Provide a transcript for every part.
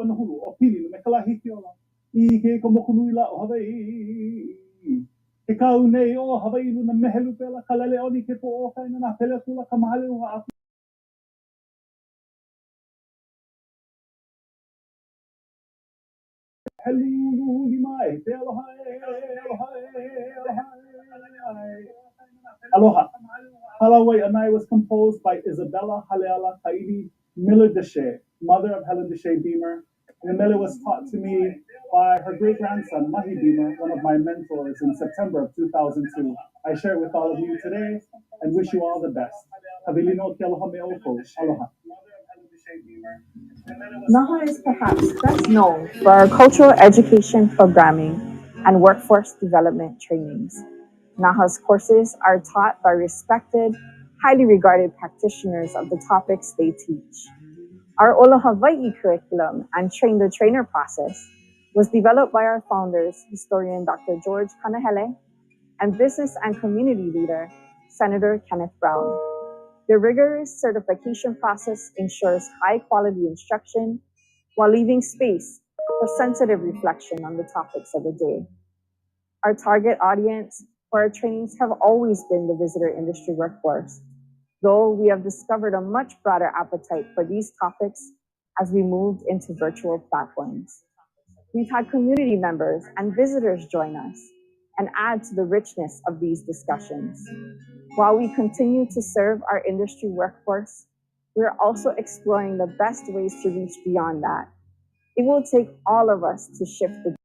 ana hulu o pili no me ka lahiki ola I ke komokunui la o Hawaii. Ke kau nei o Hawaii luna mehelu pela ka lele oni ke po o kaina na pele kula ka mahale ua aku. Helu ni mai, te aloha e, aloha e, aloha e. Aloha. Halawai Anai was composed by Isabella Haleala Kaidi Miller Deshe, mother of Helen Deshe Beamer. And Miller was taught to me by her great grandson, Mahi Beamer, one of my mentors in September of 2002. I share it with all of you today and wish you all the best. Habilino ke aloha me oko. Aloha. Naha is perhaps best known for our cultural education programming and workforce development trainings. Naha's courses are taught by respected, highly regarded practitioners of the topics they teach. Our Ola Hawaii curriculum and Train the Trainer process was developed by our founders, historian Dr. George Kanahele, and business and community leader, Senator Kenneth Brown. The rigorous certification process ensures high quality instruction while leaving space for sensitive reflection on the topics of the day. Our target audience for our trainings have always been the visitor industry workforce, though we have discovered a much broader appetite for these topics as we moved into virtual platforms. We've had community members and visitors join us and add to the richness of these discussions. While we continue to serve our industry workforce, we are also exploring the best ways to reach beyond that. It will take all of us to shift the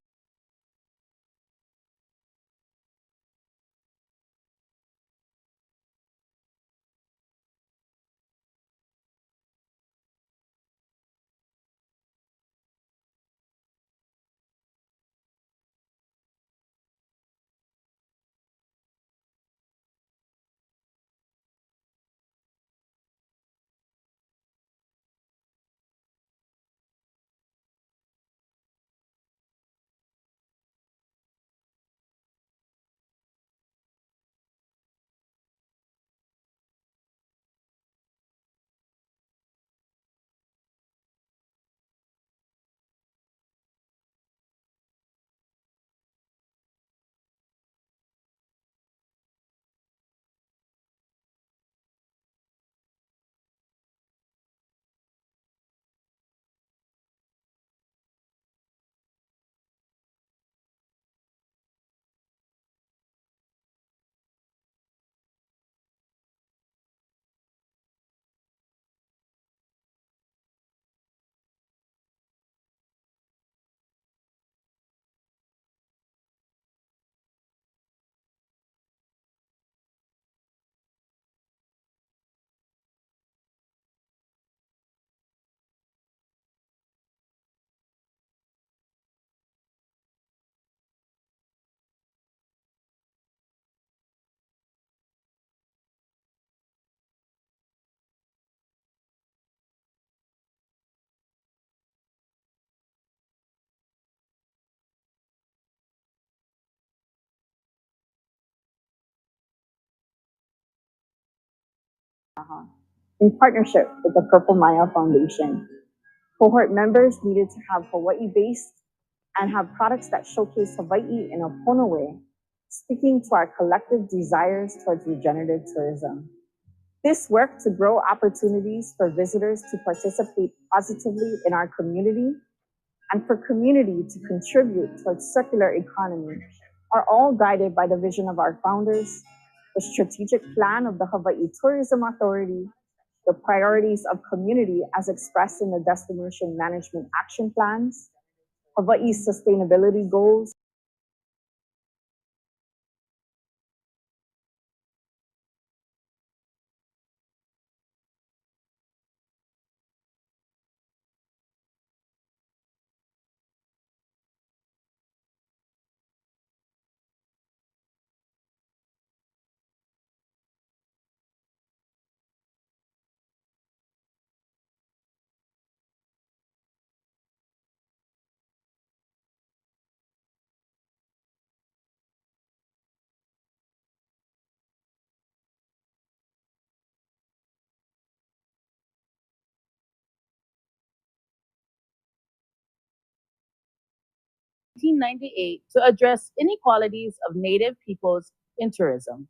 in partnership with the Purple Maya Foundation. Cohort members needed to have Hawaii-based and have products that showcase Hawaii in a Pono way, speaking to our collective desires towards regenerative tourism. This worked to grow opportunities for visitors to participate positively in our community and for community to contribute towards circular economy are all guided by the vision of our founders, the strategic plan of the Hawaii Tourism Authority, the priorities of community as expressed in the destination management action plans, Hawaii's sustainability goals, 1998 to address inequalities of Native peoples in tourism.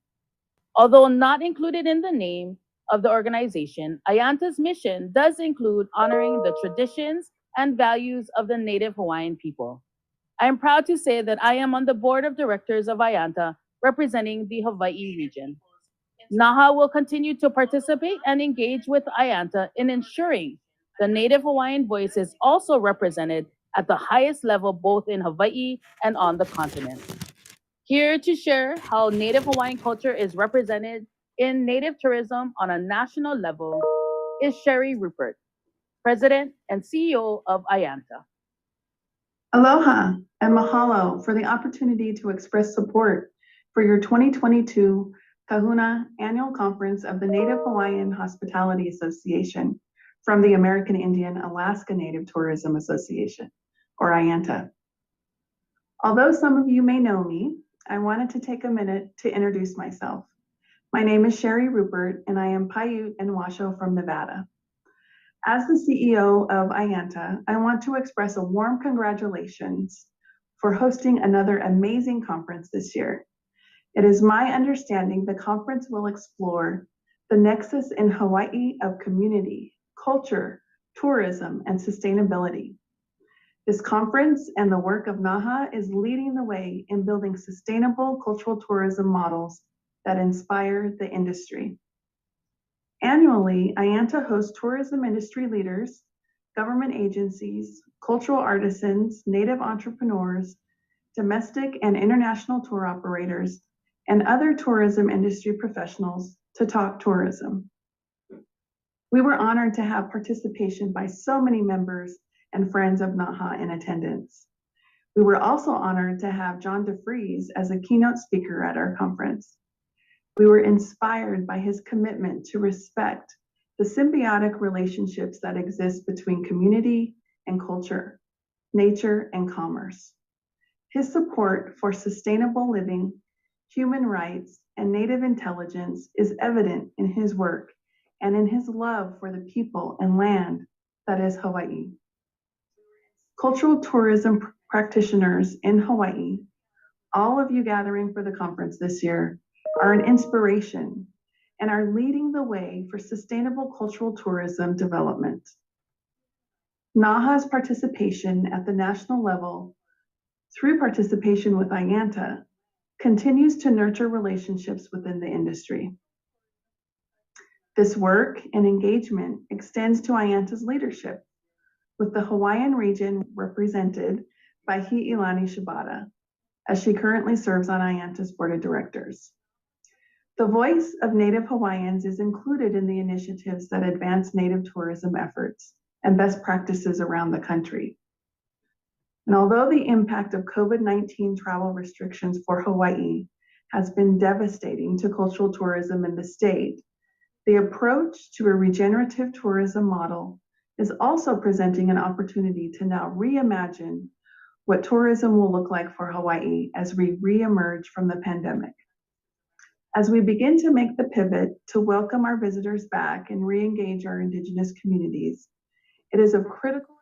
Although not included in the name of the organization, Ayanta's mission does include honoring the traditions and values of the Native Hawaiian people. I am proud to say that I am on the board of directors of Ayanta, representing the Hawaii region. NAHA will continue to participate and engage with Ayanta in ensuring the Native Hawaiian voice is also represented at the highest level both in Hawaii and on the continent. Here to share how Native Hawaiian culture is represented in Native tourism on a national level is Sherry Rupert, President and CEO of Ayanta. Aloha and mahalo for the opportunity to express support for your 2022 Kahuna Annual Conference of the Native Hawaiian Hospitality Association from the American Indian Alaska Native Tourism Association, or Ayanta. Although some of you may know me, I wanted to take a minute to introduce myself. My name is Sherry Rupert, and I am Paiute and Washoe from Nevada. As the CEO of Ayanta, I want to express a warm congratulations for hosting another amazing conference this year. It is my understanding the conference will explore the nexus in Hawaii of community, culture, tourism, and sustainability. This conference and the work of NAHA is leading the way in building sustainable cultural tourism models that inspire the industry. Annually, Ayanta hosts tourism industry leaders, government agencies, cultural artisans, Native entrepreneurs, domestic and international tour operators, and other tourism industry professionals to talk tourism. We were honored to have participation by so many members and friends of NAHA in attendance. We were also honored to have John DeFries as a keynote speaker at our conference. We were inspired by his commitment to respect the symbiotic relationships that exist between community and culture, nature and commerce. His support for sustainable living, human rights, and Native intelligence is evident in his work and in his love for the people and land that is Hawaii. Cultural tourism practitioners in Hawaii, all of you gathering for the conference this year, are an inspiration and are leading the way for sustainable cultural tourism development. NAHA's participation at the national level through participation with Ayanta continues to nurture relationships within the industry. This work and engagement extends to Ayanta's leadership, with the Hawaiian region represented by Hi'ilani Shibata, as she currently serves on Ayanta's board of directors. The voice of Native Hawaiians is included in the initiatives that advance Native tourism efforts and best practices around the country. And although the impact of COVID-19 travel restrictions for Hawaii has been devastating to cultural tourism in the state, the approach to a regenerative tourism model is also presenting an opportunity to now reimagine what tourism will look like for Hawaii as we reemerge from the pandemic. As we begin to make the pivot to welcome our visitors back and re-engage our Indigenous communities, it is of critical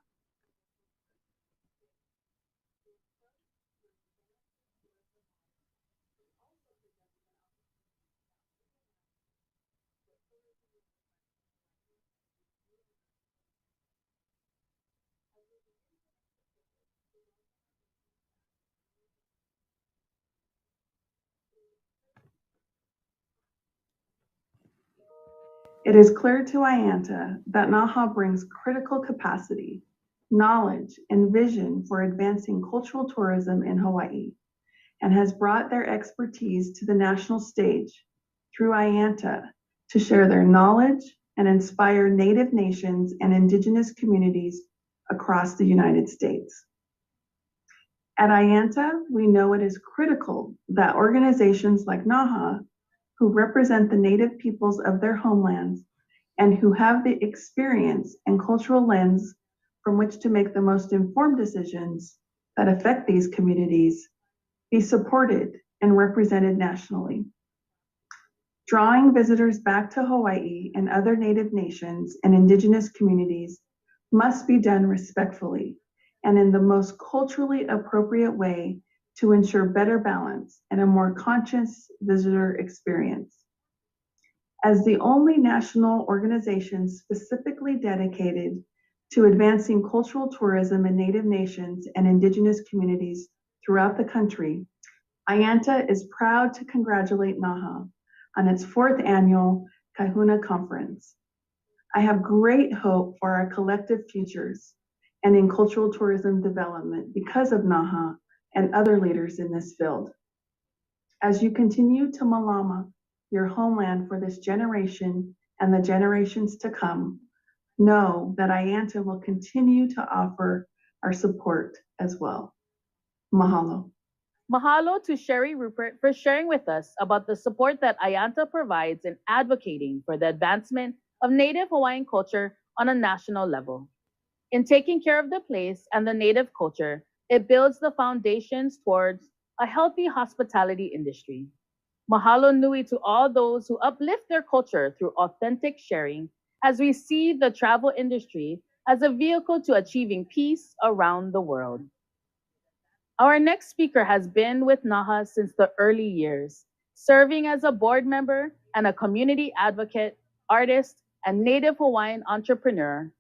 It is clear to Ayanta that NAHA brings critical capacity, knowledge, and vision for advancing cultural tourism in Hawaii, and has brought their expertise to the national stage through Ayanta to share their knowledge and inspire Native nations and Indigenous communities across the United States. At Ayanta, we know it is critical that organizations like NAHA, who represent the Native peoples of their homelands and who have the experience and cultural lens from which to make the most informed decisions that affect these communities, be supported and represented nationally. Drawing visitors back to Hawaii and other Native nations and Indigenous communities must be done respectfully and in the most culturally appropriate way to ensure better balance and a more conscious visitor experience. As the only national organization specifically dedicated to advancing cultural tourism in Native nations and Indigenous communities throughout the country, IANTA is proud to congratulate NAHA on its fourth annual Kahuna Conference. I have great hope for our collective futures and in cultural tourism development because of NAHA and other leaders in this field. As you continue to Malama, your homeland for this generation and the generations to come, know that IANTA will continue to offer our support as well. Mahalo. Mahalo to Sherry Rupert for sharing with us about the support that IANTA provides in advocating for the advancement of Native Hawaiian culture on a national level. In taking care of the place and the Native culture, it builds the foundations towards a healthy hospitality industry. Mahalo nui to all those who uplift their culture through authentic sharing as we see the travel industry as a vehicle to achieving peace around the world. Our next speaker has been with NAHA since the early years, serving as a board member and a community advocate, artist, and Native Hawaiian entrepreneur.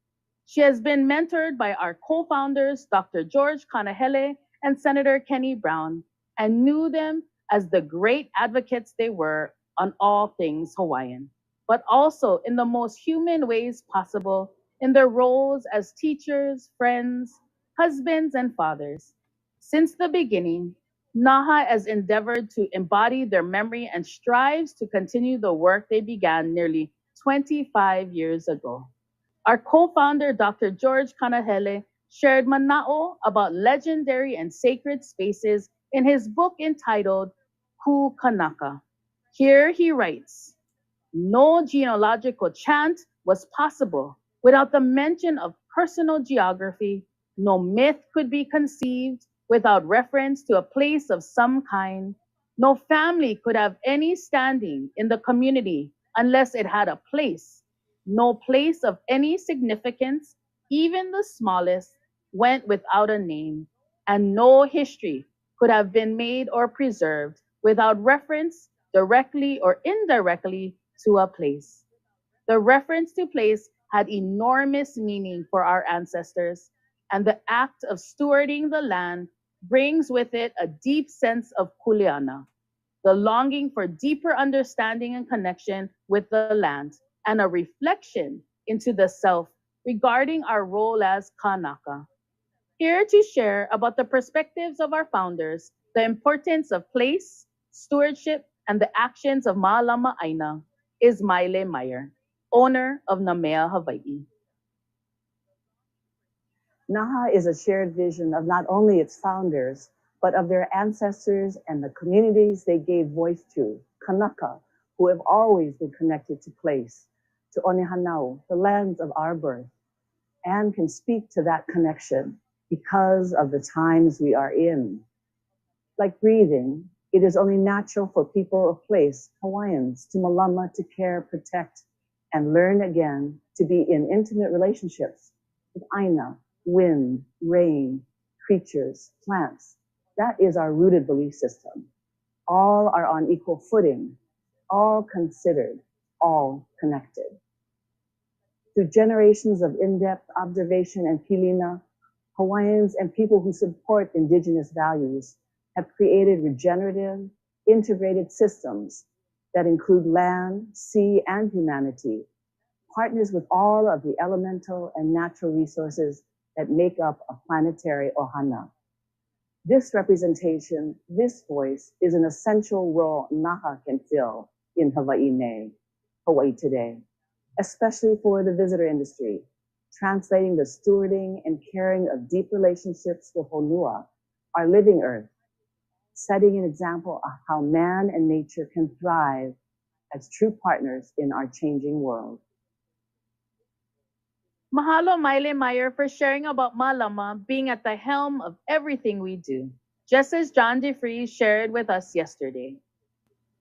She has been mentored by our co-founders, Dr. George Kanahele and Senator Kenny Brown, and knew them as the great advocates they were on all things Hawaiian, but also in the most human ways possible in their roles as teachers, friends, husbands, and fathers. Since the beginning, NAHA has endeavored to embody their memory and strives to continue the work they began nearly 25 years ago. Our co-founder, Dr. George Kanahele, shared mana'o about legendary and sacred spaces in his book entitled Ku Kanaka. Here he writes, no genealogical chant was possible without the mention of personal geography. No myth could be conceived without reference to a place of some kind. No family could have any standing in the community unless it had a place. No place of any significance, even the smallest, went without a name, and no history could have been made or preserved without reference, directly or indirectly, to a place. The reference to place had enormous meaning for our ancestors, and the act of stewarding the land brings with it a deep sense of kuleana, the longing for deeper understanding and connection with the land, and a reflection into the self regarding our role as Kanaka. Here to share about the perspectives of our founders, the importance of place, stewardship, and the actions of Maalama Aina is Maile Meyer, owner of Namea Hawaii. NAHA is a shared vision of not only its founders, but of their ancestors and the communities they gave voice to, Kanaka, who have always been connected to place, to Onehanau, the lands of our birth, and can speak to that connection because of the times we are in. Like breathing, it is only natural for people of place, Hawaiians, to malama, to care, protect, and learn again to be in intimate relationships with Aina, wind, rain, creatures, plants. That is our rooted belief system. All are on equal footing, all considered, all connected. Through generations of in-depth observation and pilina, Hawaiians and people who support indigenous values have created regenerative, integrated systems that include land, sea, and humanity, partners with all of the elemental and natural resources that make up a planetary ohana. This representation, this voice, is an essential role NAHA can fill in Hawaii today, especially for the visitor industry, translating the stewarding and caring of deep relationships with Honua, our living earth, setting an example of how man and nature can thrive as true partners in our changing world. Mahalo Maile Meyer for sharing about Malama being at the helm of everything we do, just as John DeFries shared with us yesterday.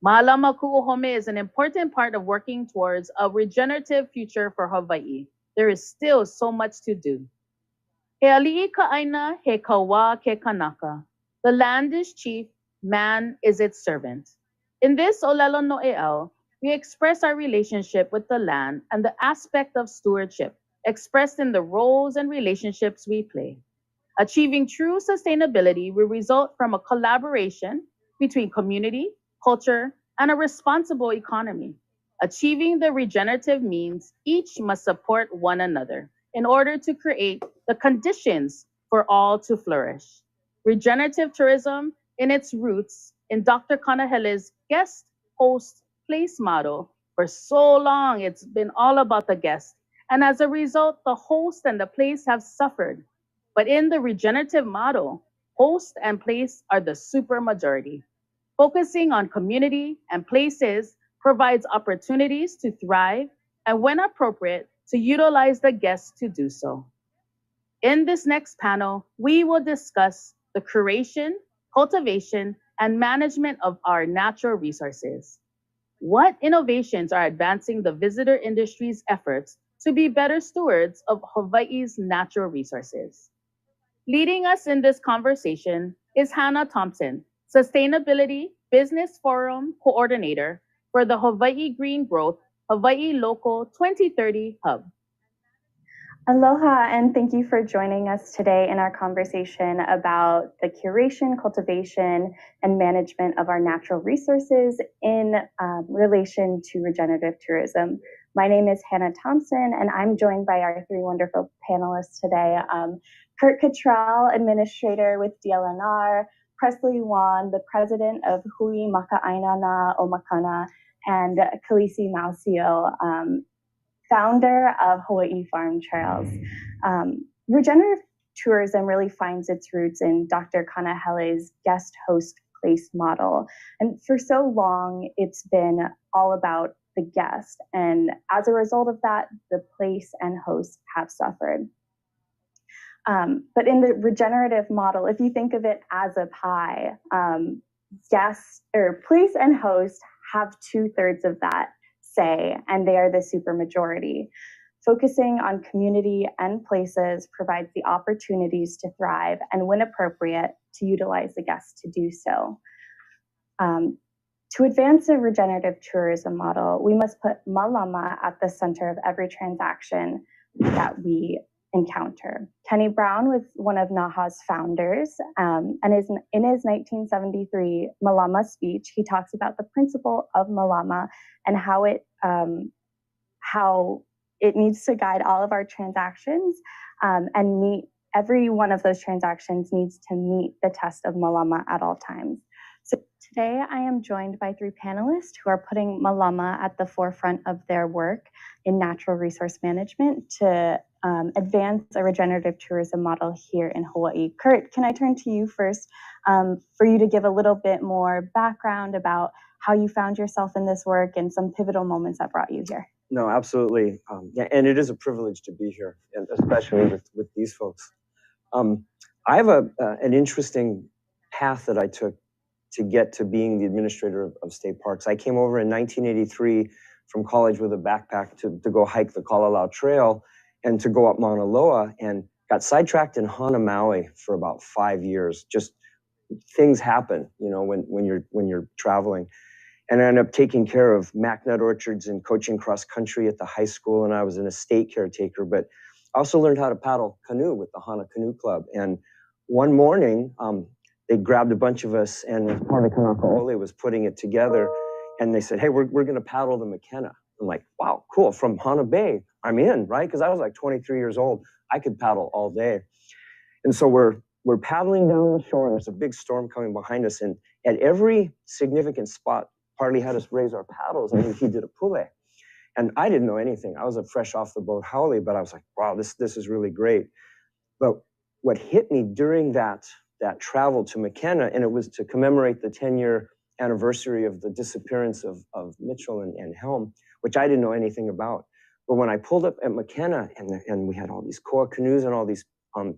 Malama Ku'uhome is an important part of working towards a regenerative future for Hawaii. There is still so much to do. He ali'i ka'aina he kawa ke kanaka. The land is chief, man is its servant. In this Olelo No'eau, we express our relationship with the land and the aspect of stewardship expressed in the roles and relationships we play. Achieving true sustainability will result from a collaboration between community, culture, and a responsible economy. Achieving the regenerative means each must support one another in order to create the conditions for all to flourish. Regenerative tourism, in its roots in Dr. Kanahele's guest host place model, for so long it's been all about the guest. And as a result, the host and the place have suffered, but in the regenerative model, host and place are the supermajority. Focusing on community and places provides opportunities to thrive and, when appropriate, to utilize the guests to do so. In this next panel, we will discuss the curation, cultivation, and management of our natural resources. What innovations are advancing the visitor industry's efforts to be better stewards of Hawaii's natural resources? Leading us in this conversation is Hannah Thompson, Sustainability Business Forum Coordinator for the Hawaii Green Growth Hawaii Local 2030 Hub. Aloha, and thank you for joining us today in our conversation about the curation, cultivation, and management of our natural resources in relation to regenerative tourism. My name is Hannah Thompson, and I'm joined by our three wonderful panelists today. Kurt Cottrell, Administrator with DLNR, Presley Wan, the President of Hui Maka'aina na Omakana, and Kalisi Mausio, founder of Hawaii Farm Trails. Regenerative tourism really finds its roots in Dr. Kanahele's guest host place model. And for so long, it's been all about the guest. And as a result of that, the place and host have suffered. But in the regenerative model, if you think of it as a pie, guests or place and host have 2/3 of that say, and they are the supermajority. Focusing on community and places provides the opportunities to thrive and, when appropriate, to utilize the guests to do so. To advance a regenerative tourism model, we must put malama at the center of every transaction that we encounter. Kenny Brown was one of NAHA's founders, and in his 1973 Malama speech, he talks about the principle of Malama and how it needs to guide all of our transactions, and meet every one of those transactions needs to meet the test of Malama at all times. So today I am joined by three panelists who are putting Malama at the forefront of their work in natural resource management to advance a regenerative tourism model here in Hawaii. Kurt, can I turn to you first for you to give a little bit more background about how you found yourself in this work and some pivotal moments that brought you here? No, absolutely. Yeah, and it is a privilege to be here, and especially with these folks. I have an interesting path that I took to get to being the administrator of state parks. I came over in 1983 from college with a backpack to go hike the Kalalau Trail and to go up Mauna Loa, and got sidetracked in Hana Maui for about 5 years. Just things happen, you know, when you're traveling. And I ended up taking care of MacNut orchards and coaching cross country at the high school, and I was an estate caretaker. But I also learned how to paddle canoe with the Hana Canoe Club. And one morning, they grabbed a bunch of us, and part of Kanaka Ole was putting it together, and they said, "Hey, we're going to paddle the McKenna." I'm like, "Wow, cool! From Hana Bay, I'm in, right?" Because I was like 23 years old, I could paddle all day. And so we're paddling down the shore, and there's a big storm coming behind us, and at every significant spot, Harley had us raise our paddles, and he did a pule. And I didn't know anything. I was a fresh off the boat haole, but I was like, wow, this is really great. But what hit me during that travel to McKenna, and it was to commemorate the 10-year anniversary of the disappearance of Mitchell and Helm, which I didn't know anything about. But when I pulled up at McKenna, and we had all these koa canoes and all these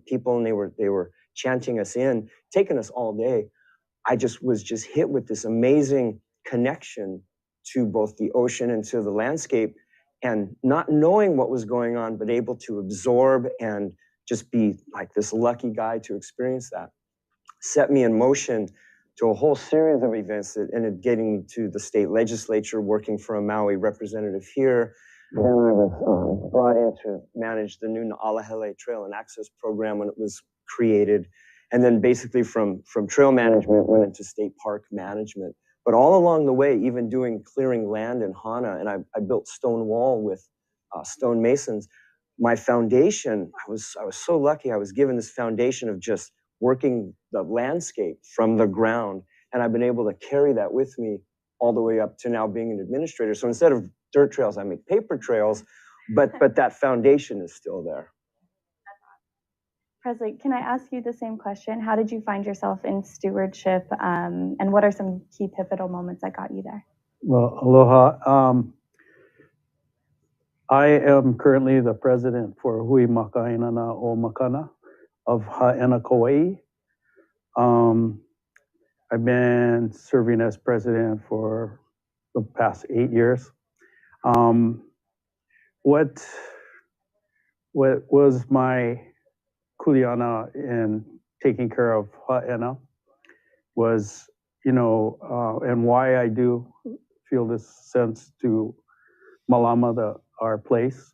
people, and they were chanting us in, taking us all day, I was hit with this amazing connection to both the ocean and to the landscape, and not knowing what was going on, but able to absorb and just be like this lucky guy to experience that. Set me in motion to a whole series of events that ended getting me to the state legislature, working for a Maui representative here. Then I was brought in to manage the new Na'alahele Trail and Access Program when it was created. And then basically from trail management went into state park management. But all along the way, even doing clearing land in Hana, and I built stone wall with stone masons. My foundation, I was so lucky. I was given this foundation of just working the landscape from the ground. And I've been able to carry that with me all the way up to now being an administrator. So instead of dirt trails, I make paper trails, but that foundation is still there. Presley, can I ask you the same question? How did you find yourself in stewardship, and what are some key pivotal moments that got you there? Well, aloha. I am currently the president for Hui Makainana o Makana of Ha'ena, Kauai. I've been serving as president for the past 8 years. What was my kuleana in taking care of Ha'ena was, and why I do feel this sense to Malama, our place,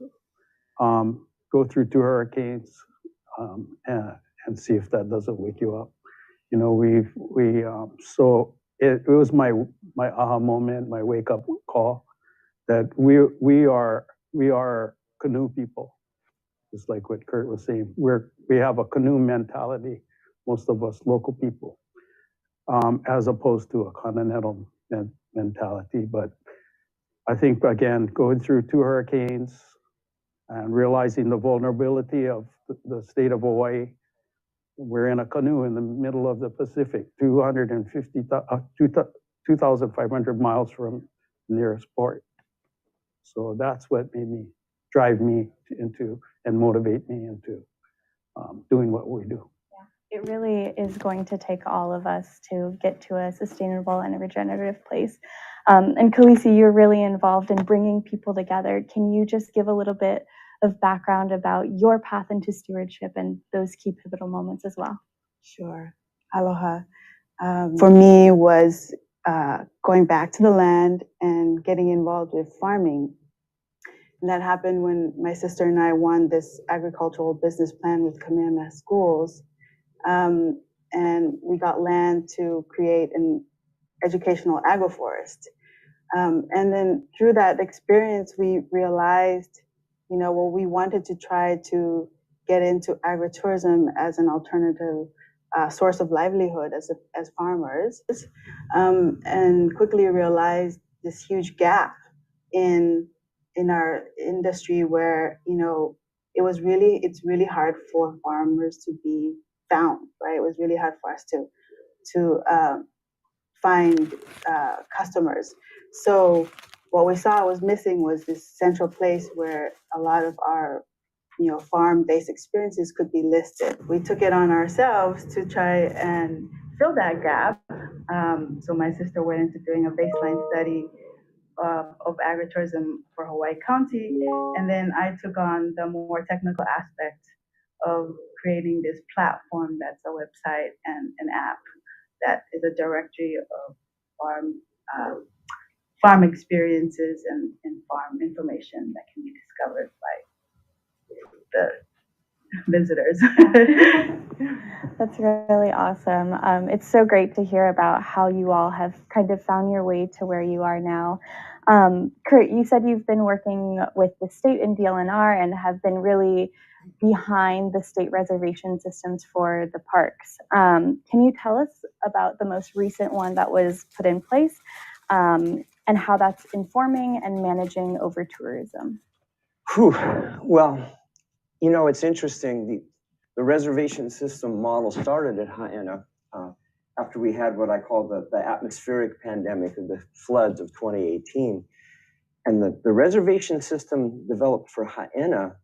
go through 2 hurricanes, and see if that doesn't wake you up. So it was my aha moment, my wake up call, that we are canoe people. Just like what Kurt was saying, we have a canoe mentality, most of us local people, as opposed to a continental mentality. But I think, again, going through 2 hurricanes and realizing the vulnerability of the state of Hawaii, we're in a canoe in the middle of the Pacific, 2,500 miles from the nearest port. So that's what drive me into and motivate me into doing what we do. Yeah, it really is going to take all of us to get to a sustainable and a regenerative place. And Khaleesi, you're really involved in bringing people together. Can you just give a little bit of background about your path into stewardship and those key pivotal moments as well? Sure. Aloha. For me was going back to the land and getting involved with farming. And that happened when my sister and I won this agricultural business plan with Kamehameha Schools. And we got land to create an educational agroforest. And then through that experience, we realized, we wanted to try to get into agritourism as an alternative source of livelihood as farmers, and quickly realized this huge gap in our industry where it's really hard for farmers to be found, right? It was really hard for us to find customers. So what we saw was missing was this central place where a lot of our farm-based experiences could be listed. We took it on ourselves to try and fill that gap. So my sister went into doing a baseline study of agritourism for Hawaii County, and then I took on the more technical aspect of creating this platform that's a website and an app that is a directory of farm experiences and farm information that can be discovered by the visitors. That's really awesome. It's so great to hear about how you all have kind of found your way to where you are now. Kurt, you said you've been working with the state in DLNR and have been really behind the state reservation systems for the parks. Can you tell us about the most recent one that was put in place, and how that's informing and managing over tourism? Well, it's interesting. The reservation system model started at Ha'ena after we had what I call the atmospheric pandemic of the floods of 2018. And the reservation system developed for Ha'ena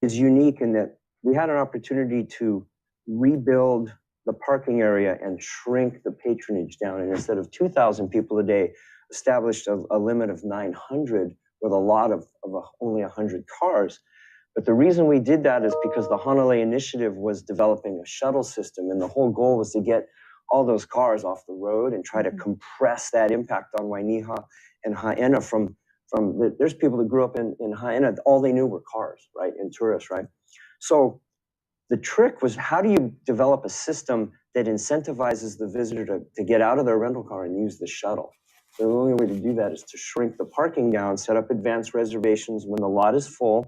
is unique in that we had an opportunity to rebuild the parking area and shrink the patronage down. And instead of 2,000 people a day, established a limit of 900 with a lot of only 100 cars. But the reason we did that is because the Hanalei Initiative was developing a shuttle system, and the whole goal was to get all those cars off the road and try to compress that impact on Wainiha and Haena there's people that grew up in Haena, all they knew were cars, right, and tourists, right? So the trick was, how do you develop a system that incentivizes the visitor to get out of their rental car and use the shuttle? The only way to do that is to shrink the parking down, set up advanced reservations. When the lot is full,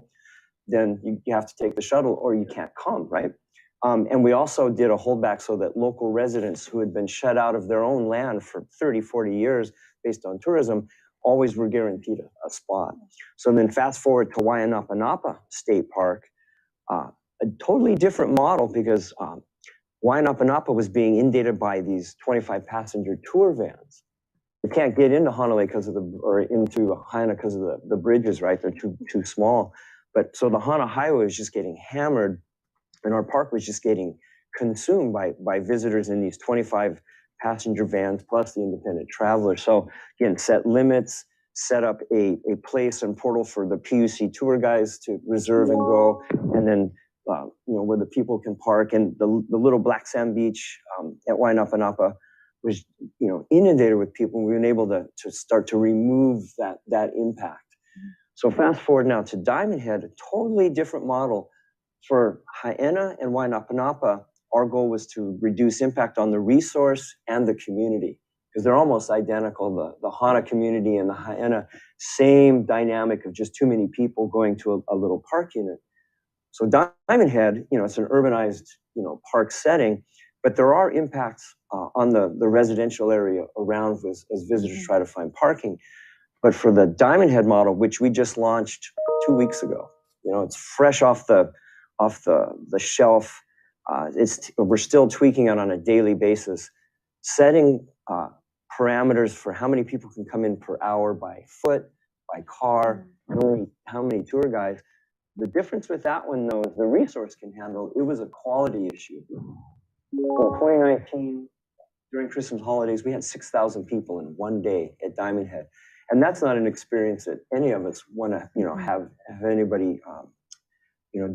then you have to take the shuttle or you can't come, right? And we also did a holdback so that local residents who had been shut out of their own land for 30, 40 years based on tourism always were guaranteed a spot. So then fast forward to Wainapanapa State Park, a totally different model, because Wainapanapa was being inundated by these 25-passenger tour vans. You can't get into Hanalei into Haena because of the bridges, right? They're too small. But so the Hana Highway was just getting hammered, and our park was just getting consumed by visitors in these 25-passenger vans plus the independent travelers. So again, set limits, set up a place and portal for the PUC tour guys to reserve and go, and then where the people can park. And the little black sand beach at Wainapanapa was inundated with people. We've been able to start to remove that impact. So fast forward now to Diamond Head, a totally different model. For Haena and Wainapanapa, our goal was to reduce impact on the resource and the community, because they're almost identical. The Hana community and the Haena, same dynamic of just too many people going to a little park unit. So Diamond Head, it's an urbanized, park setting, but there are impacts on the residential area around as visitors try to find parking. But for the Diamond Head model, which we just launched 2 weeks ago, it's fresh off the shelf. We're still tweaking it on a daily basis, setting parameters for how many people can come in per hour by foot, by car, how many tour guides. The difference with that one, though, is the resource can handle. It was a quality issue. In 2019, during Christmas holidays, we had 6,000 people in one day at Diamond Head. And that's not an experience that any of us want to, have anybody,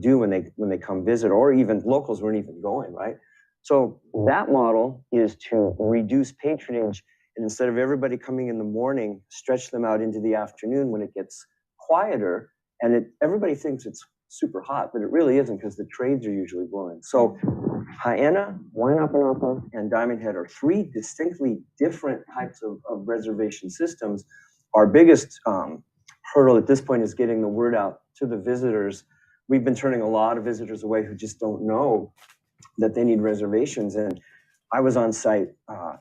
do when they come visit, or even locals weren't even going, right? So that model is to reduce patronage, and instead of everybody coming in the morning, stretch them out into the afternoon when it gets quieter. And everybody thinks it's super hot, but it really isn't, because the trades are usually blowing. So Haena, Wainapanapa, and Diamond Head are three distinctly different types of reservation systems. Our biggest hurdle at this point is getting the word out to the visitors. We've been turning a lot of visitors away who just don't know that they need reservations. And I was on site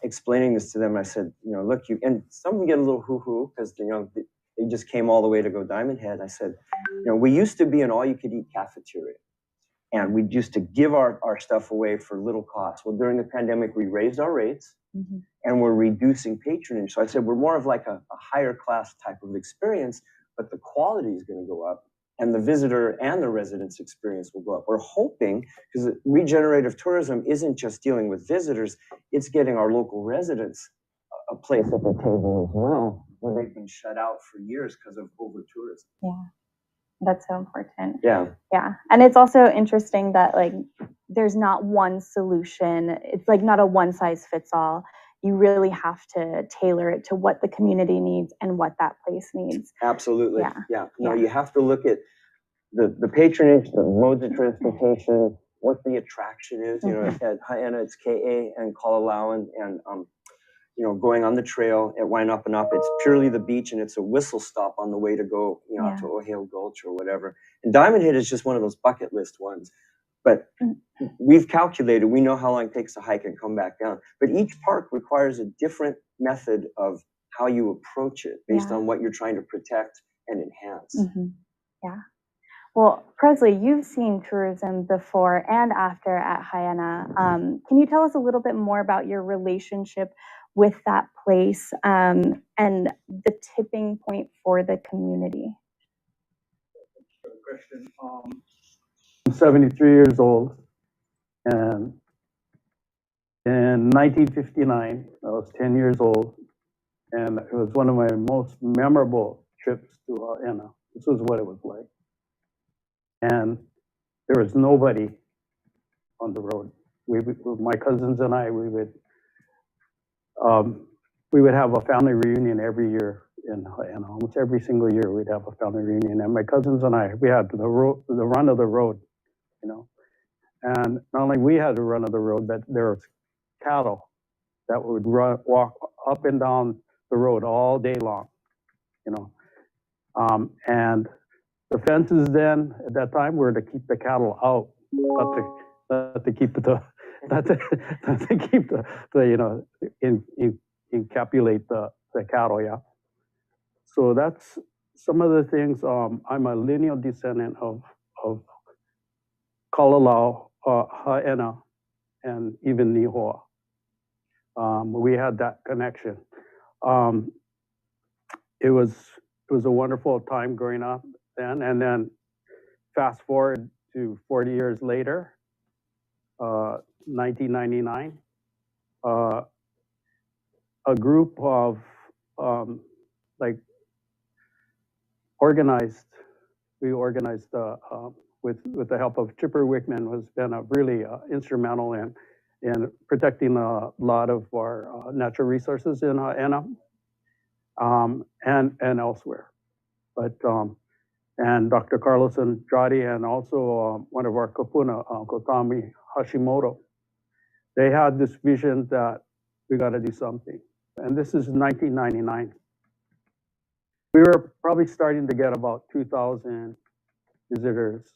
explaining this to them. I said, look, and some of them get a little hoo-hoo because they just came all the way to go Diamond Head. I said, we used to be an all-you-could-eat cafeteria, and we used to give our stuff away for little cost. Well, during the pandemic, we raised our rates, and we're reducing patronage. So I said, we're more of like a higher class type of experience, but the quality is going to go up, and the visitor and the residents' experience will go up. We're hoping, because regenerative tourism isn't just dealing with visitors, it's getting our local residents a place at the table as well, where they've been shut out for years because of over-tourism. Yeah, that's so important. Yeah. Yeah, and it's also interesting that there's not one solution. It's not a one-size-fits-all. You really have to tailor it to what the community needs and what that place needs. Absolutely. Yeah. No, you have to look at the patronage, the modes of transportation, what the attraction is. At Haena, it's KA and Kalalauan, and going on the trail at Wainapanapa, it's purely the beach, and it's a whistle stop on the way to go, out to Ohio Gulch or whatever. And Diamond Head is just one of those bucket list ones. But we've calculated, we know how long it takes to hike and come back down. But each park requires a different method of how you approach it based on what you're trying to protect and enhance. Yeah. Well, Presley, you've seen tourism before and after at Haena. Can you tell us a little bit more about your relationship with that place and the tipping point for the community? Question. I'm 73 years old, and in 1959, I was 10 years old, and it was one of my most memorable trips to Haena. This was what it was like. and there was nobody on the road. My cousins and I, we would have a family reunion every year, and almost every single year we'd have a family reunion. And my cousins and I, we had the run of the road, you know. And not only we had the run of the road, but there was cattle that would walk up and down the road all day long, you know. And the fences then at that time were to keep the cattle out, not to keep the you know, encapsulate the cattle, yeah. So that's some of the things. I'm a lineal descendant of Kalalau, Haena, and even Nihoa. We had that connection. It was a wonderful time growing up then, and then fast forward to 40 years later, 1999. A group of like we organized with the help of Chipper Wickman, was been a really instrumental in protecting a lot of our natural resources in Haena and elsewhere. But and Dr. Carlos Andrade, and also one of our kapuna, Uncle Tommy Hashimoto, they had this vision that we got to do something. And this is 1999. We were probably starting to get about 2,000 visitors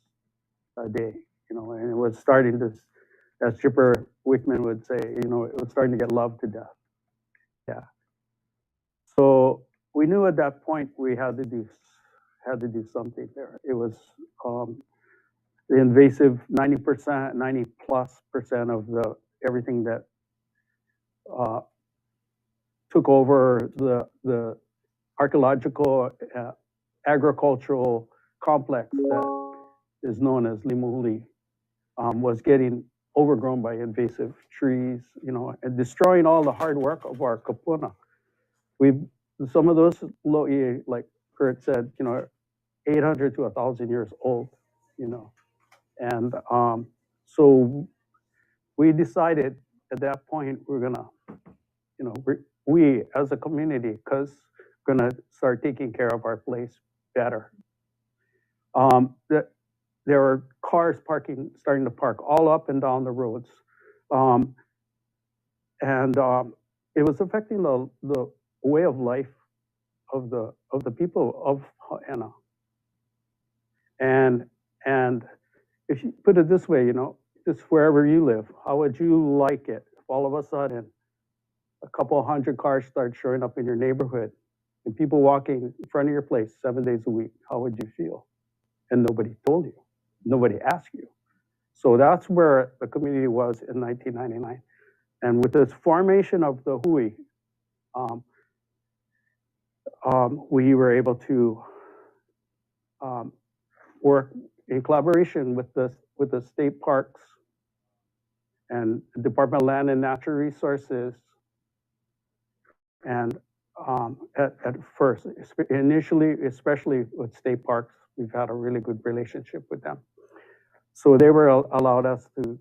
a day, you know, and it was starting to, as Chipper Wickman would say, you know, it was starting to get loved to death. Yeah. So we knew at that point we had to do something there. It was the invasive 90%, 90+% of everything that took over the archaeological agricultural complex that is known as Limuhuli, was getting overgrown by invasive trees, you know, and destroying all the hard work of our kapuna. Some of those lo'i, like Kurt said, you know, 800 to 1,000 years old, you know. And so we decided at that point we're gonna, you know, we as a community, because we're gonna start taking care of our place better. There were cars starting to park all up and down the roads, and it was affecting the way of life of the people of Haena. And if you put it this way, you know, just wherever you live, how would you like it if all of a sudden a couple of hundred cars start showing up in your neighborhood and people walking in front of your place 7 days a week? How would you feel? And nobody told you, nobody asked you. So that's where the community was in 1999. And with this formation of the Hui, we were able to work in collaboration with the state parks and Department of Land and Natural Resources. And at first, initially, especially with state parks, we've had a really good relationship with them. So they were allowed us to,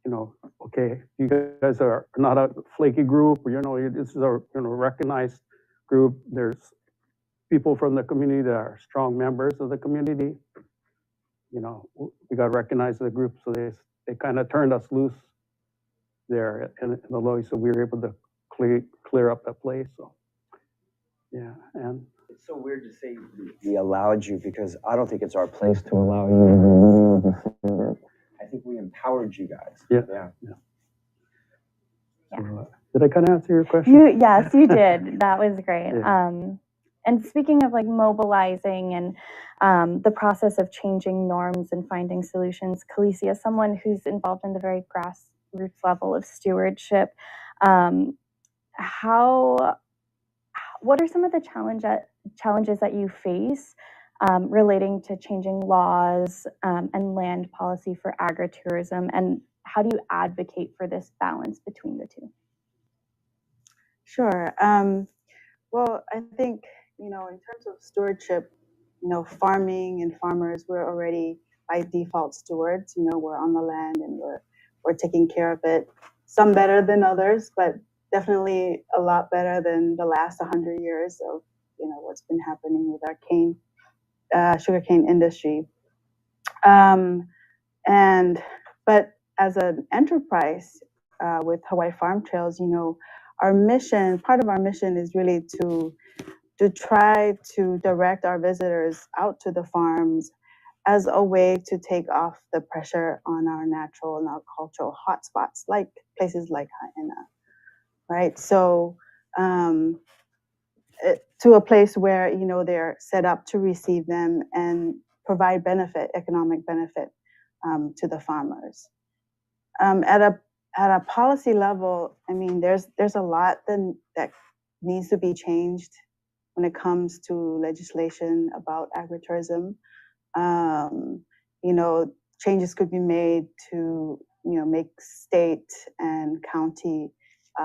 you know, okay, you guys are not a flaky group, you know, this is a, you know, recognized group. There's people from the community that are strong members of the community. You know, we got recognized as a group, so they kind of turned us loose there in the Loy, so we were able to clear up that place. So yeah, and it's so weird to say we allowed you, because I don't think it's our place to allow you. I think we empowered you guys. Yeah. So, did I kind of answer your question? Yes, you did. That was great. Yeah. And speaking of like mobilizing and the process of changing norms and finding solutions, Khaleesi, as someone who's involved in the very grassroots level of stewardship, what are some of the challenges that you face relating to changing laws and land policy for agritourism, and how do you advocate for this balance between the two? Sure. Well, I think, you know, in terms of stewardship, farming and farmers, we're already by default stewards. We're on the land and we're taking care of it. Some better than others, but definitely a lot better than the last 100 years of what's been happening with our sugarcane industry. But as an enterprise with Hawaii Farm Trails, part of our mission is really to try to direct our visitors out to the farms as a way to take off the pressure on our natural and our cultural hotspots, like places like Haena, right? So to a place where they're set up to receive them and provide economic benefit to the farmers. At a policy level, I mean, there's a lot that needs to be changed when it comes to legislation about agritourism. Changes could be made to make state and county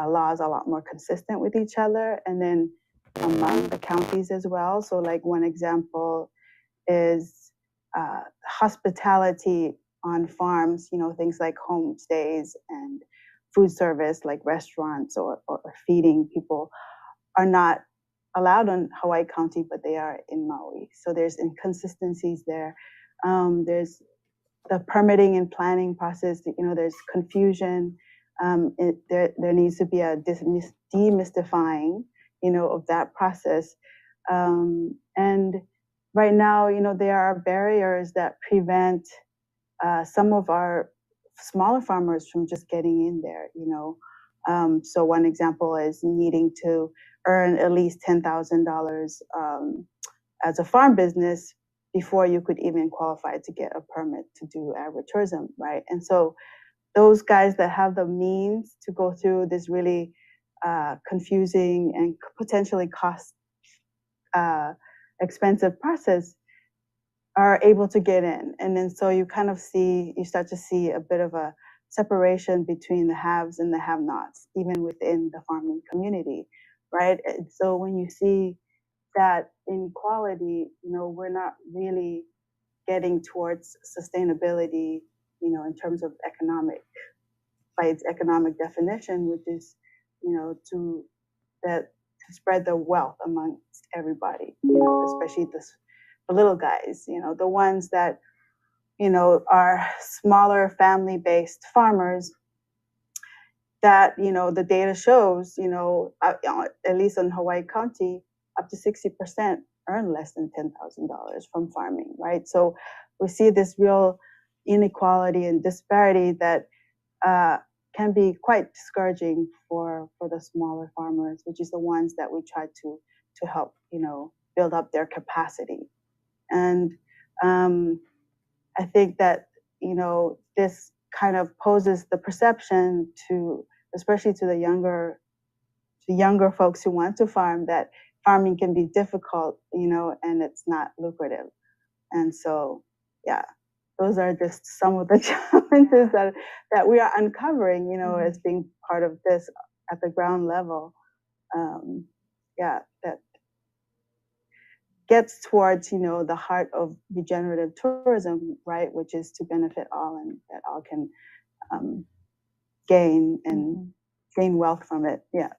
laws a lot more consistent with each other, and then among the counties as well. So, like, one example is hospitality on farms. Things like homestays and food service, like restaurants or feeding people, are not allowed in Hawaii County, but they are in Maui. So there's inconsistencies there. There's the permitting and planning process. There's confusion. There needs to be a demystifying, of that process. And right now, there are barriers that prevent some of our smaller farmers from just getting in there. So one example is needing to earn at least $10,000 as a farm business before you could even qualify to get a permit to do agritourism, right? And so those guys that have the means to go through this really confusing and potentially cost expensive process are able to get in. And then so you start to see a bit of a separation between the haves and the have-nots, even within the farming community, right? And so when you see that inequality, we're not really getting towards sustainability, in terms of by its economic definition, which is, to spread the wealth amongst everybody, especially the little guys, the ones that, are smaller family-based farmers that, the data shows, at least in Hawaii County, up to 60% earn less than $10,000 from farming, right? So we see this real inequality and disparity that can be quite discouraging for the smaller farmers, which is the ones that we try to help, build up their capacity. And I think that, this kind of poses the perception especially to the younger folks who want to farm, that farming can be difficult, and it's not lucrative. And so, yeah, those are just some of the challenges that we are uncovering, as being part of this at the ground level. That gets towards, the heart of regenerative tourism, right, which is to benefit all and that all can gain wealth from it. Yeah.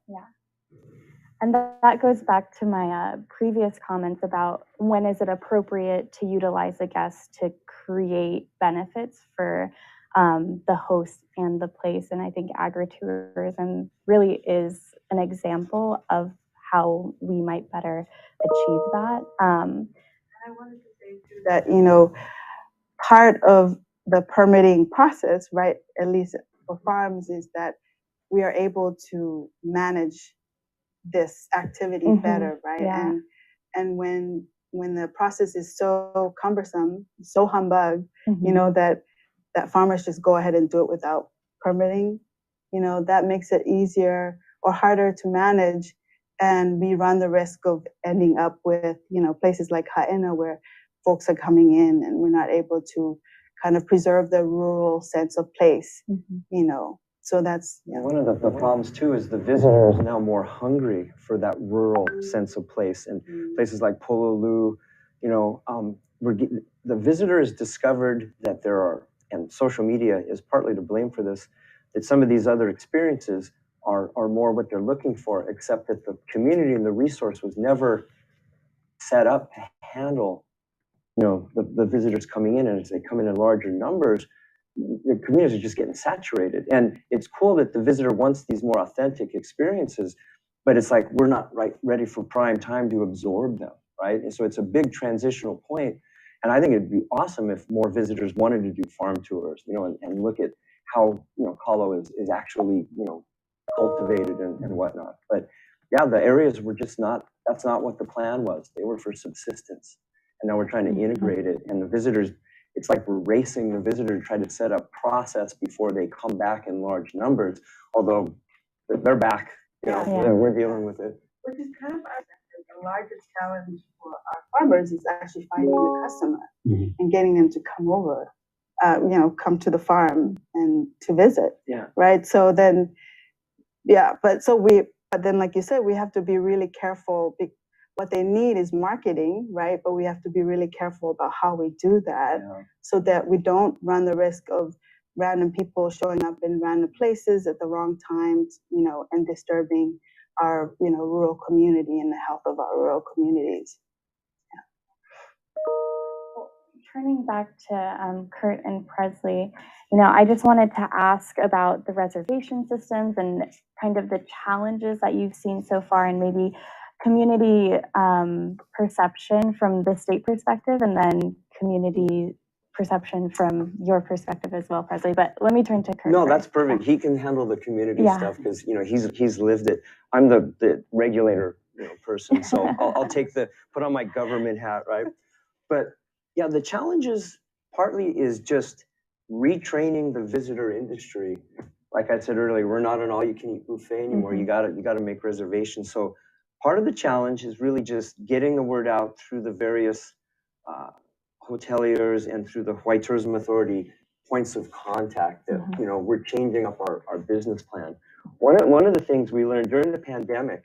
And that goes back to my previous comments about when is it appropriate to utilize a guest to create benefits for the host and the place. And I think agritourism really is an example of how we might better achieve that. And I wanted to say too that, part of the permitting process, right, at least for farms, is that we are able to manage this activity better, right? Yeah. And when the process is so cumbersome, so humbug, that farmers just go ahead and do it without permitting, that makes it easier or harder to manage. And we run the risk of ending up with, places like Haena, where folks are coming in and we're not able to kind of preserve the rural sense of place, So that's one of the problems too is the visitor is now more hungry for that rural sense of place, and places like Pololu, the visitors discovered that there are, and social media is partly to blame for this, that some of these other experiences are more what they're looking for, except that the community and the resource was never set up to handle, the visitors coming in. And as they come in larger numbers, the communities are just getting saturated. And it's cool that the visitor wants these more authentic experiences, but it's like we're not ready for prime time to absorb them, right? And so it's a big transitional point. And I think it'd be awesome if more visitors wanted to do farm tours, and look at how, Kalo is actually, cultivated and whatnot. But yeah, the areas were just that's not what the plan was. They were for subsistence. And now we're trying to integrate it. And the visitors, it's like we're racing the visitor to try to set up process before they come back in large numbers. Although they're back, we're dealing with it. Which is kind of the largest challenge for our farmers is actually finding the customer and getting them to come over, come to the farm and to visit. Yeah. Right. So then, but then, like you said, we have to be really careful. What they need is marketing, right? But we have to be really careful about how we do that so that we don't run the risk of random people showing up in random places at the wrong times, and disturbing our, rural community and the health of our rural communities. Well, turning back to Kurt and Presley, I just wanted to ask about the reservation systems and kind of the challenges that you've seen so far, and maybe community perception from the state perspective, and then community perception from your perspective as well, Presley. But let me turn to Kurt. No, that's perfect. He can handle the community stuff because he's lived it. I'm the regulator person, so I'll put on my government hat, right? But yeah, the challenges partly is just retraining the visitor industry. Like I said earlier, we're not an all-you-can-eat buffet anymore. You gotta make reservations. So part of the challenge is really just getting the word out through the various hoteliers and through the Hawaii Tourism Authority points of contact that we're changing up our business plan. One of the things we learned during the pandemic,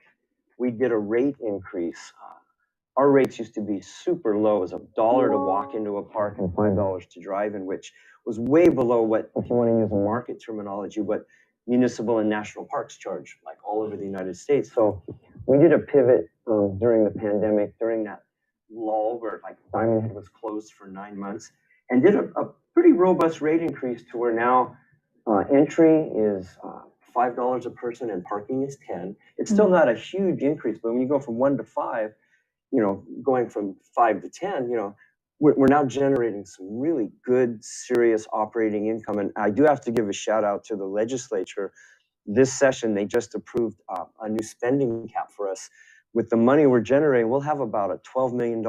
we did a rate increase. Our rates used to be super low. It was $1 to walk into a park and $5 to drive in, which was way below what, if you want to use a market terminology, what municipal and national parks charge, like all over the United States. So we did a pivot during the pandemic, during that lull where like Diamond Head was closed for 9 months, and did a pretty robust rate increase to where now entry is $5 a person and parking is $10. It's still not a huge increase, but when you go from 1 to 5, going from 5 to 10, we're now generating some really good, serious operating income. And I do have to give a shout out to the legislature. This session, they just approved a new spending cap for us. With the money we're generating, we'll have about a $12 million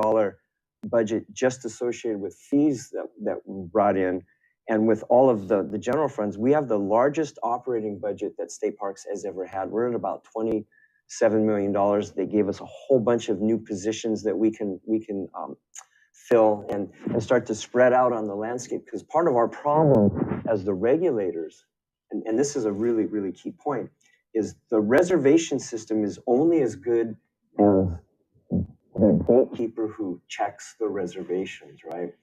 budget just associated with fees that we brought in. And with all of the general funds, we have the largest operating budget that State Parks has ever had. We're at about $27 million. They gave us a whole bunch of new positions that we can fill and start to spread out on the landscape. Because part of our problem as the regulators, and this is a really, really key point, is the reservation system is only as good as the gatekeeper who checks the reservations, right?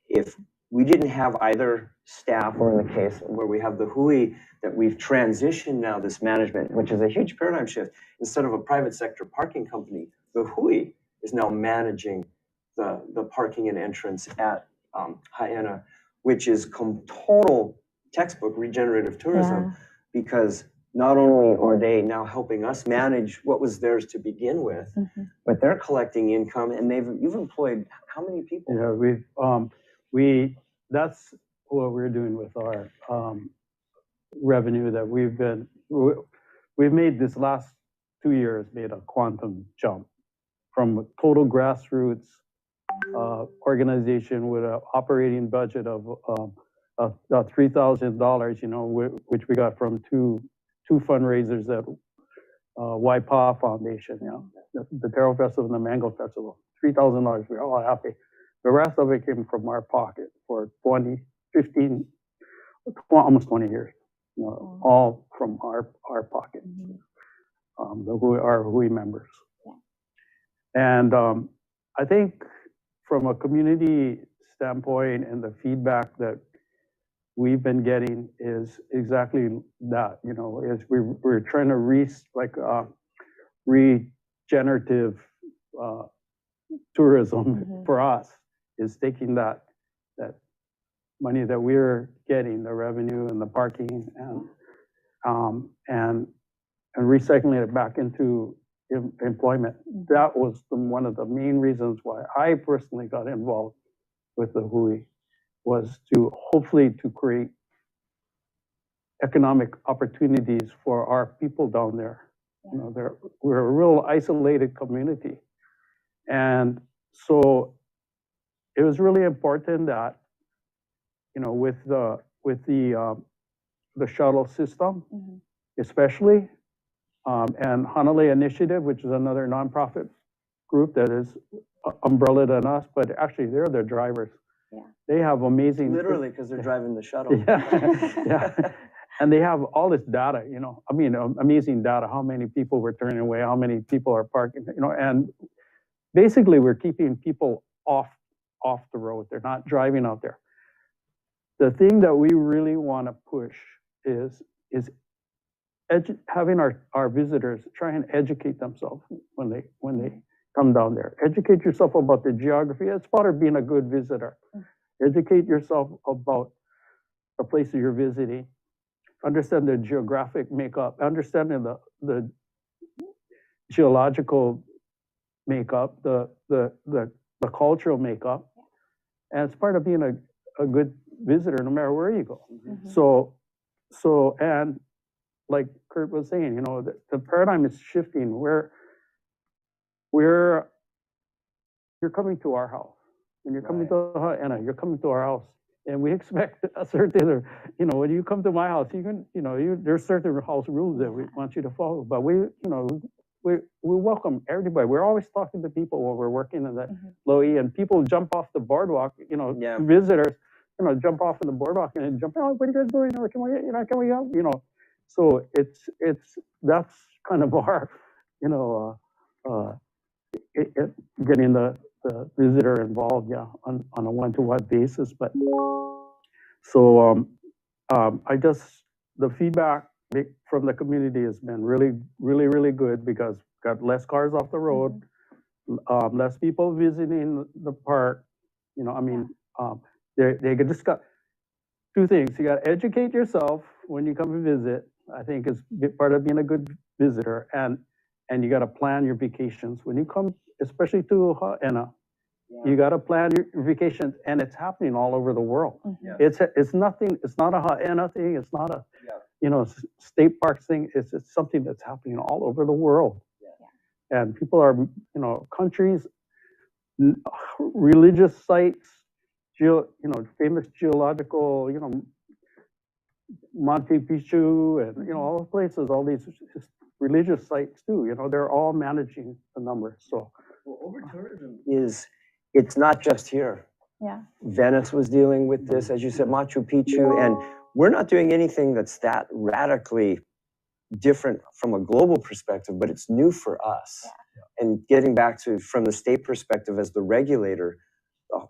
If we didn't have either staff, or in the case where we have the Hui, that we've transitioned now this management, which is a huge paradigm shift. Instead of a private sector parking company, the Hui is now managing the parking and entrance at Haena, which is total textbook regenerative tourism, because not only are they now helping us manage what was theirs to begin with, but they're collecting income, and you've employed how many people? Yeah, that's what we're doing with our revenue that we've made this last 2 years, made a quantum jump from a total grassroots organization with an operating budget of $3,000, which we got from two fundraisers at Waipa Foundation, the Taro Festival and the Mango Festival. $3,000, we're all happy. The rest of it came from our pocket for 15, almost 20 years, all from our pocket, our Hui members. And I think from a community standpoint and the feedback that we've been getting is exactly that. You know, is we're trying to regenerative tourism for us is taking that money that we're getting, the revenue and the parking, and recycling it back into employment. That was one of the main reasons why I personally got involved with the Hui, was to hopefully to create economic opportunities for our people down there. You know, we're a real isolated community, and so it was really important that, you know, with the shuttle system, especially, and Hanalei Initiative, which is another nonprofit group that is umbrellaed on us, but actually they're the drivers. Yeah. They have amazing. Literally, because they're driving the shuttle. Yeah, yeah. And they have all this data, you know, I mean, amazing data, how many people we're turning away, how many people are parking, you know, and basically we're keeping people off the road. They're not driving out there. The thing that we really want to push is having our visitors try and educate themselves when they come down there. Educate yourself about the geography. It's part of being a good visitor. Educate yourself about the places you're visiting. Understand the geographic makeup. Understanding the geological makeup, the cultural makeup, and it's part of being a good visitor, no matter where you go. So and like Kurt was saying, you know, the paradigm is shifting. Where you're coming to our house. When you're coming to Ha'ena, you're coming to our house. And we expect a certain, you know, when you come to my house, you can, you know, there's certain house rules that we want you to follow. But we welcome everybody. We're always talking to people when we're working in the Lo'i, and people jump off the boardwalk, you know, visitors, you know, jump off in the boardwalk and jump, oh, what are you guys doing? Can we go? You know, so that's kind of our, you know, getting the visitor involved, on a one-to-one basis. But so the feedback from the community has been really good, because got less cars off the road, less people visiting the park. You know, I mean, they just got two things. You got to educate yourself when you come and visit. I think is part of being a good visitor, and you got to plan your vacations when you come, especially to Ha'ena. You got to plan your vacations, and it's happening all over the world. It's nothing. It's not a Ha'ena thing. It's not a you know, state parks thing. It's something that's happening all over the world. And people are, you know, countries, religious sites, you know, famous geological, you know, Monte Picchu, and you know, all the places, all these religious sites too. You know, they're all managing the numbers. So, over tourism it's not just here. Venice was dealing with this, as you said, Machu Picchu, and we're not doing anything that's that radically different from a global perspective, but it's new for us. And getting back to, from the state perspective as the regulator,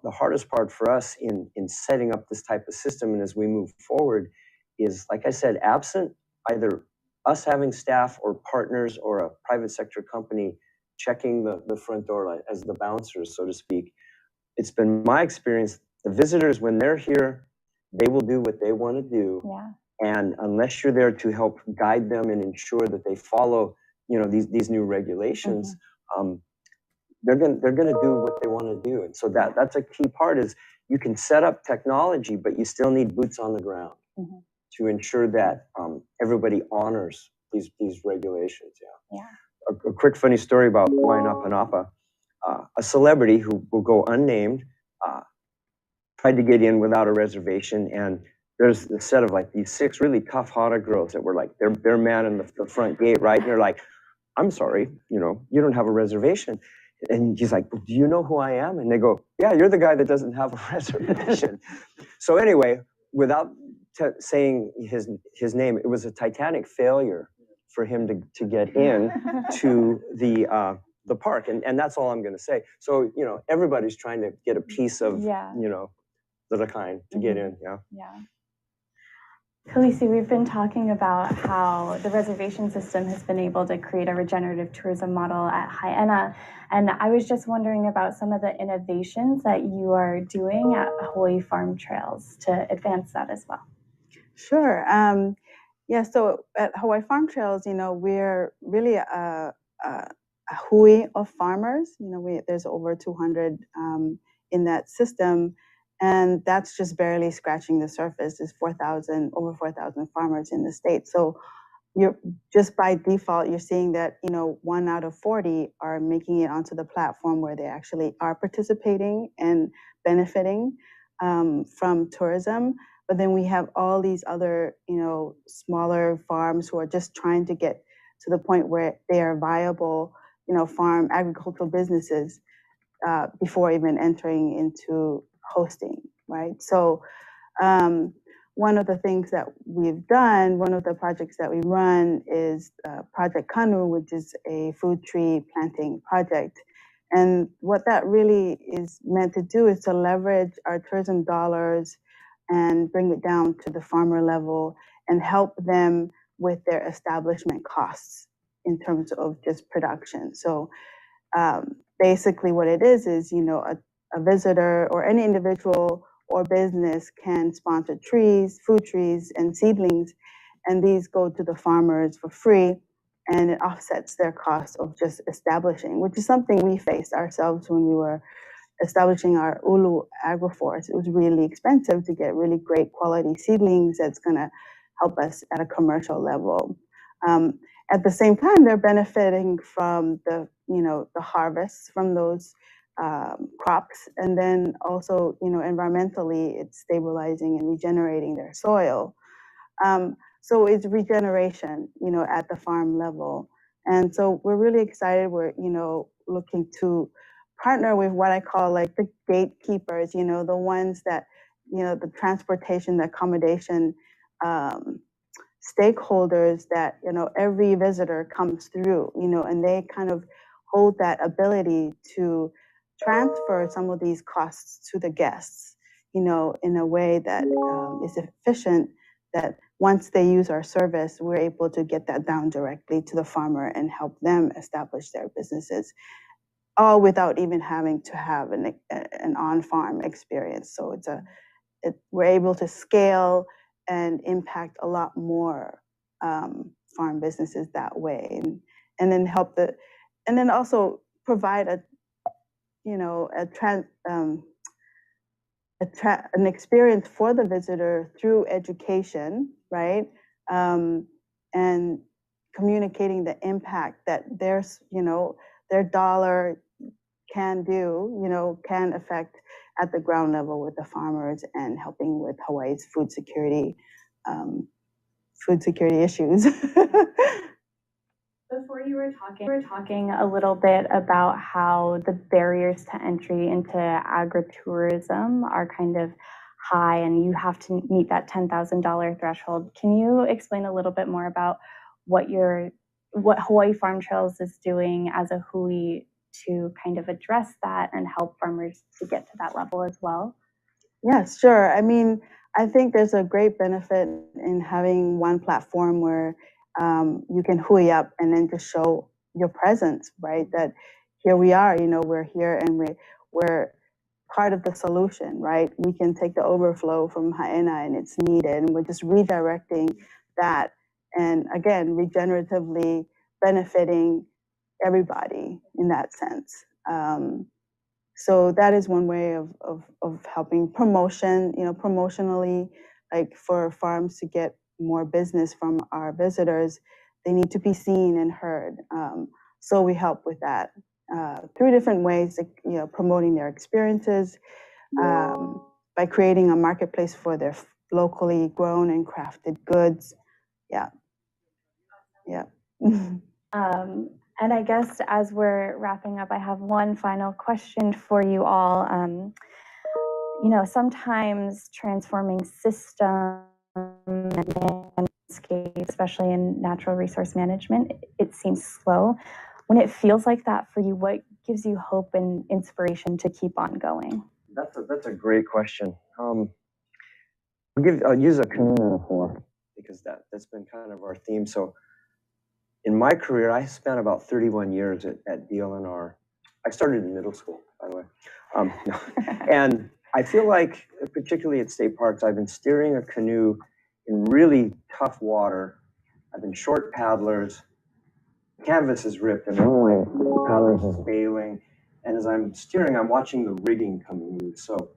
the hardest part for us in setting up this type of system and as we move forward is, like I said, absent either us having staff or partners or a private sector company checking the front door as the bouncers, so to speak. It's been my experience, the visitors, when they're here, they will do what they want to do. And unless you're there to help guide them and ensure that they follow, you know, these new regulations, they're gonna do what they want to do. And so that's a key part, is you can set up technology, but you still need boots on the ground to ensure that everybody honors these regulations. A quick funny story about Wainapanapa. A celebrity who will go unnamed tried to get in without a reservation, and there's a set of like these 6 really tough Hana girls that were like, they're manning the front gate, right? And they're like, I'm sorry, you know, you don't have a reservation. And he's like, do you know who I am? And they go, yeah, you're the guy that doesn't have a reservation. So anyway, without saying his name, it was a titanic failure for him to get in to the park, and that's all I'm going to say. So, you know, everybody's trying to get a piece of, you know, that are kind to get in. Yeah. Yeah. Khaleesi, we've been talking about how the reservation system has been able to create a regenerative tourism model at Haena, and I was just wondering about some of the innovations that you are doing at Hawaii Farm Trails to advance that as well. Sure. Yeah, so at Hawaii Farm Trails, we're really a hui of farmers. There's over 200 in that system, and that's just barely scratching the surface. There's over 4,000 farmers in the state. So you're just by default, you're seeing that 1 out of 40 are making it onto the platform where they actually are participating and benefiting from tourism. But then we have all these other smaller farms who are just trying to get to the point where they are viable farm agricultural businesses before even entering into hosting, right? So one of the things that we've done, one of the projects that we run is Project Kanu, which is a food tree planting project. And what that really is meant to do is to leverage our tourism dollars and bring it down to the farmer level and help them with their establishment costs in terms of just production. So basically what it is a visitor or any individual or business can sponsor trees, food trees, and seedlings, and these go to the farmers for free, and it offsets their cost of just establishing, which is something we faced ourselves when we were establishing our Ulu agroforest. It was really expensive to get really great quality seedlings that's going to help us at a commercial level. At the same time, they're benefiting from the harvests from those crops, and then also environmentally, it's stabilizing and regenerating their soil. So it's regeneration, at the farm level, and so we're really excited. We're looking to partner with what I call like the gatekeepers, the ones that the transportation, the accommodation stakeholders that every visitor comes through, and they kind of hold that ability to transfer some of these costs to the guests, in a way that is efficient, that once they use our service, we're able to get that down directly to the farmer and help them establish their businesses, all without even having to have an on-farm experience. So we're able to scale and impact a lot more farm businesses that way, and then and then also provide an experience for the visitor through education, right? And communicating the impact that their dollar can affect at the ground level with the farmers and helping with Hawaii's food security issues. Before you were talking a little bit about how the barriers to entry into agritourism are kind of high and you have to meet that $10,000 threshold. Can you explain a little bit more about what Hawaii Farm Trails is doing as a hui to kind of address that and help farmers to get to that level as well? Yes, sure. I mean, I think there's a great benefit in having one platform where you can hui up and then just show your presence, right? That here we are, we're here and we're part of the solution, right? We can take the overflow from Haena and it's needed, and we're just redirecting that, and again, regeneratively benefiting everybody in that sense. So that is one way of helping promotion, promotionally, like for farms to get more business from our visitors, they need to be seen and heard. So we help with that through different ways, like, promoting their experiences, by creating a marketplace for their locally grown and crafted goods. Yeah. And I guess as we're wrapping up, I have one final question for you all. Sometimes transforming systems and landscape, especially in natural resource management, it seems slow. When it feels like that for you, what gives you hope and inspiration to keep on going? That's a great question. I'll use a canoe metaphor because that's been kind of our theme. So in my career, I spent about 31 years at DLNR. I started in middle school, by the way. No. And I feel like, particularly at state parks, I've been steering a canoe in really tough water. I've been short paddlers. Canvas is ripped and one of my paddlers is bailing. And as I'm steering, I'm watching the rigging come loose. So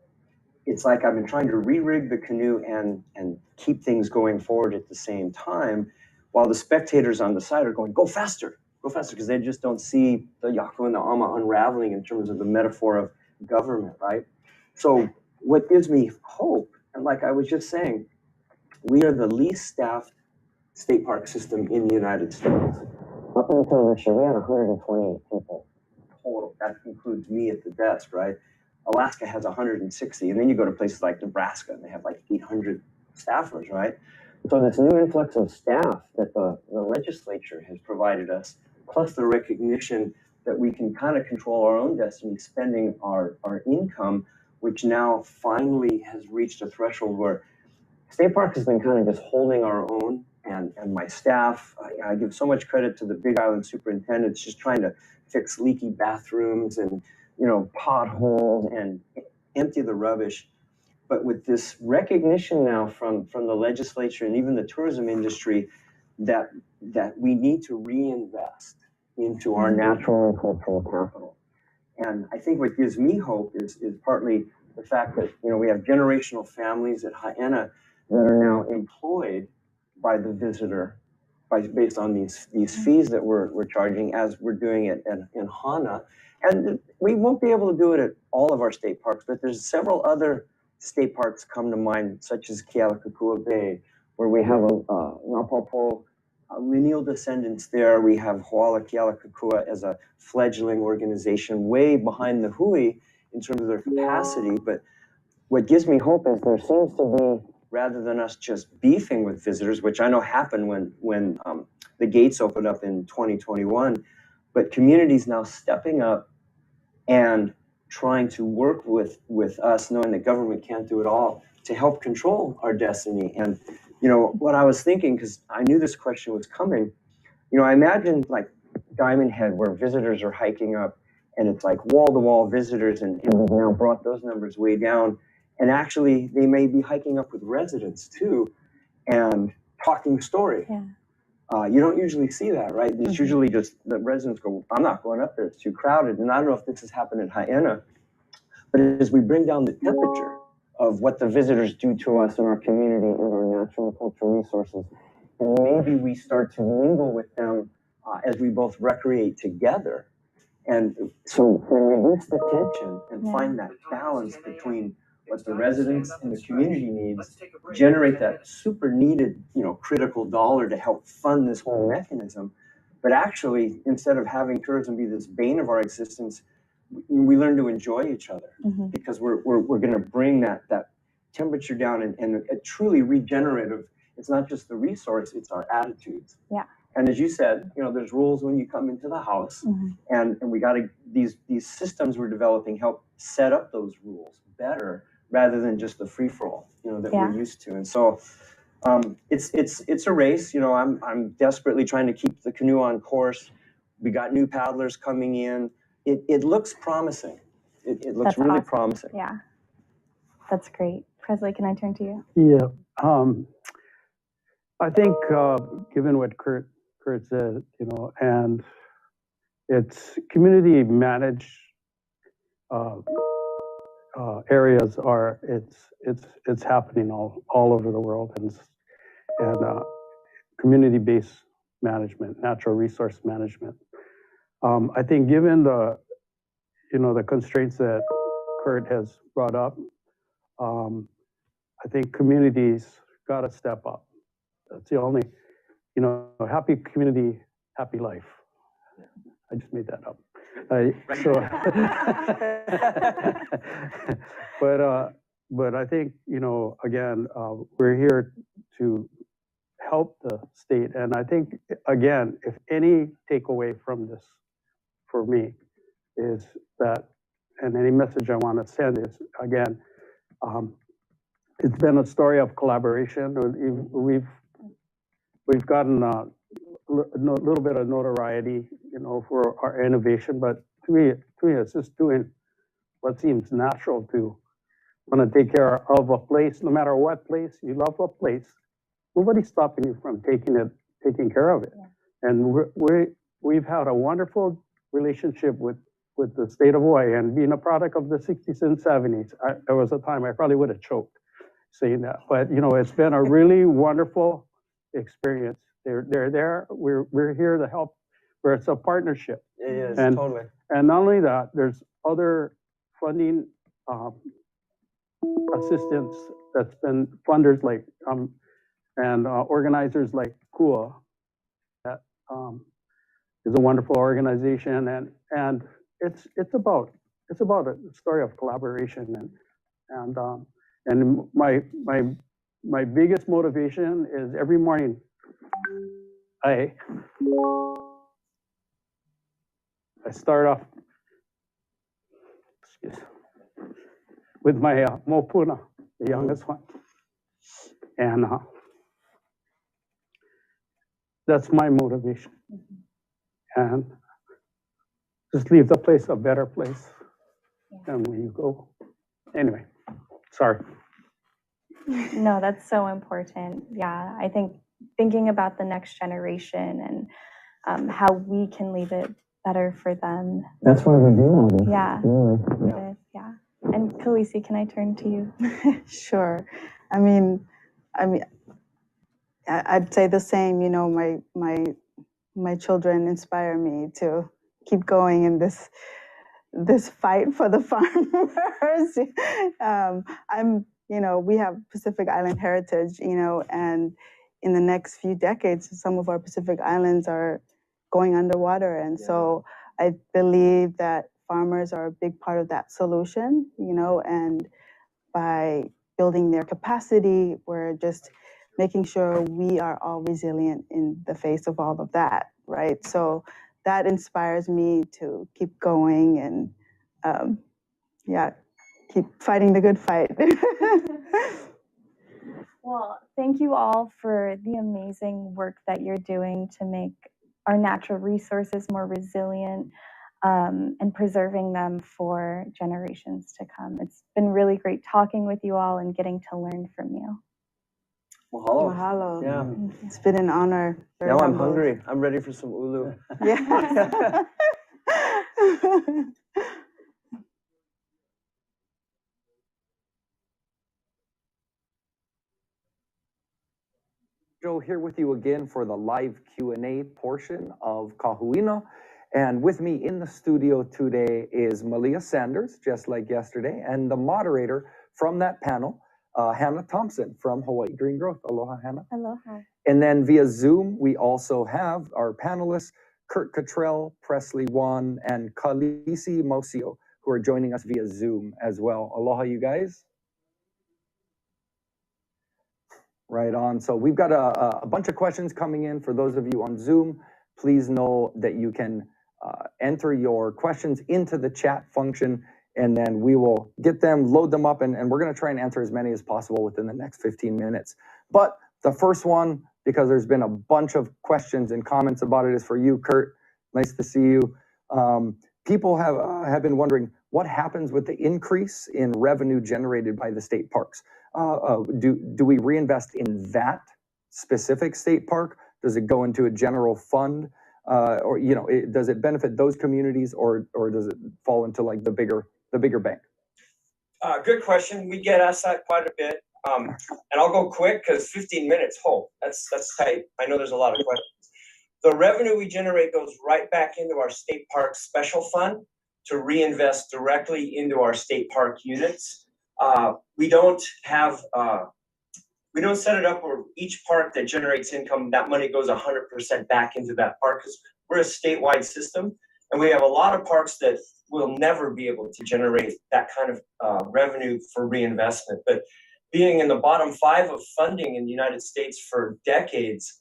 it's like I've been trying to re-rig the canoe and keep things going forward at the same time, while the spectators on the side are going, go faster, because they just don't see the Yaku and the Ama unraveling in terms of the metaphor of government, right? So what gives me hope, and like I was just saying, we are the least staffed state park system in the United States. Up until this year, we had 128 people total. That includes me at the desk, right? Alaska has 160, and then you go to places like Nebraska, and they have like 800 staffers, right? So this new influx of staff that the legislature has provided us, plus the recognition that we can kind of control our own destiny, spending our income, which now finally has reached a threshold where State Park has been kind of just holding our own, and my staff, I give so much credit to the Big Island superintendents, just trying to fix leaky bathrooms and, potholes and empty the rubbish. But with this recognition now from the legislature and even the tourism industry that we need to reinvest into our natural and cultural capital. And I think what gives me hope is partly the fact that, we have generational families at Haena that are now employed by the visitor based on these fees that we're charging, as we're doing it in Hana. And we won't be able to do it at all of our state parks, but there's several other state parks come to mind, such as Kealakekua Bay, where we have Napopo lineal descendants there. We have Hoala Kealakekua as a fledgling organization way behind the Hui in terms of their capacity. But what gives me hope is there seems to be, rather than us just beefing with visitors, which I know happened when the gates opened up in 2021, but communities now stepping up and trying to work with us, knowing that government can't do it all, to help control our destiny. And what I was thinking, because I knew this question was coming, I imagined like Diamond Head, where visitors are hiking up, and it's like wall-to-wall visitors, and we've now brought those numbers way down. And actually, they may be hiking up with residents too, and talking story. Yeah. You don't usually see that, right? It's usually just the residents go, I'm not going up there, it's too crowded. And I don't know if this has happened in Haena, but as we bring down the temperature of what the visitors do to us in our community and our natural and cultural resources, and maybe we start to mingle with them as we both recreate together. And so we reduce the tension and find that balance between what the residents and the community needs, generate that super needed, critical dollar to help fund this whole mechanism. But actually, instead of having tourism be this bane of our existence, we learn to enjoy each other, because we're going to bring that temperature down and a truly regenerative. It's not just the resource, it's our attitudes. Yeah. And as you said, there's rules when you come into the house, and we got to, these systems we're developing help set up those rules better, rather than just the free for all, that we're used to. And so it's a race. I'm desperately trying to keep the canoe on course. We got new paddlers coming in. It looks promising. It looks really awesome. Promising. Yeah, that's great. Presley, can I turn to you? Yeah, I think given what Kurt said, and it's community managed areas are it's happening all over the world, and community-based management, natural resource management. I think given the the constraints that Kurt has brought up, I think communities got to step up. That's the only, happy community, happy life. I just made that up. But I think, again, we're here to help the state. And I think, again, if any takeaway from this for me is that and any message I want to send is, again, it's been a story of collaboration. We've gotten a little bit of notoriety, for our innovation, but to me, it's just doing what seems natural to want to take care of a place, no matter what place you love a place. Nobody's stopping you from taking care of it. Yeah. And we've had a wonderful relationship with the state of Hawaii, and being a product of the 60s and 70s. There was a time I probably would have choked saying that, but it's been a really wonderful experience. They're there. We're here to help. Where it's a partnership. It is, and, totally. And not only that, there's other funding assistance that's been funders like and organizers like KUA that is a wonderful organization, and it's about a story of collaboration, and my biggest motivation is every morning I start off with my mopuna, the youngest one, and that's my motivation. And just leave the place a better place than when you go. Anyway, sorry. No, that's so important. Yeah, I think thinking about the next generation and how we can leave it better for them. That's why we're doing this. Yeah. Really. Yeah. And Khaleesi, can I turn to you? Sure. I mean, I'd say the same. My children inspire me to keep going in this fight for the farmers. We have Pacific Island heritage, and in the next few decades, some of our Pacific Islands are going underwater. And so I believe that farmers are a big part of that solution, and by building their capacity, we're just making sure we are all resilient in the face of all of that, right? So that inspires me to keep going and, keep fighting the good fight. Well, thank you all for the amazing work that you're doing to make our natural resources more resilient and preserving them for generations to come. It's been really great talking with you all and getting to learn from you. Mahalo. Mahalo. Yeah. It's been an honor. Now I'm hungry. I'm ready for some ulu. Yeah. Joe here with you again for the live Q&A portion of Kahuina. And with me in the studio today is Malia Sanders, just like yesterday, and the moderator from that panel, Hannah Thompson from Hawaii Green Growth. Aloha, Hannah. Aloha. And then via Zoom, we also have our panelists, Kurt Cottrell, Presley Wan, and Khaleesi Mosio, who are joining us via Zoom as well. Aloha, you guys. Right on. So we've got a bunch of questions coming in. For those of you on Zoom, please know that you can enter your questions into the chat function, and then we will get them, load them up, and we're going to try and answer as many as possible within the next 15 minutes. But the first one, because there's been a bunch of questions and comments about it, is for you, Kurt. Nice to see you. People have been wondering what happens with the increase in revenue generated by the state parks. Do we reinvest in that specific state park? Does it go into a general fund, or does it benefit those communities, or does it fall into like the bigger bank? Good question. We get asked that quite a bit, and I'll go quick because 15 minutes. That's tight. I know there's a lot of questions. The revenue we generate goes right back into our state park special fund to reinvest directly into our state park units. We don't set it up where each park that generates income, that money goes 100% back into that park, because we're a statewide system, and we have a lot of parks that will never be able to generate that kind of revenue for reinvestment. But being in the bottom 5 of funding in the United States for decades,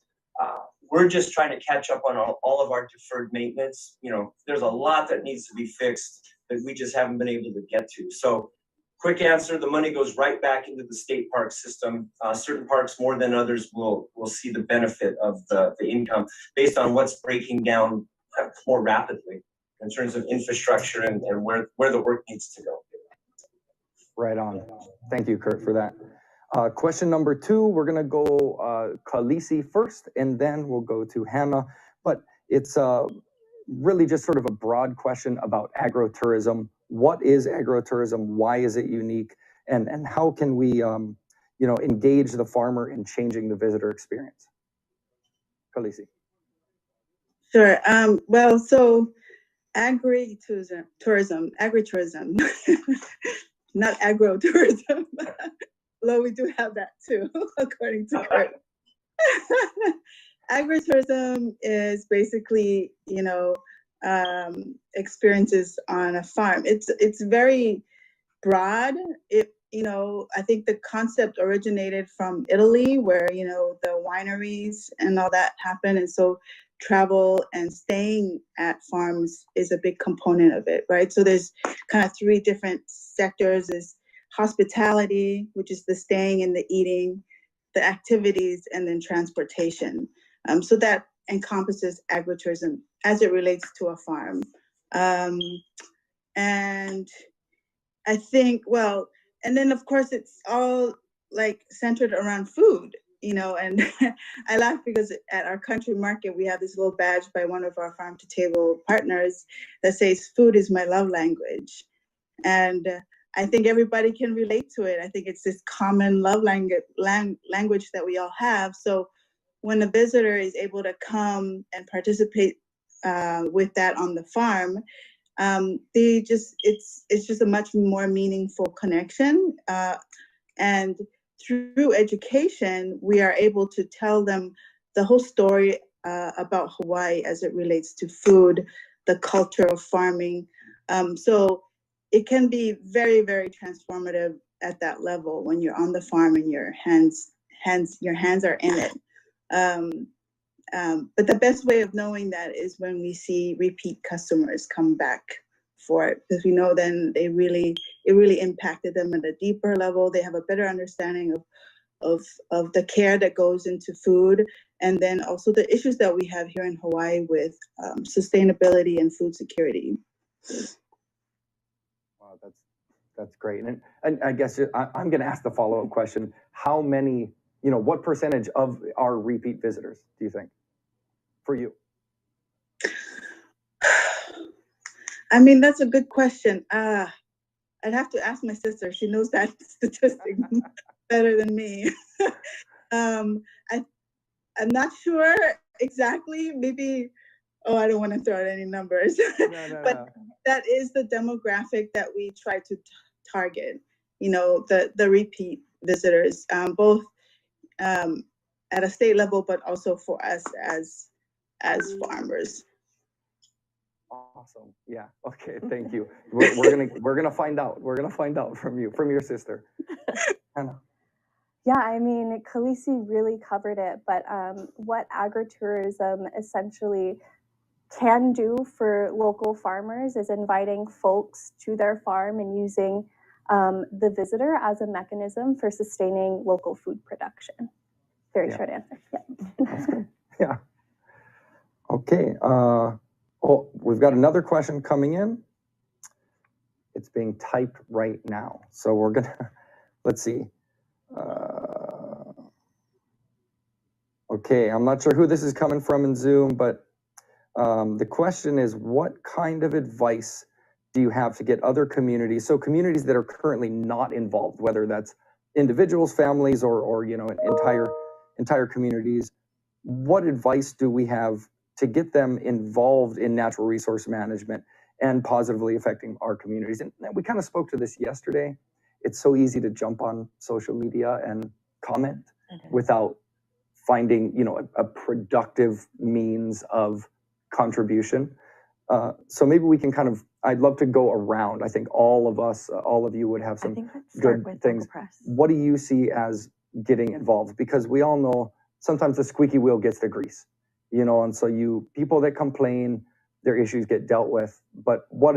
we're just trying to catch up on all of our deferred maintenance. There's a lot that needs to be fixed that we just haven't been able to get to. So quick answer, the money goes right back into the state park system. Certain parks more than others will see the benefit of the income based on what's breaking down more rapidly in terms of infrastructure and where the work needs to go. Right on. Thank you, Kurt, for that. Question number 2, we're going to go Khaleesi first, and then we'll go to Hannah. But it's really just sort of a broad question about agrotourism. What is agrotourism? Why is it unique? And how can we, engage the farmer in changing the visitor experience? Khaleesi. Sure. Well, so agritourism, not agrotourism, although we do have that too, according to Kurt. Agritourism is basically, experiences on a farm. It's very broad. I think the concept originated from Italy, where the wineries and all that happened, and so travel and staying at farms is a big component of it, right? So there's kind of 3 different sectors: is hospitality, which is the staying and the eating, the activities, and then transportation. So that encompasses agritourism as it relates to a farm. And I think, and then of course it's all like centered around food, and I laugh because at our country market, we have this little badge by one of our farm to table partners that says food is my love language. And I think everybody can relate to it. I think it's this common love language that we all have. So when a visitor is able to come and participate with that on the farm, it's just a much more meaningful connection. And through education, we are able to tell them the whole story about Hawaii as it relates to food, the culture of farming. So it can be very, very transformative at that level when you're on the farm and your hands are in it. But the best way of knowing that is when we see repeat customers come back for it, because we know then it really impacted them at a deeper level. They have a better understanding of the care that goes into food, and then also the issues that we have here in Hawaii with sustainability and food security. Wow, that's great. And I guess I'm going to ask the follow-up question: how many, what percentage of our repeat visitors do you think, for you? I mean, that's a good question. I'd have to ask my sister. She knows that statistic better than me. I'm not sure exactly. Maybe, I don't want to throw out any numbers. But that is the demographic that we try to target. The repeat visitors, both at a state level, but also for us as farmers. Awesome. Yeah. Okay. Thank you. We're gonna find out. We're gonna find out from your sister. Hannah. Yeah, I mean, Khaleesi really covered it, but what agritourism essentially can do for local farmers is inviting folks to their farm and using the visitor as a mechanism for sustaining local food production. Very short answer. Yeah. That's good. Yeah. Okay. We've got another question coming in. It's being typed right now. So we're gonna, let's see. Okay, I'm not sure who this is coming from in Zoom, but the question is, what kind of advice do you have to get other communities, so communities that are currently not involved, whether that's individuals, families, or entire communities, what advice do we have to get them involved in natural resource management and positively affecting our communities? And we kind of spoke to this yesterday. It's so easy to jump on social media and comment without finding, a productive means of contribution. So maybe we can I'd love to go around. I think all of you would have some good things. What do you see as getting involved? Because we all know sometimes the squeaky wheel gets the grease, and so people that complain, their issues get dealt with. But what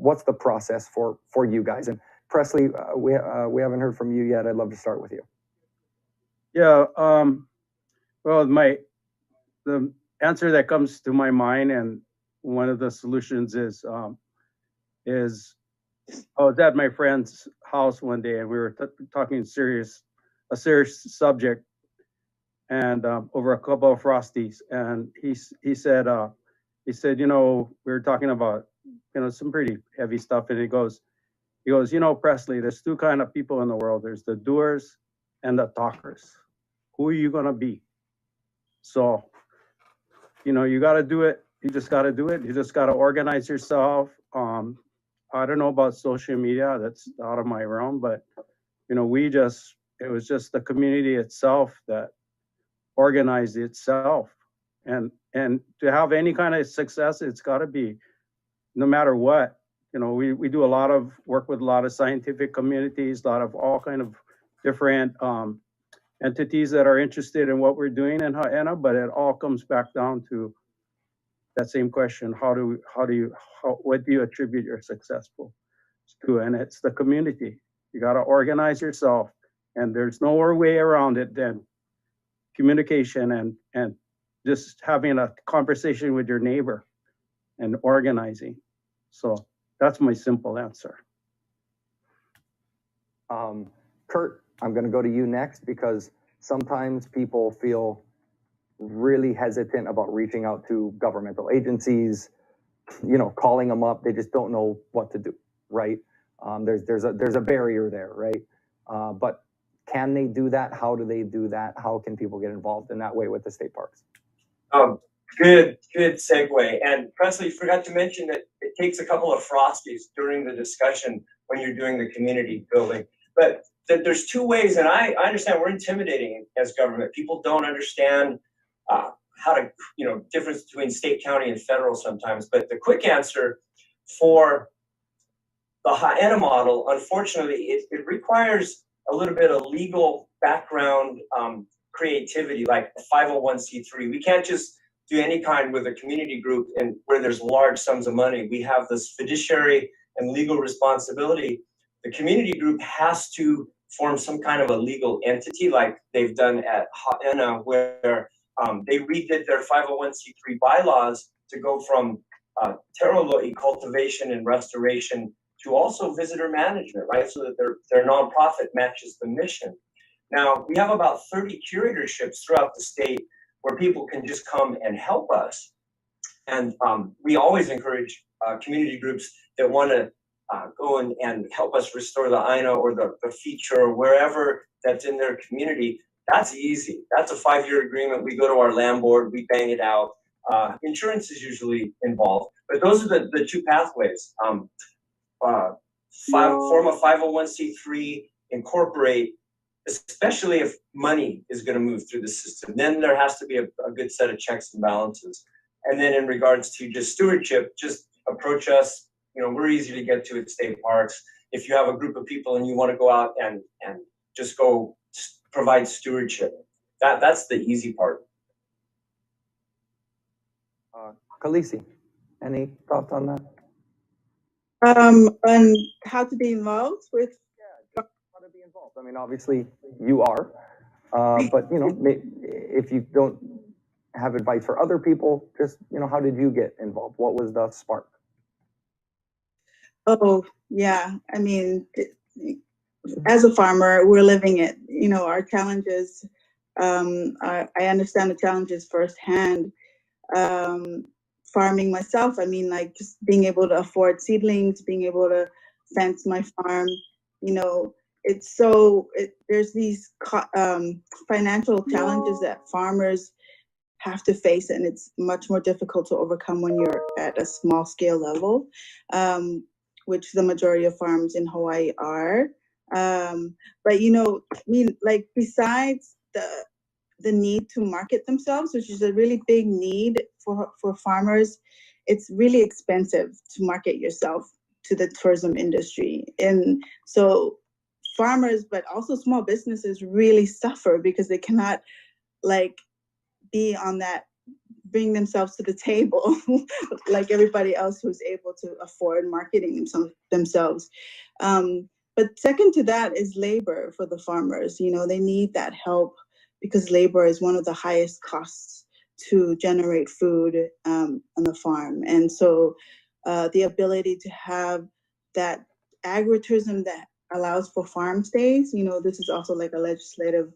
what's the process for you guys? And Presley, we haven't heard from you yet. I'd love to start with you. Yeah. Well, the answer that comes to my mind, and one of the solutions is I was at my friend's house one day, and we were talking a serious subject, and over a couple of frosties, and he said, we were talking about some pretty heavy stuff, and he goes, Presley, there's two kind of people in the world. There's the doers and the talkers. Who are you gonna be? So, you got to do it. You just got to do it. You just got to organize yourself. I don't know about social media. That's out of my realm, but it was just the community itself that organized itself. And to have any kind of success, it's got to be, no matter what. We do a lot of work with a lot of scientific communities, a lot of all kind of different entities that are interested in what we're doing in Haena, but it all comes back down to that same question: what do you attribute your successful to? And it's the community. You got to organize yourself, and there's no way around it than communication and just having a conversation with your neighbor and organizing. So that's my simple answer. Kurt, I'm going to go to you next, because sometimes people feel really hesitant about reaching out to governmental agencies, calling them up. They just don't know what to do, right? There's a barrier there, right? But can they do that? How do they do that? How can people get involved in that way with the state parks? Good segue. And Presley, you forgot to mention that it takes a couple of frosties during the discussion when you're doing the community building. But there's two ways, and I understand we're intimidating as government. People don't understand how to, difference between state, county, and federal sometimes. But the quick answer for the Haena model, unfortunately, it requires a little bit of legal background creativity, like a 501c3. We can't just do any kind with a community group and where there's large sums of money. We have this fiduciary and legal responsibility. The community group has to form some kind of a legal entity, like they've done at Haena, where they redid their 501c3 bylaws to go from terolo'i, cultivation and restoration, to also visitor management, right? So that their nonprofit matches the mission. Now, we have about 30 curatorships throughout the state where people can just come and help us. And we always encourage community groups that want to go and help us restore the Aina or the feature or wherever that's in their community. That's easy. That's a 5-year agreement. We go to our land board, we bang it out. Insurance is usually involved, but those are the two pathways. Form a 501c3, incorporate, especially if money is going to move through the system. Then there has to be a good set of checks and balances. And then in regards to just stewardship, just approach us. We're easy to get to at state parks. If you have a group of people and you want to go out and just go provide stewardship, that's the easy part. Khaleesi, any thoughts on that? On how to be involved with? Yeah, how to be involved. I mean, obviously you are, but if you don't have advice for other people, just how did you get involved? What was the spark? Oh yeah, I mean, as a farmer, we're living it. Our challenges. I understand the challenges firsthand. Farming myself, I mean, like just being able to afford seedlings, being able to fence my farm, there's these financial challenges that farmers have to face, and it's much more difficult to overcome when you're at a small scale level, which the majority of farms in Hawaii are. But besides the need to market themselves, which is a really big need for farmers, it's really expensive to market yourself to the tourism industry. And so farmers, but also small businesses, really suffer because they cannot be on that bring themselves to the table like everybody else who's able to afford marketing themselves. But second to that is labor for the farmers. You know, they need that help because labor is one of the highest costs to generate food on the farm. And so the ability to have that agritourism that allows for farm stays, you know, this is also like a legislative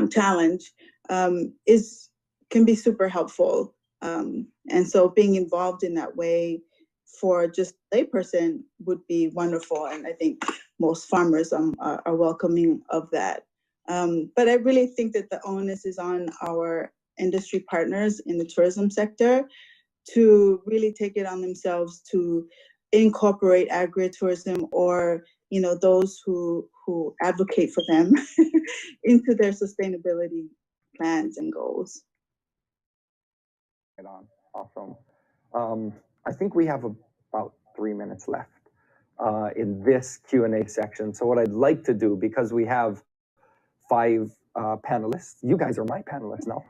challenge, can be super helpful. And so being involved in that way for just a layperson would be wonderful. And I think most farmers are welcoming of that. But I really think that the onus is on our industry partners in the tourism sector to really take it on themselves to incorporate agritourism, or you know, those who advocate for them into their sustainability plans and goals. Right on. Awesome. I think we have about 3 minutes left in this Q&A section. So what I'd like to do, because we have 5 panelists, you guys are my panelists now,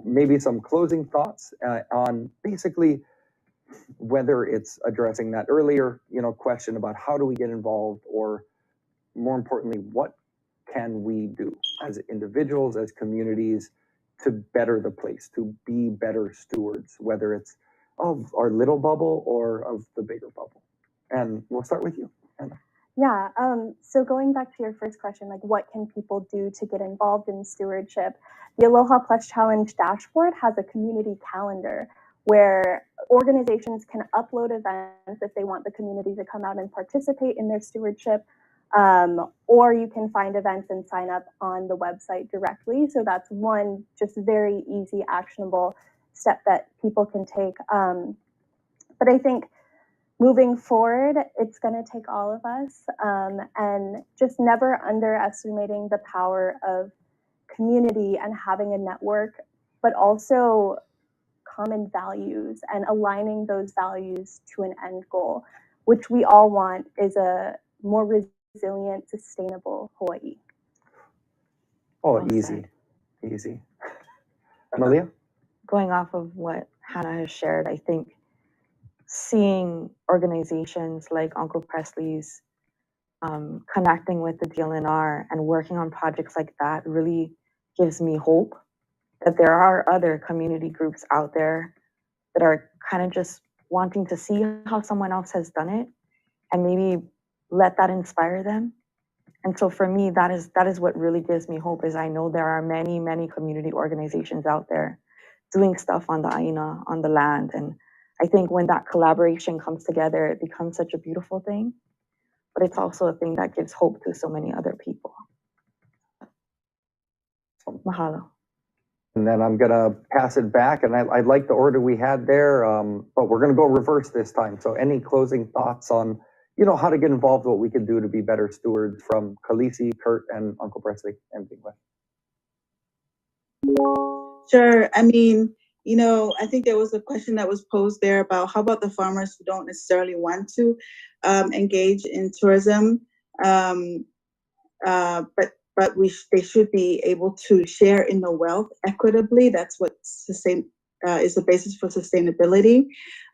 maybe some closing thoughts on basically whether it's addressing that earlier, you know, question about how do we get involved, or more importantly, what can we do as individuals, as communities, to better the place, to be better stewards, whether it's of our little bubble or of the bigger bubble. And we'll start with you, Anna. Yeah, so going back to your first question, like what can people do to get involved in stewardship? The Aloha Plus Challenge dashboard has a community calendar where organizations can upload events if they want the community to come out and participate in their stewardship, or you can find events and sign up on the website directly. So that's one just very easy, actionable step that people can take. But I think moving forward, it's going to take all of us, and just never underestimating the power of community and having a network, but also common values and aligning those values to an end goal, which we all want is a more resilient, sustainable Hawaii. Oh, Well easy, said. easy. Malia? Going off of what Hannah has shared, I think seeing organizations like Uncle Presley's connecting with the DLNR and working on projects like that really gives me hope that there are other community groups out there that are kind of just wanting to see how someone else has done it and maybe let that inspire them. And so for me, that is what really gives me hope, is I know there are many, many community organizations out there doing stuff on the Aina, on the land. And I think when that collaboration comes together, it becomes such a beautiful thing. But it's also a thing that gives hope to so many other people. Mahalo. And then I'm going to pass it back. And I like the order we had there, but we're going to go reverse this time. So any closing thoughts on, you know, how to get involved, what we can do to be better stewards from Khaleesi, Kurt, and Uncle Presley? Anything left? Sure. I mean, you know, I think there was a question that was posed there about how about the farmers who don't necessarily want to engage in tourism, but they should be able to share in the wealth equitably. That's what is the basis for sustainability.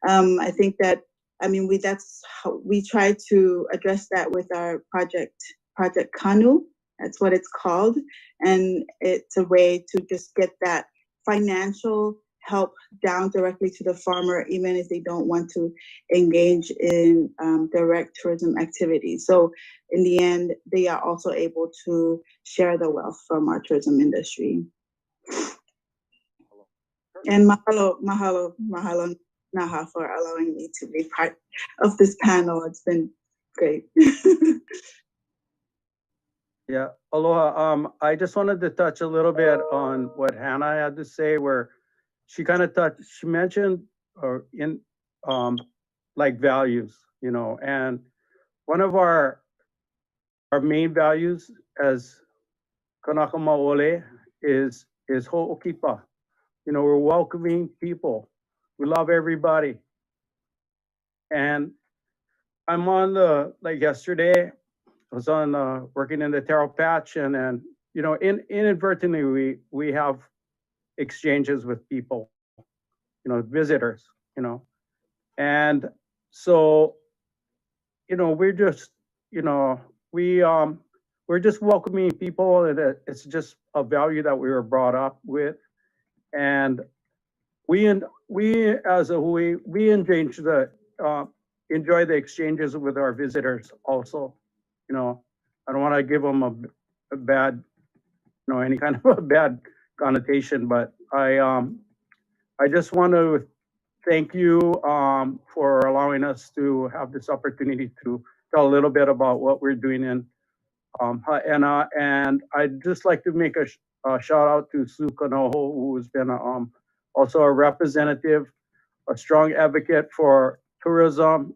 I think that, I mean, that's how we try to address that with our Project Kanu. That's what it's called. And it's a way to just get that financial help down directly to the farmer, even if they don't want to engage in direct tourism activities. So in the end, they are also able to share the wealth from our tourism industry. And mahalo, Naha, for allowing me to be part of this panel. It's been great. Yeah, aloha. I just wanted to touch a little bit on what Hannah had to say, where she kind of she mentioned like values, you know, and one of our main values as Kanaka Maole is ho'okipa. You know, we're welcoming people. We love everybody. And I'm on like yesterday, I was on working in the taro patch, and you know, inadvertently we have exchanges with people, visitors, and so, we're just, we're just welcoming people, and it's just a value that we were brought up with, and we as a Hui, we enjoy the exchanges with our visitors also. I don't want to give them a bad, any kind of a bad connotation, but I just want to thank you for allowing us to have this opportunity to tell a little bit about what we're doing in Ha'ena. And I'd just like to make a shout out to Sue Kanoho, who's been also a representative, a strong advocate for tourism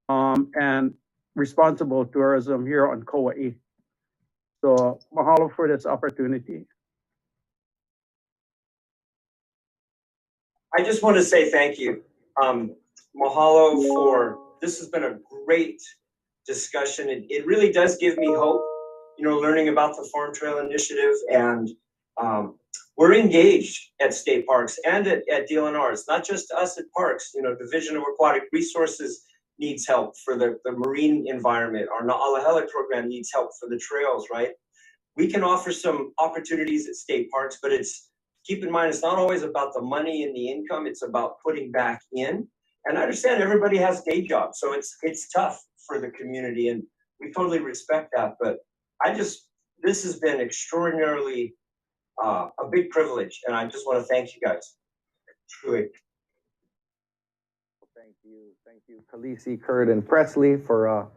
and responsible tourism here on Kauai. So mahalo for this opportunity. I just want to say thank you. Mahalo for, this has been a great discussion. It really does give me hope, learning about the Farm Trail Initiative, and we're engaged at state parks and at DLNR. It's not just us at parks, Division of Aquatic Resources needs help for the marine environment. Our Na'alahele program needs help for the trails, right? We can offer some opportunities at state parks, but keep in mind, it's not always about the money and the income. It's about putting back in. And I understand everybody has day jobs, so it's tough for the community, and we totally respect that. But this has been extraordinarily a big privilege, and I just want to thank you guys. Truly. Thank you, Khaleesi, Kurt, and Presley for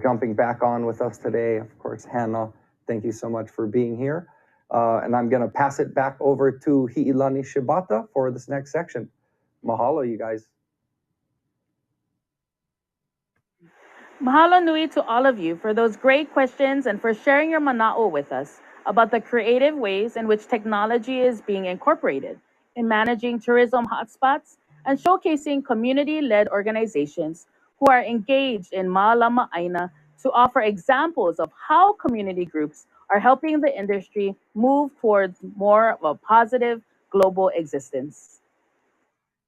jumping back on with us today. Of course, Hannah, thank you so much for being here. And I'm going to pass it back over to Hi'ilani Shibata for this next section. Mahalo, you guys. Mahalo nui to all of you for those great questions and for sharing your mana'o with us about the creative ways in which technology is being incorporated in managing tourism hotspots and showcasing community-led organizations who are engaged in Ma'alama Aina to offer examples of how community groups are helping the industry move towards more of a positive global existence.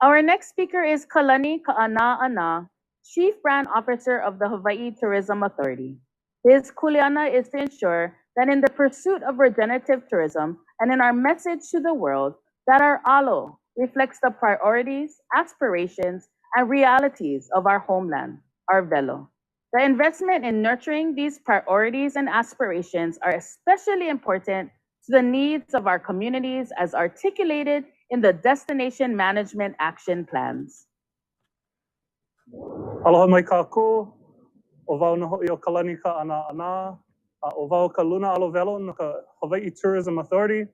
Our next speaker is Kalani Ka'ana'ana, Chief Brand Officer of the Hawaii Tourism Authority. His kuleana is to ensure that in the pursuit of regenerative tourism and in our message to the world, that our alo reflects the priorities, aspirations, and realities of our homeland, our velo. The investment in nurturing these priorities and aspirations are especially important to the needs of our communities as articulated in the Destination Management Action Plans. Aloha mai kākou, o wau na ho'i o Kalani Ka'ana'ana, o wau ka Luna Alo Velo no ka Hawaii Tourism Authority.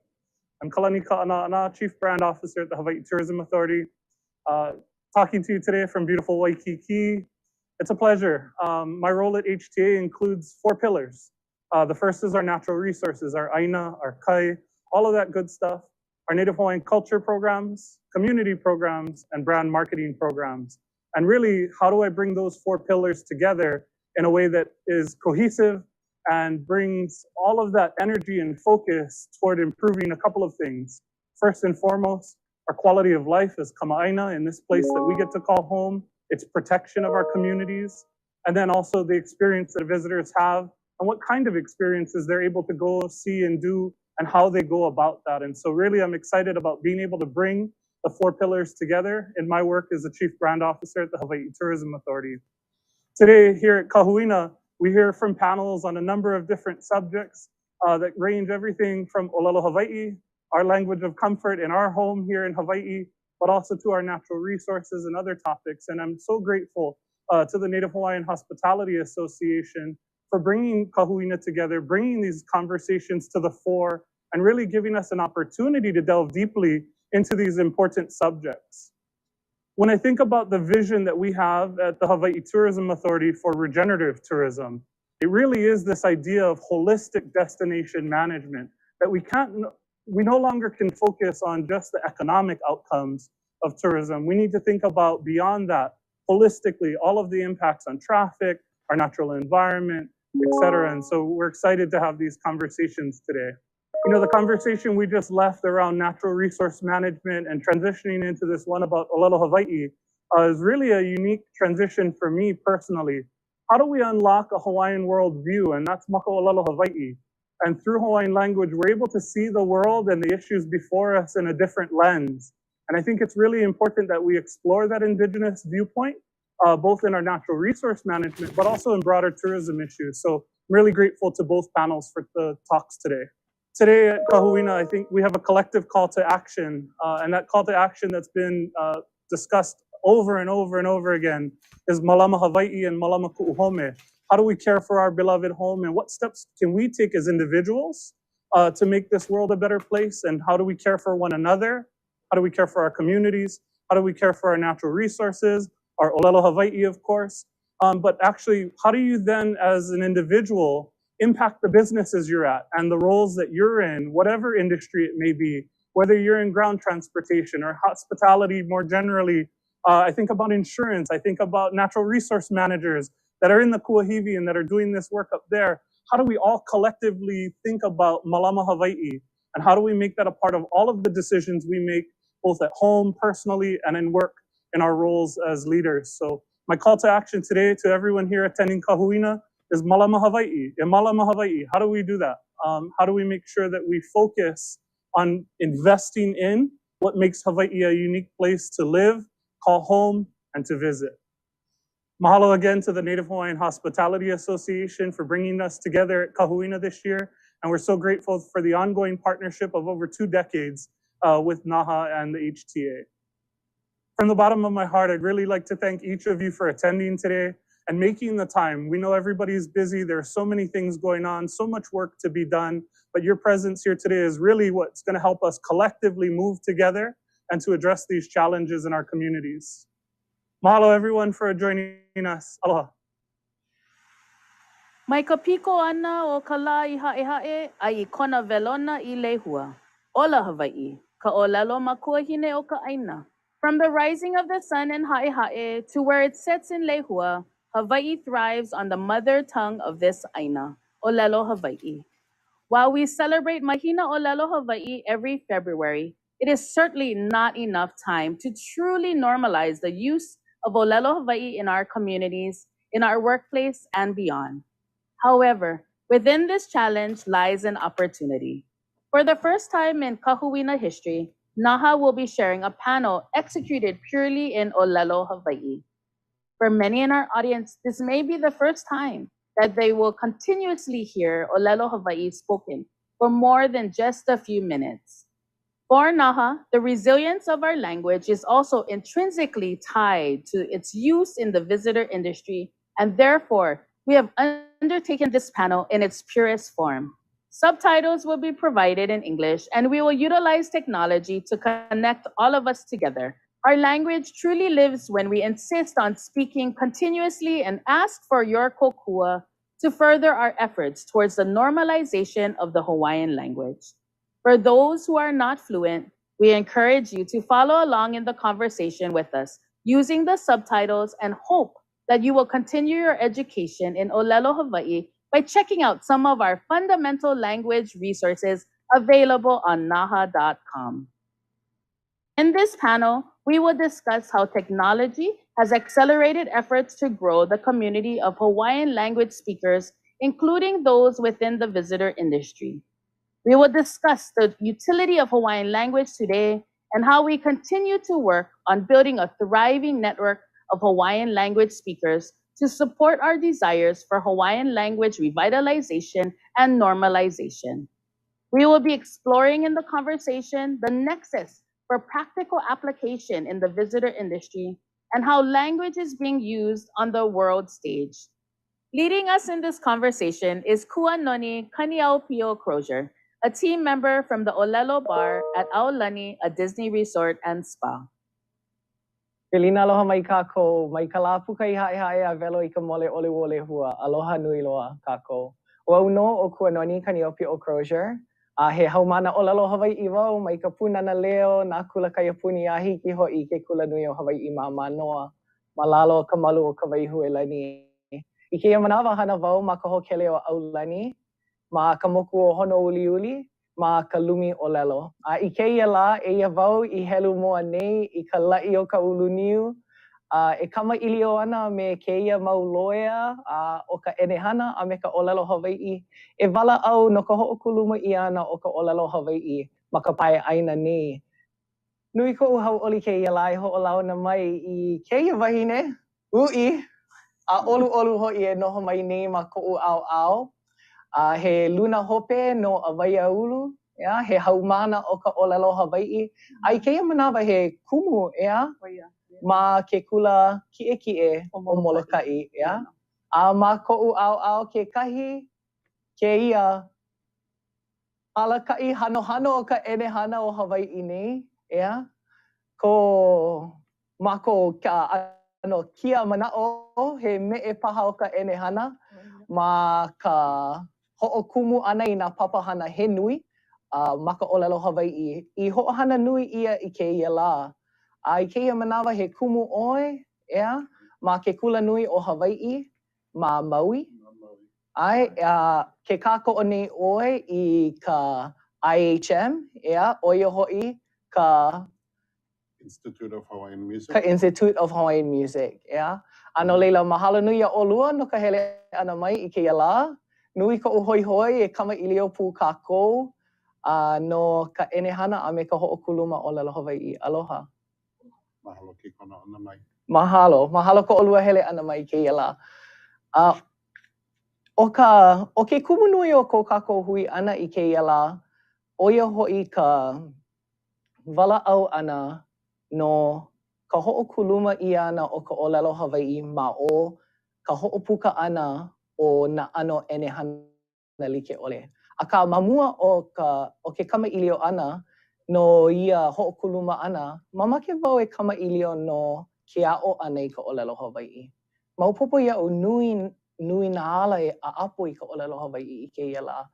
I'm Kalani Ka'ana'ana, Chief Brand Officer at the Hawaii Tourism Authority. Talking to you today from beautiful Waikiki. It's a pleasure. My role at HTA includes 4 pillars. The first is our natural resources, our aina, our kai, all of that good stuff. Our Native Hawaiian culture programs, community programs, and brand marketing programs. And really, how do I bring those 4 pillars together in a way that is cohesive and brings all of that energy and focus toward improving a couple of things. First and foremost, our quality of life as Kama'aina in this place that we get to call home, its protection of our communities, and then also the experience that visitors have and what kind of experiences they're able to go see and do and how they go about that. And so really, I'm excited about being able to bring the 4 pillars together in my work as the Chief Brand Officer at the Hawaii Tourism Authority. Today here at Kahuina, we hear from panels on a number of different subjects that range everything from Olelo Hawaii, our language of comfort in our home here in Hawaii, but also to our natural resources and other topics. And I'm so grateful to the Native Hawaiian Hospitality Association for bringing Kahuina together, bringing these conversations to the fore, and really giving us an opportunity to delve deeply into these important subjects. When I think about the vision that we have at the Hawaii Tourism Authority for regenerative tourism, it really is this idea of holistic destination management, that we no longer can focus on just the economic outcomes of tourism. We need to think about beyond that, holistically, all of the impacts on traffic, our natural environment, et cetera. And so we're excited to have these conversations today. You know, the conversation we just left around natural resource management and transitioning into this one about Olelo Hawaii is really a unique transition for me personally. How do we unlock a Hawaiian worldview? And that's Maka Olelo Hawaii. And through Hawaiian language, we're able to see the world and the issues before us in a different lens. And I think it's really important that we explore that indigenous viewpoint, both in our natural resource management, but also in broader tourism issues. So I'm really grateful to both panels for the talks today. Today at Kahuina, I think we have a collective call to action, and that call to action that's been discussed over and over and over again is Malama Hawaii and Malama Ku'uhome. How do we care for our beloved home, and what steps can we take as individuals to make this world a better place, and how do we care for one another? How do we care for our communities? How do we care for our natural resources, our Olelo Hawaii, of course? But actually, how do you then, as an individual, impact the businesses you're at and the roles that you're in, whatever industry it may be, whether you're in ground transportation or hospitality more generally? I think about insurance, I think about natural resource managers that are in the Kuahivi and that are doing this work up there. How do we all collectively think about Malama Hawaii? And how do we make that a part of all of the decisions we make, both at home, personally, and in work in our roles as leaders? So my call to action today to everyone here attending Kahuina is Malama Hawaii. Malama Hawaii, how do we do that? How do we make sure that we focus on investing in what makes Hawaii a unique place to live, call home, and to visit? Mahalo again to the Native Hawaiian Hospitality Association for bringing us together at Kahuina this year. And we're so grateful for the ongoing partnership of over 2 decades with NAHA and the HTA. From the bottom of my heart, I'd really like to thank each of you for attending today and making the time. We know everybody's busy. There are so many things going on, so much work to be done, but your presence here today is really what's going to help us collectively move together and to address these challenges in our communities. Mahalo everyone for joining us. Aloha. Mai ka piko ana o ka la I hae ai kona velona I lehua. Ola Hawaii, ka olelo makuahine o ka aina. From the rising of the sun in Haʻehaʻe to where it sets in Lehua, Hawaii thrives on the mother tongue of this aina, Olelo Hawaii. While we celebrate Mahina Olelo Hawaii every February, it is certainly not enough time to truly normalize the use of Olelo Hawaii in our communities, in our workplace, and beyond. However, within this challenge lies an opportunity. For the first time in Kahuina history, NAHA will be sharing a panel executed purely in Olelo Hawaii. For many in our audience, this may be the first time that they will continuously hear Olelo Hawaii spoken for more than just a few minutes. For NAHA, the resilience of our language is also intrinsically tied to its use in the visitor industry, and therefore, we have undertaken this panel in its purest form. Subtitles will be provided in English, and we will utilize technology to connect all of us together. Our language truly lives when we insist on speaking continuously and ask for your kokua to further our efforts towards the normalization of the Hawaiian language. For those who are not fluent, we encourage you to follow along in the conversation with us using the subtitles and hope that you will continue your education in Olelo Hawaii by checking out some of our fundamental language resources available on naha.com. In this panel, we will discuss how technology has accelerated efforts to grow the community of Hawaiian language speakers, including those within the visitor industry. We will discuss the utility of Hawaiian language today and how we continue to work on building a thriving network of Hawaiian language speakers to support our desires for Hawaiian language revitalization and normalization. We will be exploring in the conversation the nexus for practical application in the visitor industry and how language is being used on the world stage. Leading us in this conversation is Kuanoni Kaniaupio Crozier, a team member from the Olelo Bar at Aulani, a Disney resort and spa. Pilina aloha mai kākou, mai ka lā puka I hae a velo I ka mole ole wole hua, aloha nui loa kākou. Ua uno o Kuanoni Kaniaupio Crozier, he haumana Olelo Hawaii wau, mai ka punana leo, nā kula kaya puni a hiki hoi ke kula nui o Hawaii ma manoa, ma lalo ka malu o ka waihu e lani. I ke manawa hana wau ma ka hokele o Aulani, ma ka moku o hono uli uli, ma ka lumi olelo. I keia la eia wau I helu moa nei I ka lai o ka uluniu. E kama ilio ana me keia mau loea o ka enehana a me ka olelo Hawaii. E wala au no ka hoʻokuluma I ana o ka olelo Hawaii ma ka pae aina nei. Nui koʻu hauʻoli keia la e hoʻolauna mai I keia wahine, ui, a olu hoʻi e noho mai nei ma koʻu ao. He luna hope no Awaia ulu, yeah? He haumana o ka olelo Hawaii. Ai keia manawa he kumu, yeah? Ma ke kula kiʻekiʻe o Molokaʻi, yeah? A ma koʻu ao kekahi, keia alakaʻi hanohano o ka ʻenehana o Hawaii nei, yeah? Ko mako ka ano kia manaʻo he meʻe paha o ka ʻenehana ma ka hoʻokumu ʻana I nā papahana he nui ma ka ʻolelo Hawaii. I hoʻohana nui ʻia I kēia lā. I kēia manawa he kumu ʻoe, ea, ma ke kula nui o Hawaii ma Maui. Ai, ke kākoʻo nei ʻoe I ka IHM, ea, ʻoia hoʻi ka Institute of Hawaiian Music. Ka Institute of Hawaiian Music, yeah. Ano leila mahalo nui a olua no ka hele ana mai I keia lā. Nui koʻu hoihoi e kama ilio pū kākou no ka ʻenehana a me ka hoʻokuluma olelo Hawaii. Aloha. Mahalo ke kona ana mai. Mahalo ko olua hele ana mai keia lā. O ke kumu nui o ko kākou hui ana I keia lā, oia hoʻi ka walaʻau ana no ka hoʻokuluma I ana o ka ʻōlelo Hawaii ma o ka hoʻopuka ana o nā ʻano ʻenehana like ʻole. Akā ma mua o ke kamaʻilio ʻana no ia hoʻokuluma ʻana, mamake wau e kamaʻilio no ke aʻo ʻana I ka ʻōlelo Hawaii. Maopopo iaʻu nui nā ala e aʻapo I ka ʻōlelo Hawaii I keia lā.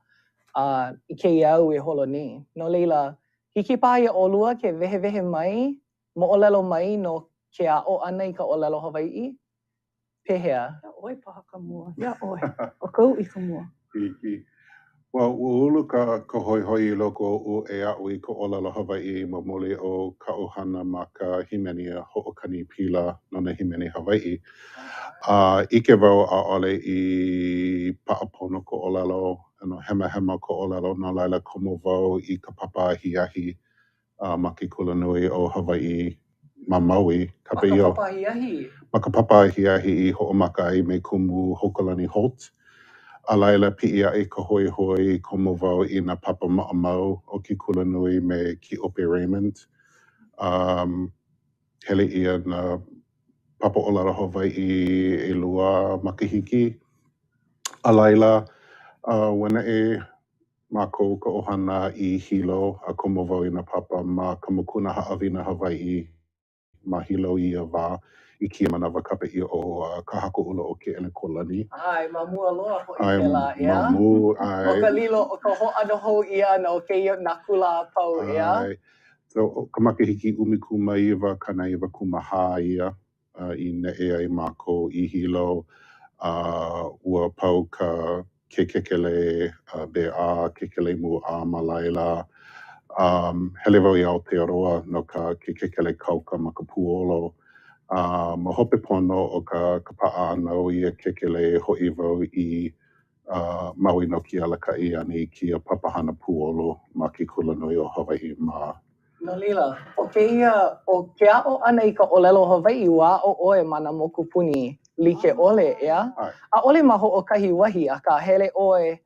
I keia au e holo nei. No leila, hiki paha ia ʻolua ke wehewehe mai moʻolelo mai no ke aʻo ʻana I ka ʻōlelo Hawaii? Pehea? Ia ʻoe paha ka mua. Ia ʻoe. O kou I ka mua. Well, ua ulu ka hoihoi I loko o e aʻu I ka ʻōlelo Hawaii ma muli o ka ʻohana ma ka himeni a hoʻokani pila no na himeni Hawaii. Ike wau ʻaʻole I paʻapono ko ʻōlelo, hema ko ʻōlelo no laila komo wau I ka papa ahiahi ma ke kulanui o Hawaii ma Maui. Ma ka papa ahiahi? Ma ka papa ahiahi I hoʻomaka ai me kumu Hokalani Holt. A laila piʻi aʻi ka hoihoi komo wau I nā papa maʻamau o ke kulanui me ki Ope Raymond. Hele ia nā papa ʻōlelo Hawaii ʻelua makahiki. A laila, wana e mākou ka ʻohana I Hilo a komo wau I nā papa ma ka mokuna haʻawina Hawaii ma Hilo ia wā I kia manawa kapaʻia o ka hakuʻula o ke ʻelekolani. Ai, ma mua loa hoʻi Ai, pēlā, ea? ma mu, ai. O ka lilo, o ka hoʻano hou ʻia no keia nā kula apau, ea? Ai. So, ka makahiki ʻumikūmaiwa kanaiwa kumahā ia I neʻe ai mākou I Hilo. Ua pau ka ke kekele beʻā, kekele muʻā ma laila. Hele wau I Aotearoa no ka ke kekele kauka ma ka puolo. Ma hope pono o ka paʻa anau ia kekele hoʻi wau I Maui no ki alakaʻi ana I kia papahana puolo ma ke kulanui o Hawaii ma. No lila, o ke aʻo ana I ka ʻōlelo Hawaii ua o ʻoe ma nā mokupuni like ʻole, ea? A ʻole ma hoʻokahi wahi, akā hele ʻoe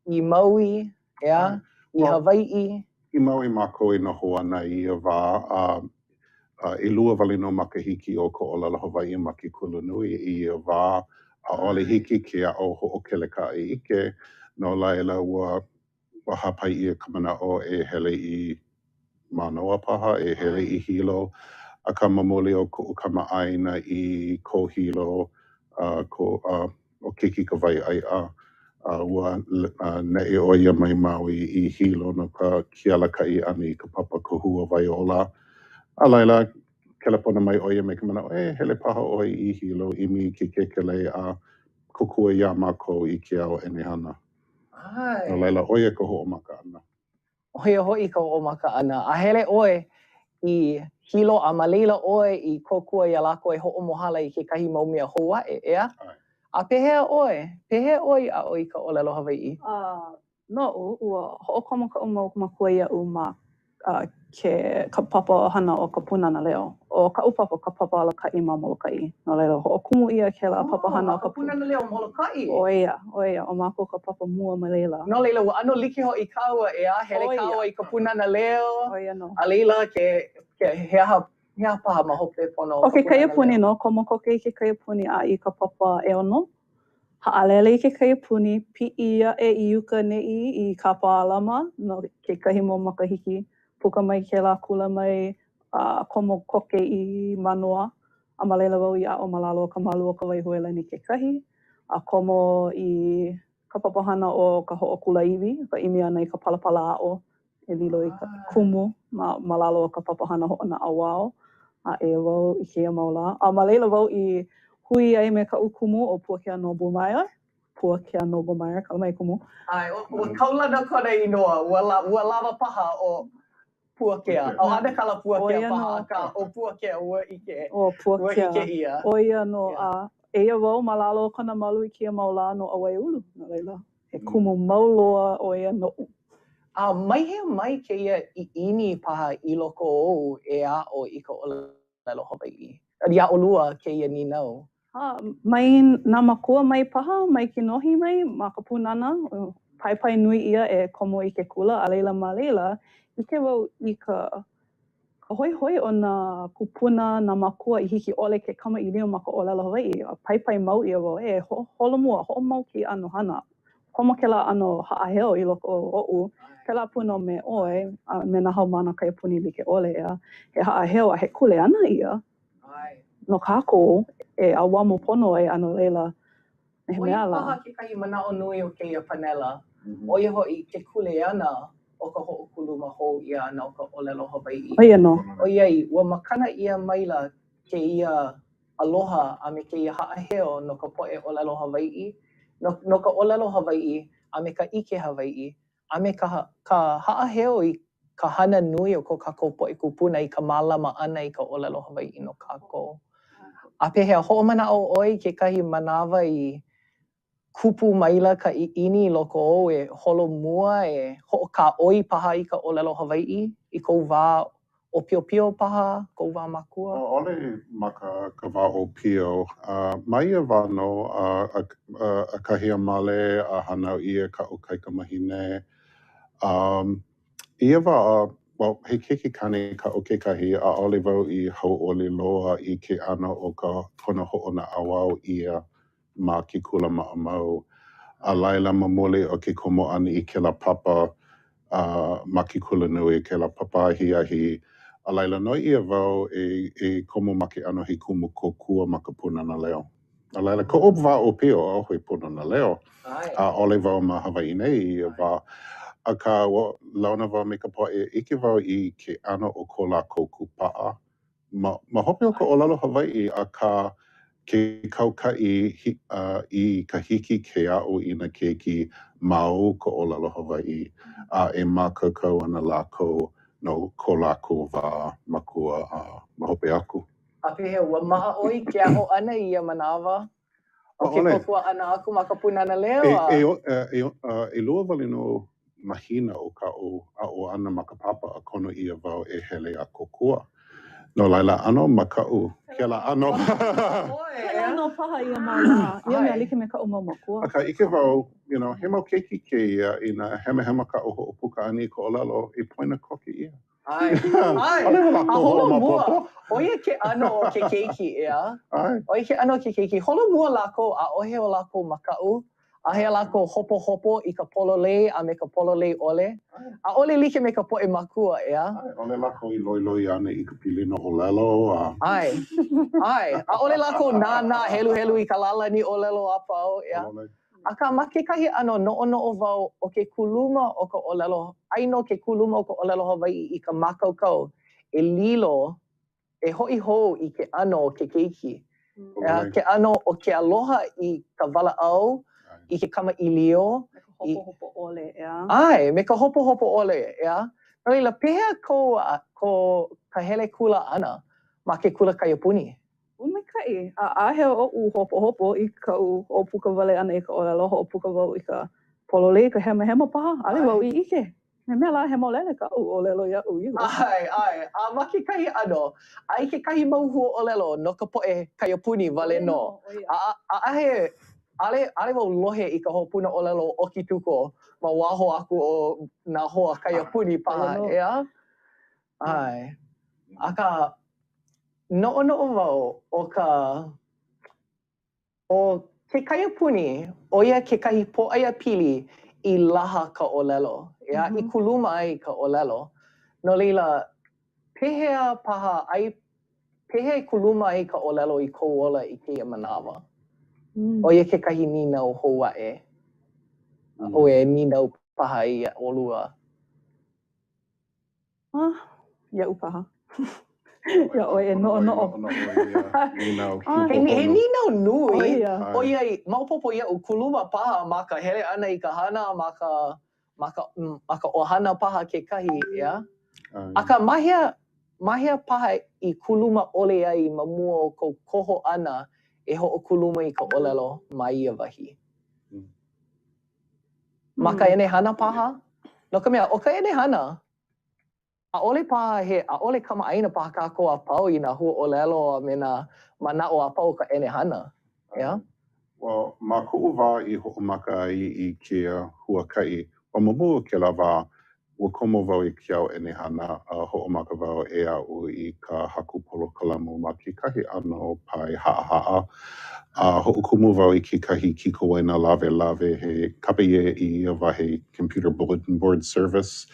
I Maui, ea? I Hawaii. I Maui mākou I noho ana I ia wā. ʻelua wale no makahiki o ka ʻōlelo Hawaii ma ke kulanui I ia wā. ʻAʻole hiki ke aʻo hoʻokelekaʻi ike. No laila ua hapai ʻia ka manaʻo e hele I Manoa paha, e hele I Hilo. Akā mamuli o koʻu kamaʻaina I ko Hilo, o Kiki ka waiʻaiʻa. Ua neʻe o ia mai Maui I Hilo no ka kialakaʻi ana I ka papa kahua Waiola. A laila, kelepona mai o ia me ka manaʻo, hele paha ʻoe I Hilo imi ke kekele a kokua iā mākou I ke ao ʻenehana. Ai. No laila, o ia ka hoʻomaka ana. Hoia hoi ka o maka ana. A hele oe I hilo a maleila oe I kokua ia lako e ho'omohala I kekahi mau mea hoa'e, ea? A pehea oe a oi ka olelo Hawai'i? No, ua ho'okomo ka mau makua ia'u ma ka papa hana o ka punana leo. O ka upapa ka papa alaka'i ma Moloka'i. No leila ho'okumu ia ke la papa hana o ka punana leo Moloka'i? O ia, o mākou ka papa mua ma leila. No leila ua ano like ho'i kaua ea, hele kaua I ka punana leo. O ia no. A leila ke heaha paha ma hope pono O ke kaiapuni no, komo koke I ke kaiapuni a I ka papa e ono. Ha'alele I ke kaiapuni, pi'i ia e iuka ne'i I kapa alama, no ke kahi mo makahiki. Puka mai ke la kula mai komo koke I manoa. A ma leila wau I a'o malalo ka malu o ka waihuelani ke kahi. A komo I ka papa hana o ka ho'okula iwi, ka imi ana I ka palapala a'o. E lilo I ka kumu, ma lalo o ka papa hana ho'ona awao. A e wau I keia maula. A ma leila wau I hui ai me ka ukumu o Puakea no Bumaya. Puakea no Bumaya, ka mai kumu. Ai, ua kaulana kona inoa, ua lava paha o Puakea. O ana kala Puakea paha, ka o Puakea ua ike. O Puakea. Ua ike ia. O ia no a eia wau malalo o kana malu I keia maula no Awaiulu. No leila, he kumu mauloa o ia no. Mai hea mai keia I ini paha I loko o e a o I ka olelo Hawai'i. Ia o lua keia ni nau. Mai nā makua mai paha, mai ke nohi mai, ma ka punana, pai nui ia e komo I ke kula, a leila ma leila, ike wau I ka hoi o nā kupuna, nā makua I hiki ole ke kama I lio ma ka olelo Hawai'i, a pai mau ia wau, holomua, ho'omau ki ano hana. Komo ke la ano ha'aheo I loko o o'u, ke la puna me oe, me nā haumana kaiapuni like ole ea, he ha'aheo a he kule ana ia. No kākou, e awamo pono e ano leila. O ia paha ke kahi mana'o nui o keia panela. O ia ho'i ke kule ana o ka ho'okulu ma hou ia ana o ka olelo Hawai'i. O ia no. O iai, ua makana ia maila ke ia aloha a me ke ia ha'aheo no ka po'e olelo Hawai'i. No ka olelo Hawai'i a me ka ike Hawai'i. A me ka ha'aheo I ka hana nui o ko kākou po'e kupuna I ka mālama ana I ka olelo Hawai'i no kākou. A pehea ho'omana'o oi ke kahi manawa I kupu maila ka i'ini I loko o e holomua e ho'okā'oi paha I ka olelo Hawai'i I kou wā o pio paha, kou wā makua. Ole ma ka wā o pio. Mai ia wāno a kahia male a hanau ia ka o kaikamahine. Ia wā, well, he kiki kane ka o kekahi a ole wau I hau'oli loa I ke ano o ka kona ho'ona awao ia ma ke kula ma'amau. A laila mamole o ke komo ana I ke la papa ma ke kula nui, ke la papa ahi. A laila noi ia wau e komo ma ke ano he kumu kokua ma ka punana leo. A laila ko o wā o pio o hui punana leo. A ole wau ma Hawaii nei ia wā. A ka launa wau me ka poe ike wau I ke ano o ko lākou kupa'a. Ma hope o ka olelo Hawaii a ka ke kauka'i I ka hiki ke a'o I na keiki mau ko olelo Hawaii a e mākaukau ana lākou no ko lākou wā makua ma hope aku. A pehea ua maha oi ke a'o ana ia manawa o ke kokua ana aku ma ka punana leo E lua wale no mahina o ka a'o ana ma ka papa a kono ia wau e hele a kokua. No laila ano maka'u ke la ano. Ke ano paha ia mauna. Ia mea like me ka o mau makua. Aka ike wau, he mau keiki ke ia I na hema ka o ho'opuka ani ko olelo I poina koke ia. Ai. A holomua. O ia ke ano o ke keiki ea. O ia ke ano o ke keiki. Holomua lako a ohe o lako maka'u. A hea lako hopo I ka pololei a me ka pololei ole. A ole like me ka po'e makua ea. Ole lako I loiloi ana I ka pilina olelo. Ai. A ole lako nā helu I ka lala ni olelo a pau ea. A ka ma ke kahi ano no'o wau o ke kuluma o ka olelo. Aino ke kuluma o ka olelo Hawaii I ka makaukau. E lilo, e ho'i hou I ke ano o ke keiki. Ke ano o ke aloha I ka wala'au, I ke kama ilio, ole ea. Ai, me ka hopo ole ea. No ila pehea ko ka hele kula ana ma ke kula kaiapuni. Umikai. A he o u hopo I ka u o puka wale ana I ka olelo ho puka wau I ka pololei ka hema paha. Ale wau I ike. Me mea la hema lele ka u olelo ia u iho. Ai. A ma ke kahi ano, ai ke kahi mauhu olelo no ka poe kaiapuni wale no. A ahe, ale wau lohe I ka hopuna olelo o ki tuko ma waho aku o na hoa kaiapuni paha, ea? Ai. Aka no'o wau o ke kaiapuni, o ia ke kahi po'aia pili I laha ka olelo. Ea, I kuluma ai ka olelo. No leila, pehea paha ai, pehea I kuluma ai ka olelo I kou ola I keia manawa. O ia ke kahi ninau houa'e. O e ninau paha I olua. Ia'u paha. Ia oi e no'o. He ninau nui. O iai, maupopo ia'u kuluma paha ma ka hele ana I ka hana, ma ka ohana paha kekahi, ea? Aka mahea paha I kuluma ole ai ma mua o kou koho ana e ho'okuluma I ka olelo ma ia wahi. Ma ka enehana paha? No ka mea, o ka enehana, a'ole paha a'ole kama'aina paha kākou a pau I nā hua olelo me nā mana'o a pau ka enehana. Yeah? Well, ma ku'u wā I ho'omaka ai I kia huaka'i. O mamua ke la wā, ua komo wau I ke au enehana a ho'omaka wau e a'u I ka haku polo kalamu ma kekahi ano pai ha'aha'a. A ho'okumu wau I kekahi kikowaina lawe he kapaia I ia wahe computer bulletin board service.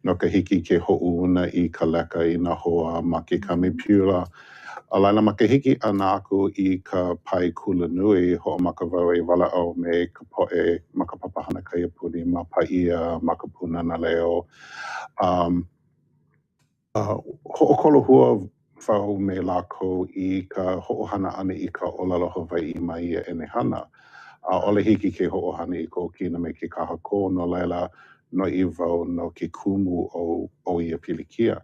No ka hiki ke ho'ouna I ka leka I nā hoa ma ke kamipiula. A laila ma ka hiki ana aku I ka pai kula nui ho'omaka wau e wala'au me ka po'e ma ka papahana kaiapuni ma paia ma ka punana leo. Ho'okolohua wau me lākou I ka ho'ohana ana I ka olelo Hawai'i ma ia enehana. A ole hiki ke ho'ohana I ko kina me ke kahako no laila no I wau no ke kumu o ia pilikia.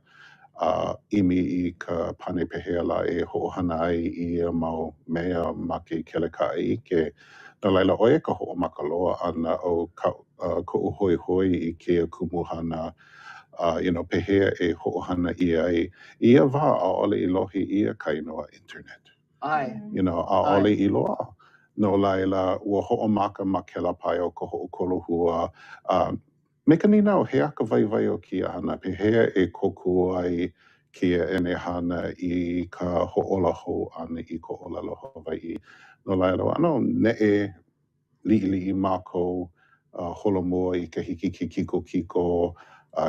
Imi I ka pane pehea la e ho'ohana ai I ia mau mea ma ke keleka ike. No laila oia ka ho'omaka loa ana o ko'u hoi I ke kumuhana pehea e ho'ohana ia ai. Ia wā a'ole I lohi ia ka inoa internet. A'ole I loa. No laila, ua ho'omaka ma kela pai o ka ho'okolohua. Me ka ninau, he aka waiwai o kia hana, pehea e koku ai kia enehana I ka ho'ola hou ana I ko olelo Hawai'i. No laila, ano ne'e li'i mākou holomua I ka hiki ke kiko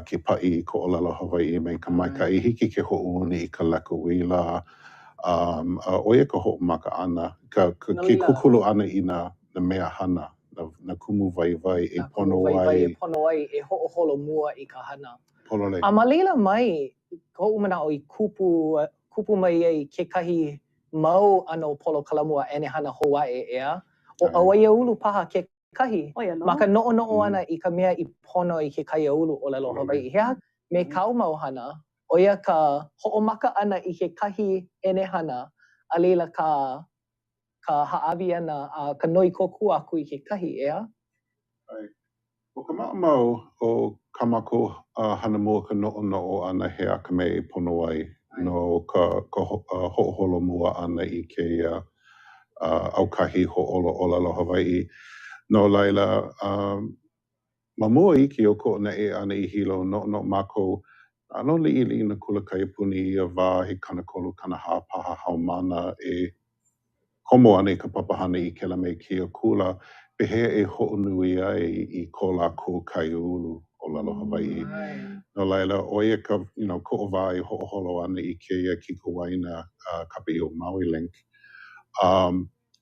ke pa'i I ko olelo Hawai'i me ka maika'i hiki ke ho'ouni I ka leka wila. Oia ka ho'omaka ana, ke kukulu ana I na mea hana, na kumu waiwai e pono ai. E ho'oholomua I ka hana. Pololei. A ma leila mai, ko'u mana'o I kupu mai ai kekahi mau ano polo kalamua enehana Hawaii ea. O auaia ulu paha kekahi, ma ka no'o ana I ka mea I pono I kekahi ulu o lelo Hawaii. Hea me kau mau hana, oia ka ho'omaka ana I kekahi enehana, a leila ka ha'awi ana, ka noi koku aku I kekahi ea. O ka ma'amau o ka mako hana mua ka no'o ana he aka me e pono ai no ka ho'oholomua ana I ke aukahi ho'olo olelo Hawai'i. No laila, ma mua iki o ko na e ana I hilo no mako ano li'i na kula kaiapuni ia wā he kanakolu kanaha paha haumana e komo ana I ka papahana I kela me kia kula pehea e ho'onui ai I ko lākou kaiulu o lalo Hawai'i. No laila, oia ka, ko'o wā e ho'oholo ana I keia kikowaina kapi o Maui Link.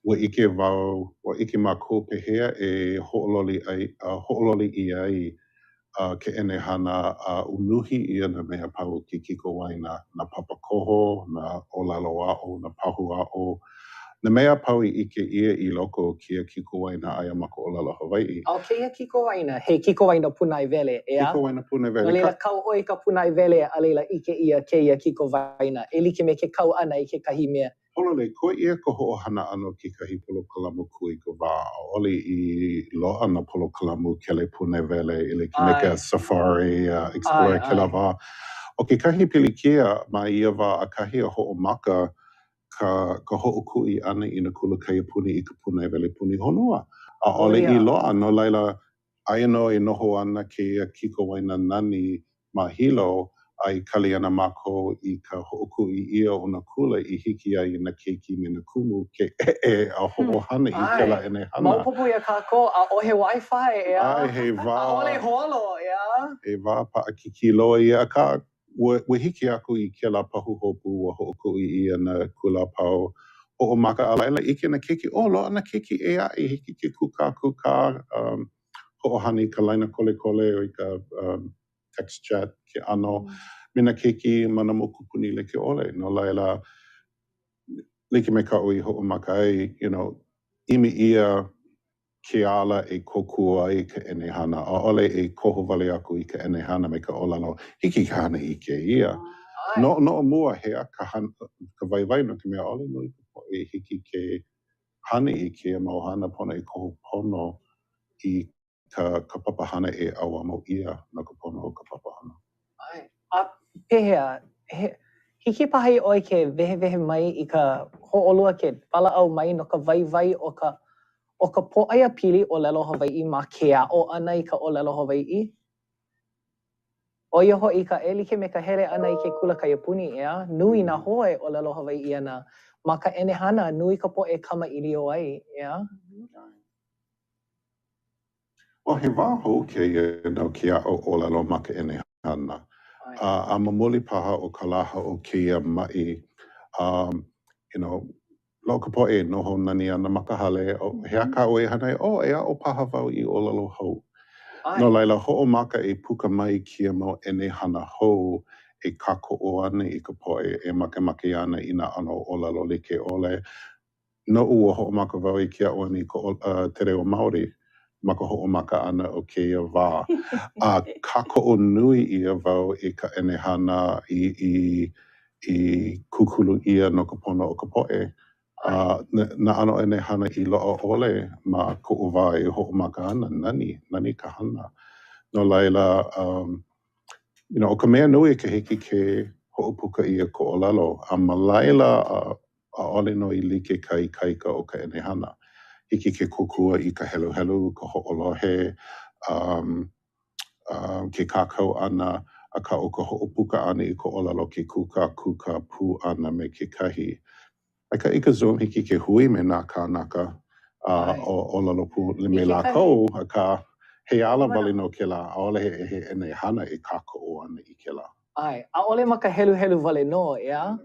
Ua ike wau, ua ike mākou pehea e ho'ololi I ai ke enehana unuhi ia na mea pau ki kikowaina na papakoho, na olalo a'o, na pahu a'o. Na mea pau I ike ia I loko o kia kikowaina aia ma ka olelo Hawaii. O keia kikowaina, he kikowaina punai vele, ea? Kikowaina pune No vele. leila kau oi ka punai vele a leila ike ia keia kikowaina. E like me ke kau ana I ke kahi mea. Holole, ko ia ka ho'ohana ano ki kahi polokalamu kui ka wā. Oli I loa na polokalamu kele pune vele I like me ka safari, explore ke la wā. O ke kahi pilikia ma ia wā a kahi a ho'omaka ka ho'okui ana I na kula kaia puni I ka pune vele puni honua. A ole I loa, no laila, aia no I noho ana ke kikowaina nani ma hilo, ai kali ana mako I ka ho'okui ia o na kula I hiki ai na keiki me na kumu ke a ho'ohana I kela ene hana. Maupopo ia kako a o he Wi-Fi, ea? Ai, he wā. A ole holo, ea? He wā pa a kiki loa ia ka. Ua hiki aku I kela pahu hopu a ho'okui ia na kula pau. Ho'omaka a laila ike na keiki. O, loa na keiki e a I hiki ke kuka. Ho'ohani ka laina kole o I ka text chat ke ano. Mina keiki mana mokupuni le ke ole. No laila, like me ka oi ho'omaka ai, imi ia ke ala e kokua I ka enehana. A ole e koho wale aku I ka enehana me ka olalo. Hiki ka hana I ke ia. No mua hea ka waiwai no ke mea ole no I hiki ke hana I ke mauhana pona I koho pono I ka papahana e awa mo ia no ka pono o ka papahana. Ai. A pehea, hiki paha oi ke vehe mai I ka ho'olua ke pala au mai no ka waiwai o ka po'aia pili o lelo Hawaii ma ke a'o ana I ka o lelo Hawaii. O ia ho'i ka e like me ka hele ana I ke kula kaiapuni ea, nui nā hoe o lelo Hawaii ana, ma ka enehana nui ka po'e kamaʻili o ai, ea? O he wā hou keia no ke a'o o lelo ma ka enehana. A mamoli paha o ka laha o keia ma'i, lo ka po'e noho nani ana makahale, he aka o e hanai, e a'o paha wau I o lelo hou. No laila ho'omaka e puka mai kia mau enehana hou e kako o ana I ka po'e e makemake ana I nā ano o lelo like ole. No ua ho'omaka wau I kia o ani ka te reo Māori, ma ka ho'omaka ana o keia wā. A kako o nui ia wau I ka enehana I kukulu ia no ka pono o ka po'e. Na ano enehana I loa ole ma ko'u wā e ho'omaka ana, nani ka hana. No laila, o ka mea nui ka hiki ke ho'opuka ia ko o lalo, a ma laila a ole no I like kai kaika o ka enehana. Hiki ke kokua I ka helu, ka ho'olohe, ke kākau ana, a ka o ka ho'opuka ana I ko o lalo ke kuka pū ana me ke kahi. Ai ka ika Zoom hiki ke hui me nā kānaka o lalo pū me lākou, a ka he ala wale no ke la, a ole he enehana e kākau ana I ke la. Ai, a ole ma ka helu wale no, ea?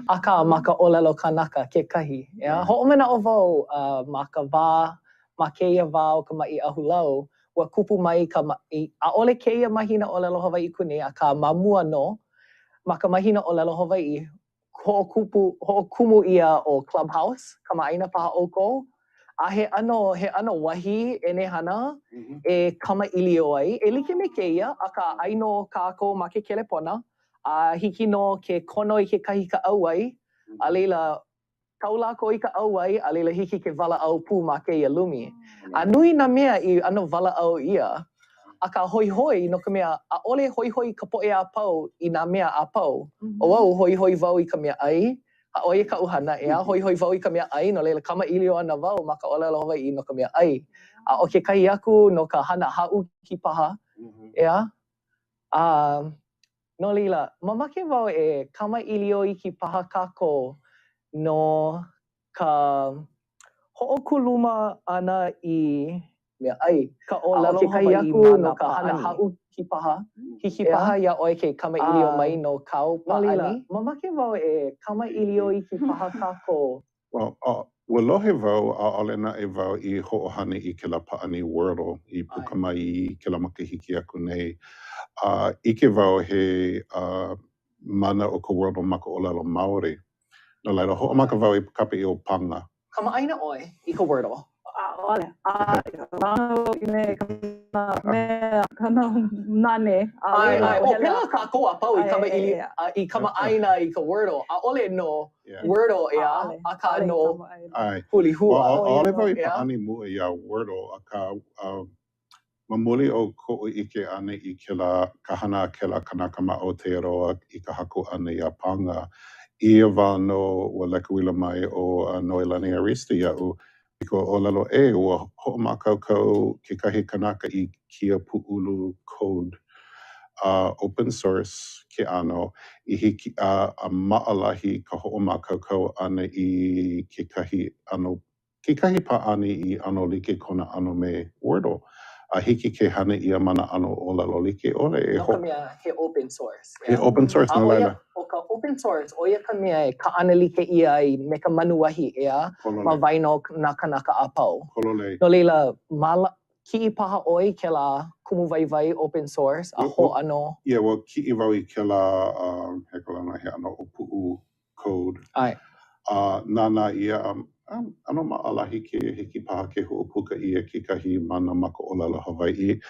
A ka ma ka olelo kanaka ke kahi, ea? Ho'omena o wau ma ka wā, ma keia wā o ka ma'i ahulau, ua kupu mai ka ma'i, a ole keia mahina olelo Hawaii kune, a ka mamua no, ma ka mahina olelo Hawaii, ho'okumu ia o Clubhouse, ka ma'aina paha oko, a he ano wahi enehana e kamaʻili o ai, e like me keia, a ka ʻaino kākou ma ke kelepona, a hiki no ke kono I kekahi ka auai, a leila kau lākou I ka auai, a leila hiki ke walaʻau pū ma keia lumi. A nui nā mea I ano walaʻau ia, a ka hoihoi no ka mea, a ole hoihoi ka poʻe a pau I nā mea a pau. O au hoihoi wau I ka mea ai, a oia ka uhana ea, hoihoi wau I ka mea ai, no leila kamaʻili o ana wau ma ka olelo Hawaii no ka mea ai. A o ke kahi aku no ka hana haʻu ki paha, ea? No leila, mamake wau e kamaʻili o I ki paha kākou no ka hoʻokuluma ana I mea ai. Ka olelo Hawaii ma no ka hana haʻu ki paha, hiki paha ia ʻoe ke kamaʻili o mai no kau pa'ani. Mamake wau e kamaʻili o I ki paha kākou. Ua lohe wau a ole na e wau I ho'ohana I ke la pa'ani Wordle I puka mai I ke la makahiki aku nei. Ike wau he mana o ka Wordle ma ka olelo Māori. No laila ho'omaka wau I kapa I o panga. Kama'aina oi I ka wordle. Ole. Nane. Ai, o pela ka ko apau I kama ili I kama'aina I ka wordle. A ole no wordle ia a ka no huli hua. Ole vai pa'ani mua ia wordle a ka mamuli o ko'u ike ane I kela kahana kela kanaka ma'o te aroa I ka haku ane ia panga. Ia wano ua lekawila mai o Noelani Arista ia'u. Iko o lalo ua ho'omakaukau kekahi kanaka I kia pu'ulu code open source ke ano I hiki a ma'alahi ka ho'omakaukau ane I kekahi pa'ani I ano like kona ano me Wordle. A hiki ke hana ia mana ano o lalo like ole No ka mea he open source. He open source no laila. O ka open source, o ia ka mea ka ana like ia I me ka manuahi ea ma vaino na kanaka a pau. Kolole. No leila, ki'i paha oi ke la kumu vai open source a ho ano. Yeah, well, ki'i wau I ke la he kalana he ano o pu'u code. Ai. Nana ia ano ma'alahi ke hiki paha ke ho'opuka ia kekahi mana maka o lalo Hawaii.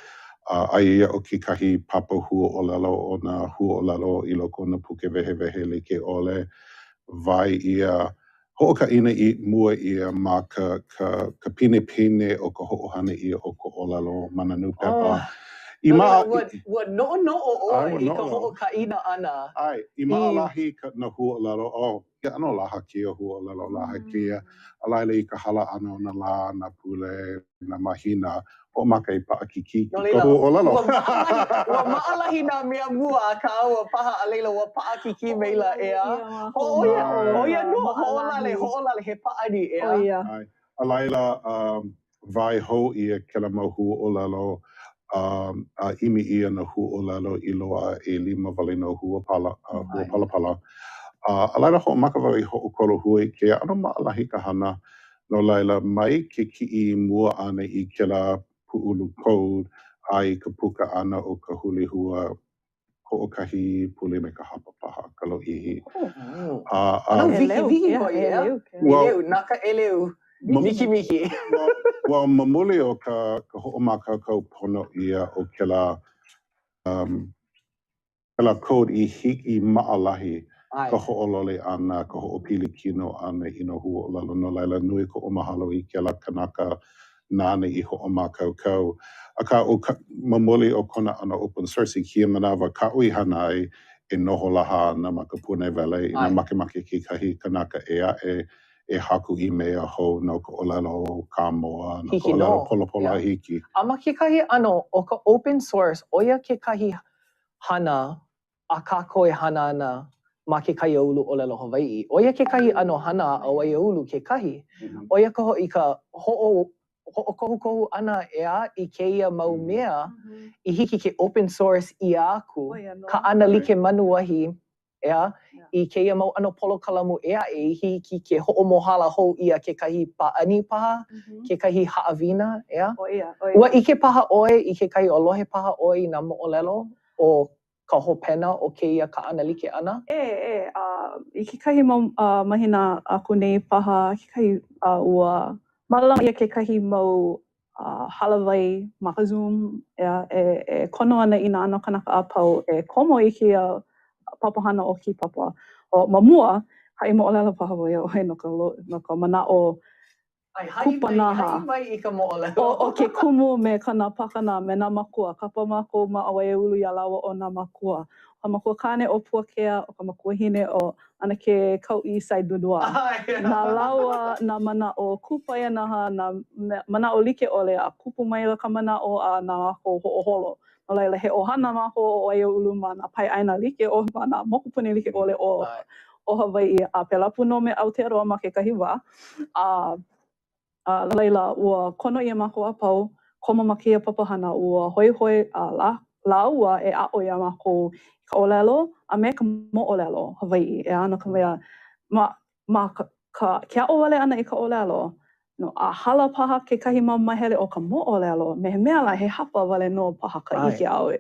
Aia o kekahi papa hua o lalo o na hua o lalo I loko na puke wehe like ole. Vai ia ho'oka'ina I mua ia ma ka pine o ka ho'ohana ia o ka olalo mananu pepa. Ua no'o oi I ka ho'oka'ina ana. Ai, I ma'alahi na hua o lalo, ia ano laha kia hua o lalo laha kia. A laila I ka hala ano na la, na pule, na mahina. Ho'omaka I pa'akiki ka hua o lalo. Ua ma'alahi nā mea mua ka aua paha a leila ua pa'akiki meila ea. Oia no, ho'olale he pa'ani ea. A laila, vai hou ia ke la mau hua o lalo. A imi ia na hua o lalo I loa e 5 wale no hua pala. A laila ho'omaka wau I ho'okolo hui ke ano ma'alahi ka hana. No laila mai ke ki'i mua ana I ke la pu'ulu code ai ka puka ana o ka huli hua ho'okahi pule me ka hapa paha ka lo'ihi. Ano wiki hoi ea? Eleu, naka eleu. Miki. Well, mamuli o ka ho'omakaukau pono ia o ke la code I hiki ma'alahi ka ho'olole ana, ka ho'opili kino ana I no hua o lalo no laila nui ko o mahalo I ke la kanaka nana I ho'omakaukau. A ka mamuli o kona ana open source I kia manawa ka ui hanai e noho laha na makapune vele I na makemake ki kahi kanaka e haku I mea ho no ka olelo ka moa, no ka olelo polopola hiki. A ma kekahi ano o ka open source, oia kekahi hana a kako e hana ana ma kekahi ulu o lelo Hawaii. Oia kekahi ano hana a wai ulu kekahi. Oia ka hoi ka ho'okohu ana ea I keia mau mea I hiki ke open source I aku. Ka ana like manuahi ea I keia mau ano polo kalamu ea e hiki ke ho'omohala hou ia kekahi pa'ani paha, kekahi ha'awina ea. Ua ike paha oi I kekahi olohe paha oi na mo'olelo o ka hopena o keia ka ana like ana? I kekahi mahina aku nei paha, kekahi ua malama ia kekahi mau halawai ma ka Zoom e kono ana I nā ano kanaka a pau e komo I kia papahana o ki papa. O mamua, ha'i mo'olelo paha wai oi no ka mana'o kupanaha. O ke kumu me kana pakana me nā makua. Kapa mako ma'awai ulu ia lawa o nā makua. Ka makua kane o puakea o ka makua hine o ana ke kau'i saidudua. Nā lawa nā mana'o kupa ia naha, nā mana'o like ole a kupu mai ka mana'o a nā mako ho'oholo. No laila he ohana mako o ai ulu ma nā pai'aina like o ma nā mokupuni like ole o Hawaii. A pelapu no me Aotearoa ma kekahi wā. Laila, ua kono ia mako a pau, komo ma kia papahana, ua hoi la ua e a'o ia mako ka olelo, a me ka mo'olelo Hawaii. E ano ka mea, ke a'o wale ana I ka olelo, no, a hala paha ke kahi mau mahele o ka mo'olelo, me he mea la he hapa wale no paha ka ike au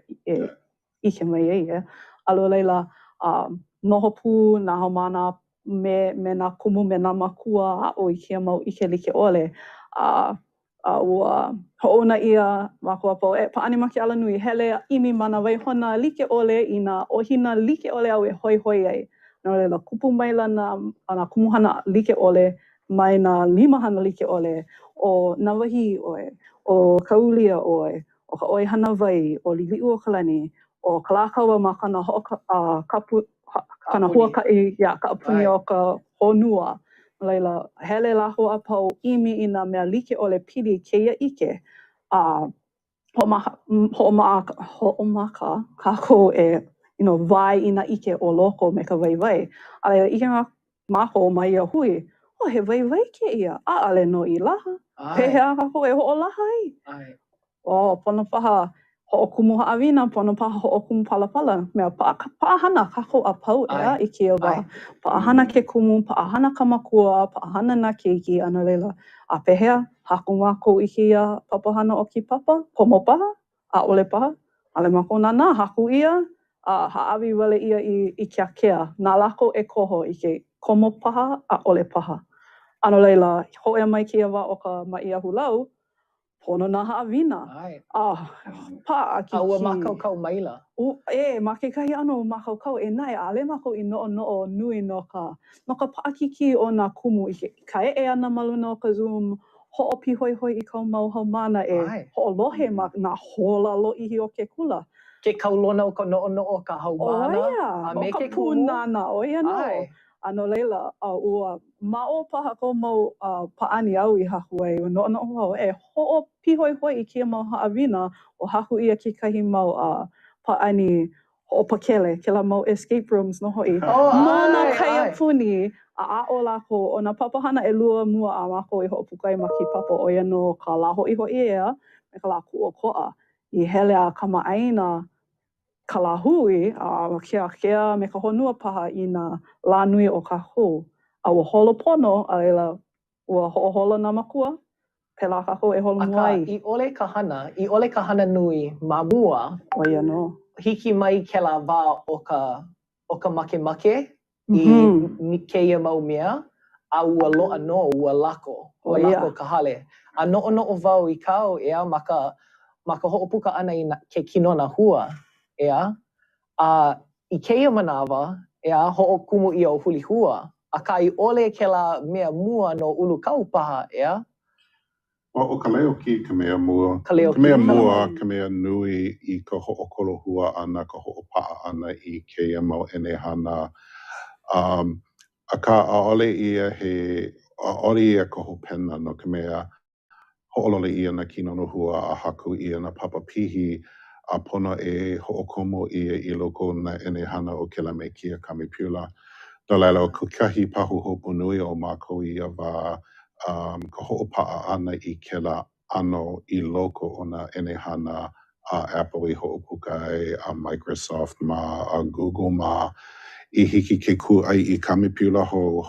ike mai e. Alo leila, noho pū, nā haumana me nā kumu me nā makua a'o I kia mau ike like ʻole. Ua hoʻouna ia mākua pau pa'ani ma ke ala nui hele ʻimi mana waihona like ʻole I nā ʻohina like ʻole au e hoihoi ai. No leila kupu maila nā kumuhana like ʻole mai nā limahana like ʻole o nā wahi ʻoe, o ka ulia ʻoe, o ka ʻoihana wai, o liliʻu o ka lani, o ka lākaua ma kana kana huakaʻi, ka apuni o ka honua. Laila, hele lākou a pau ʻimi I nā mea like ʻole pili keia ike. Hoʻomaka kākou e wae I nā ike o loko me ka waiwai. A leila, ike mākou ma ia hui, he waiwai keia, ʻaʻale no I laha. Pehea kākou e hoʻolaha ai. Pono paha hoʻokumu haʻawina, pono paha hoʻokumu palapala. Mea paʻahana kākou a pau ea I kia wā. Paʻahana ke kumu, paʻahana ka makua, paʻahana nā keiki, a no leila. A pehea, haku mākou I kia papahana o ki papa, komo paha, ʻaʻole paha. Ale mākou nānā, haku ia, haʻawi wale ia I ke akea. Nā lākou e koho I ke komo paha, ʻaʻole paha. A no leila, hoʻoia mai kia wā o ka maʻia hulau, pono nā haʻawina. Paʻakiki. Ua mākaukau maila. Ma kekahi ano mākaukau e nai, ʻaʻale mākou I noʻonoʻo nui no ka paʻakiki o nā kumu I ka eʻe ana ma luna o ka Zoom, hoʻopihoihoi I kou mau haumana e hoʻolohe ma nā hola lōʻihi o ke kula. Ke kaulona o ka noʻonoʻo ka haumana, a me ke kumu. Punana, oia no. A no leila, ua maʻo paha kou mau paʻani au I haku ai, ua noʻonoʻo wau e hoʻopihoihoi I kia mau haʻawina o haku ia kekahi mau paʻani hoʻopakele, kela mau escape rooms no hoʻi. No nā kaiapuni, ʻaʻo lākou o nā papahana ʻelua mua a mākou I hoʻopuka ai ma ki papa oia no ka lā hoʻihoʻi ea me ka lā kuʻokoʻa. I hele a kamaʻaina ka lā hui, ke akea me ka honua paha I nā lā nui o kākou. A ua holopono, a leila ua hoʻohola nā makua, pēlā kākou e holo mua ai. I ʻole ka hana nui ma mua, oia no. Hiki mai kēlā wā o ka makemake I keia mau mea, a ua loa no, ua lako ka hale. A noʻonoʻo wau I kau ea ma ka hoʻopuka ʻana I ke kinona hua, ea. I keia manawa, ea, hoʻokumu ia o huli hua, a I ʻole kēlā mea mua no ulu kau paha, ea. O ka leo ki ka mea mua. Ka mea nui I ka hoʻokolo hua ʻana, ka hoʻopaʻa ʻana I keia mau ʻenehana. Akā ʻaʻole ia ka hopena no ka mea hoʻolole ia na kinono hua a haku ia na papapihi a pono e hoʻokomo ia I loko na ʻenehana o kela me kia kamipiula. No laila o kekahi pahu hopu nui o mākou ia wā ka hoʻopaʻa ʻana I kela ʻano I loko o na ʻenehana a Apple I hoʻopuka ai, a Microsoft ma, a Google ma, I hiki ke kūʻai I kamipiula ho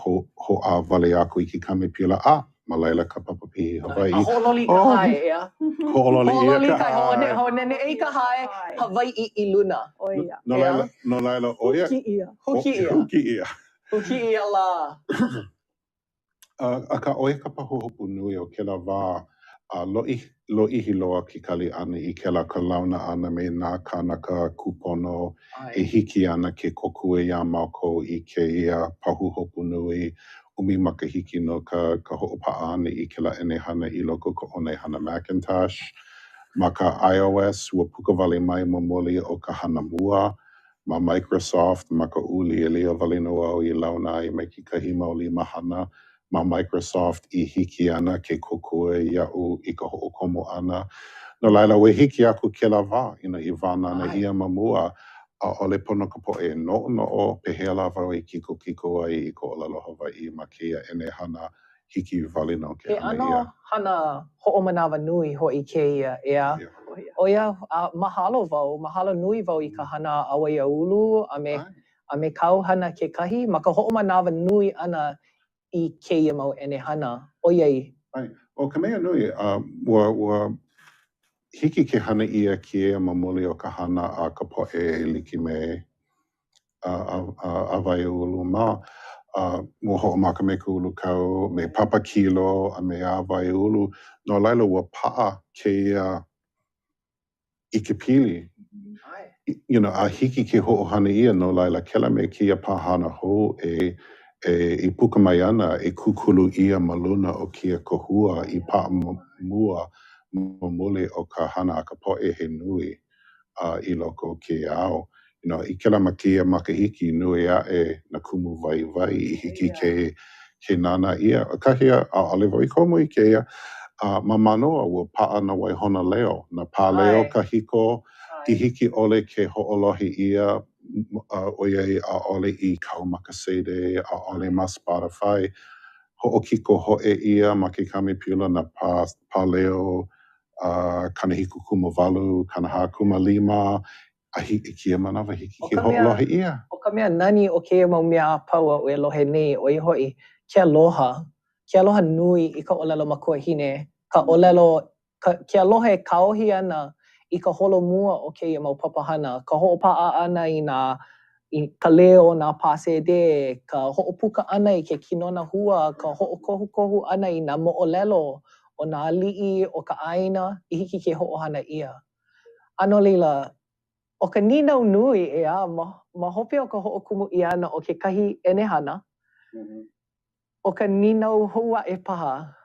a wale aku I ke kamipiula ma laila ka papapihi Hawaii. A hoʻololi ka hae, ea. Hoʻololi ia ka hae. Hoʻonenei ka hae, Hawaii I luna. No laila, oia. Huki ia la. Aka oia ka pahu hopu nui o kela wā loʻihi loa ke kali ʻana I kela ka launa ʻana me nā kānaka kupono e hiki ana ke kokua ia mākou I kēia pahu hopu nui umi makahiki no ka hoʻopaʻa ʻana I kela ʻenehana I loko ka ʻonehana Macintosh. Ma ka iOS ua puka wale mai momoli o ka hana mua. Ma Microsoft, ma ka ʻuliʻilia wale no au I launa ai mai kekahi mau limahana. Ma Microsoft I hiki ana ke kokua iaʻu I ka hoʻokomo ʻana. No laila, ua hiki aku kela wā I wāna ana ia ma mua. ʻAʻole pono ka poʻe noʻonoʻo pehea la wau I kiko ai I ko ʻolelo Hawaiʻi ma kēia ʻenehana hiki wale no ke hana ia. He ʻano hana hoʻomanawa nui hoʻi kēia, ea. Oia, mahalo wau, mahalo nui wau I ka hana Awaiaulu a me kau hana kekahi, ma ka hoʻomanawa nui ʻana I keia mau ʻenehana, oiai. O ka mea nui, ua hiki ke hana ia kia mamuli o ka hana a ka poʻe like me Awaiaulu ma. mo ho'omaka me kulu kau, me papa kilo, a me awai ulu. No laila ua pa'a ke ike pili. You know, a hiki ke ho'ohana ia no laila kela me kia pahana ho i puka mai ana e kukulu ia maluna o kia kohua i pa'a mua mo mole o ka hana a ka po'e he nui I loko o ke ao. You know, I kela makia makahiki nui a na kumu vai vai I hiki ke nana ia. O kahia a olive i komo I ke ia. Ma manoa ua pa'a na waihona leo. Na pā leo kahiko I hiki ole ke ho'olohi ia o iei a ole I kau makasede, a ole ma Spotify. Ho'okiko ho'e ia ma ke kami pila na pā leo kanahiku kumavalu, kanaha kumalima, a hiki kia manawa hiki ke ho'olohi ia. O ka mea nani o ke mau mea paua o e lohe nei o I hoi ke aloha nui I ka olelo makuahine, ka olelo, ke aloha e kaohi ana I ka holo mua o ke mau papahana, ka ho'opa'a ana I ka leo nā pāsede, ka ho'opuka ana I ke kinona hua, ka ho'okohukohu ana I nā mo'olelo o nā li'i o ka ʻāina I hiki ke ho'ohana ia. Ano leila, o ka ninau nui ea, ma hope o ka ho'okumu I ana o kekahi ʻenehana, o ka ninau hua e paha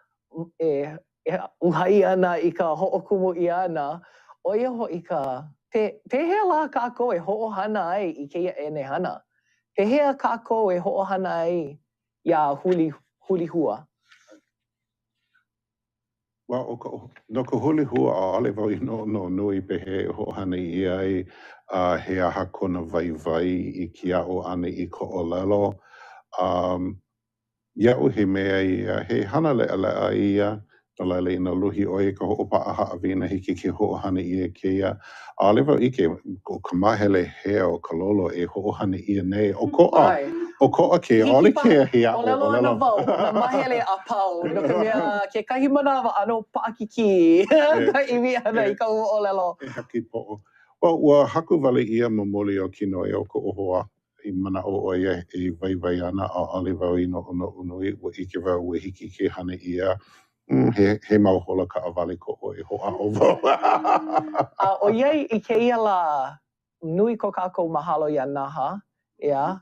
e uhai ana I ka ho'okumu I ana, o ia ho'i ka pehea la kākou e ho'ohana ai I keia ʻenehana. Pehea kākou e ho'ohana ai ia huli hua. Well, no ka huli hua a ole wau I no nui pehe e ho'ohana I ai he aha kona vai vai I ki a'o ana I ko olelo. Ia'u he mea ia, he hana le'a ia, no laila I na luhi oe ka ho'opa'a ha'awina hiki ke ho'ohana ia keia. A ole wau ike, o ka mahele hea o ka lolo e ho'ohana ia nei. O ko'a ke, ole ke he a'o olelo. Olelo ana wau, na mahele a pau, no ka mea ke kahi manawa ano pa'akiki ka iwi ana I ka olelo. E haki po'o. Well, ua haku wale ia ma moli o kino e o ko ohoa. I mana o ia e vai vai ana a ole wau I no unui ua ike wau ua hiki ke hana ia. He mau hola ka awale ko o e hoa o wau. O iei I keia la nui ko kākou mahalo ia naha, ia.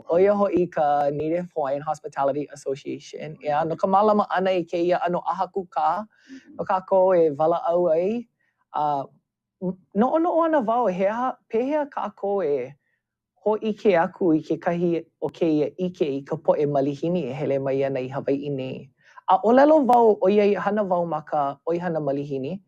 O ia ho'i ka Native Hawaiian Hospitality Association, ia. No ka malama ana I keia ano ahaku ka, no kākou e wala'au ai. No'ono'o ana wau, pehea kākou e ho'ike aku I kekahi o keia ike I ka po'e malihini e hele mai ana I Hawai'i nei. A olelo wau o iei hana wau ma ka ʻoihana malihini.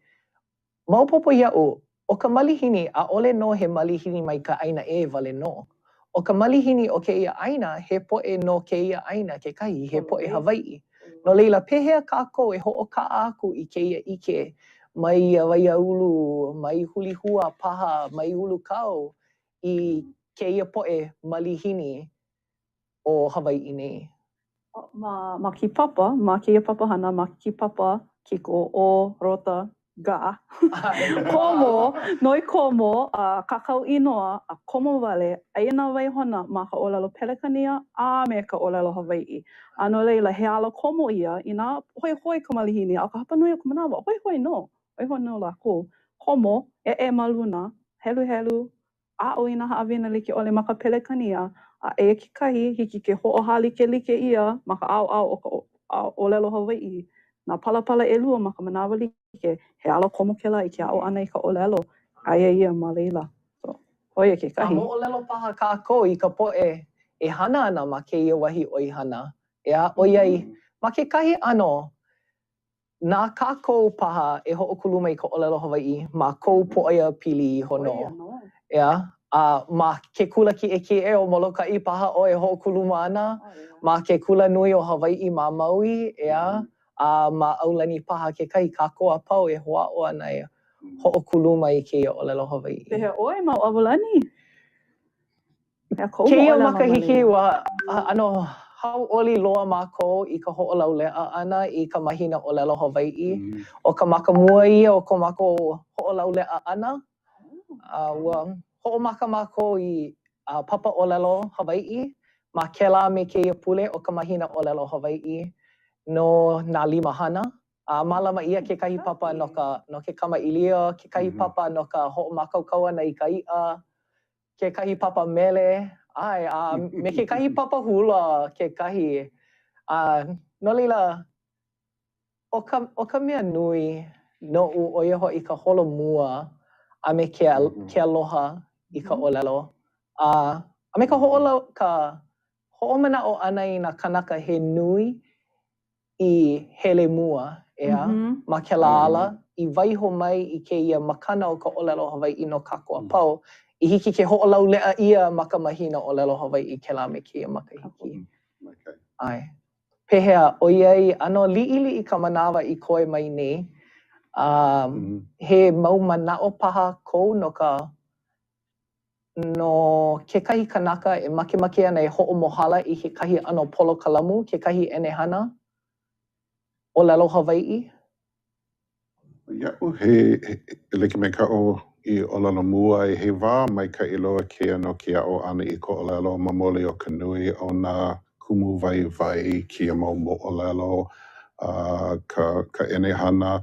Maopopo ia'u, o ka malihini, ʻaʻole no he malihini mai ka ʻaina e wale no. O ka malihini o keia ʻaina, he poʻe no keia ʻaina kekahi, he poʻe Hawai'i. No leila, pehea kākou e hoʻoka'a aku I keia ike mai ia waiaulu, mai hulihua paha, mai ulu kau I keia poʻe malihini o Hawai'i nei. Ma ki papa, ma keia papahana, ma ki papa, kiko o rota ga. Komo, noi komo, kakau inoa, a komo wale, aia nā waihona ma ka ʻōlelo Pelekania a me ka ʻōlelo Hawai'i. Ano leila, he ala komo ia, I nā hoi ka malihini, a ka hapanui o ka manawa, hoi no lākou. Komo, e maluna, helu, a o I nā haʻawina like ʻole ma ka Pelekania, a e kekahi hiki ke hoʻohā like ia ma ka ʻaoʻao o ka ʻōlelo Hawai'i. Nā palapala ʻelua ma ka manawa like, he ala komo kēlā I ke aʻo ana I ka ʻōlelo. Aia ia ma leila. So, oia kekahi. A moʻolelo paha kākou I ka poʻe e hana ana ma keia wahi ʻoihana. Ia, ʻoiai, ma kekahi ʻano, nā kākou paha e hoʻokulu mai ka ʻōlelo Hawai'i ma kou poʻoia pili iho no. Ia, ma ke kula kiʻekiʻe o Molokaʻi paha ʻoe hoʻokulu ana, ma ke kula nui o Hawai'i ma Maui, ia, ma ʻaulani paha kekahi kākou a pau e hoʻaʻo ana e hoʻokulu mai keia ʻōlelo Hawai'i. Pehea ʻoe ma ʻawalani? Keia makahiki ua ano hauʻoli loa mākou I ka hoʻolauleʻa ʻana I ka mahina ʻōlelo Hawai'i. O ka makamua ia o ko mākou hoʻolauleʻa ʻana. Ua hoʻomaka mākou I papa ʻōlelo Hawai'i Ma kela me keia pule o ka mahina ʻōlelo Hawaiʻi no nā limahana. Mālama ia kekahi papa no ke kamaʻilia, kekahi papa no ka hoʻomākaukau ana i ka iʻa, kekahi papa mele, me kekahi papa hula kekahi. No leila, o ka mea nui noʻu ʻo ia hoʻi ka holomua a me ke aloha i ka ʻōlelo. A me ka hoʻomanaʻo ʻana i nā kanaka he nui i hele mua, ma kēlā ala, i waiho mai i kēia makana o ka ʻōlelo Hawaiʻi no kākou a pau, i hiki ke hoʻolauleʻa ia ma ka mahina ʻōlelo Hawaiʻi kēlā me kēia makahiki. Pehea, ʻoiai ano liʻiliʻi ka manawa i koe mai nei, he mau manaʻo paha kou no kekahi kanaka e makemake ana e hoʻomohala i kekahi ʻano polo kalamu, kekahi ʻenehana ʻōlelo Hawaiʻi? Iaʻu he like me ka o I ʻōlelo mua he wā maikaʻi loa kea no ke aʻo ʻana I ko ʻōlelo ma mole o ka nui o nā kumu waiwai kia mau moʻolelo ka ʻenehana.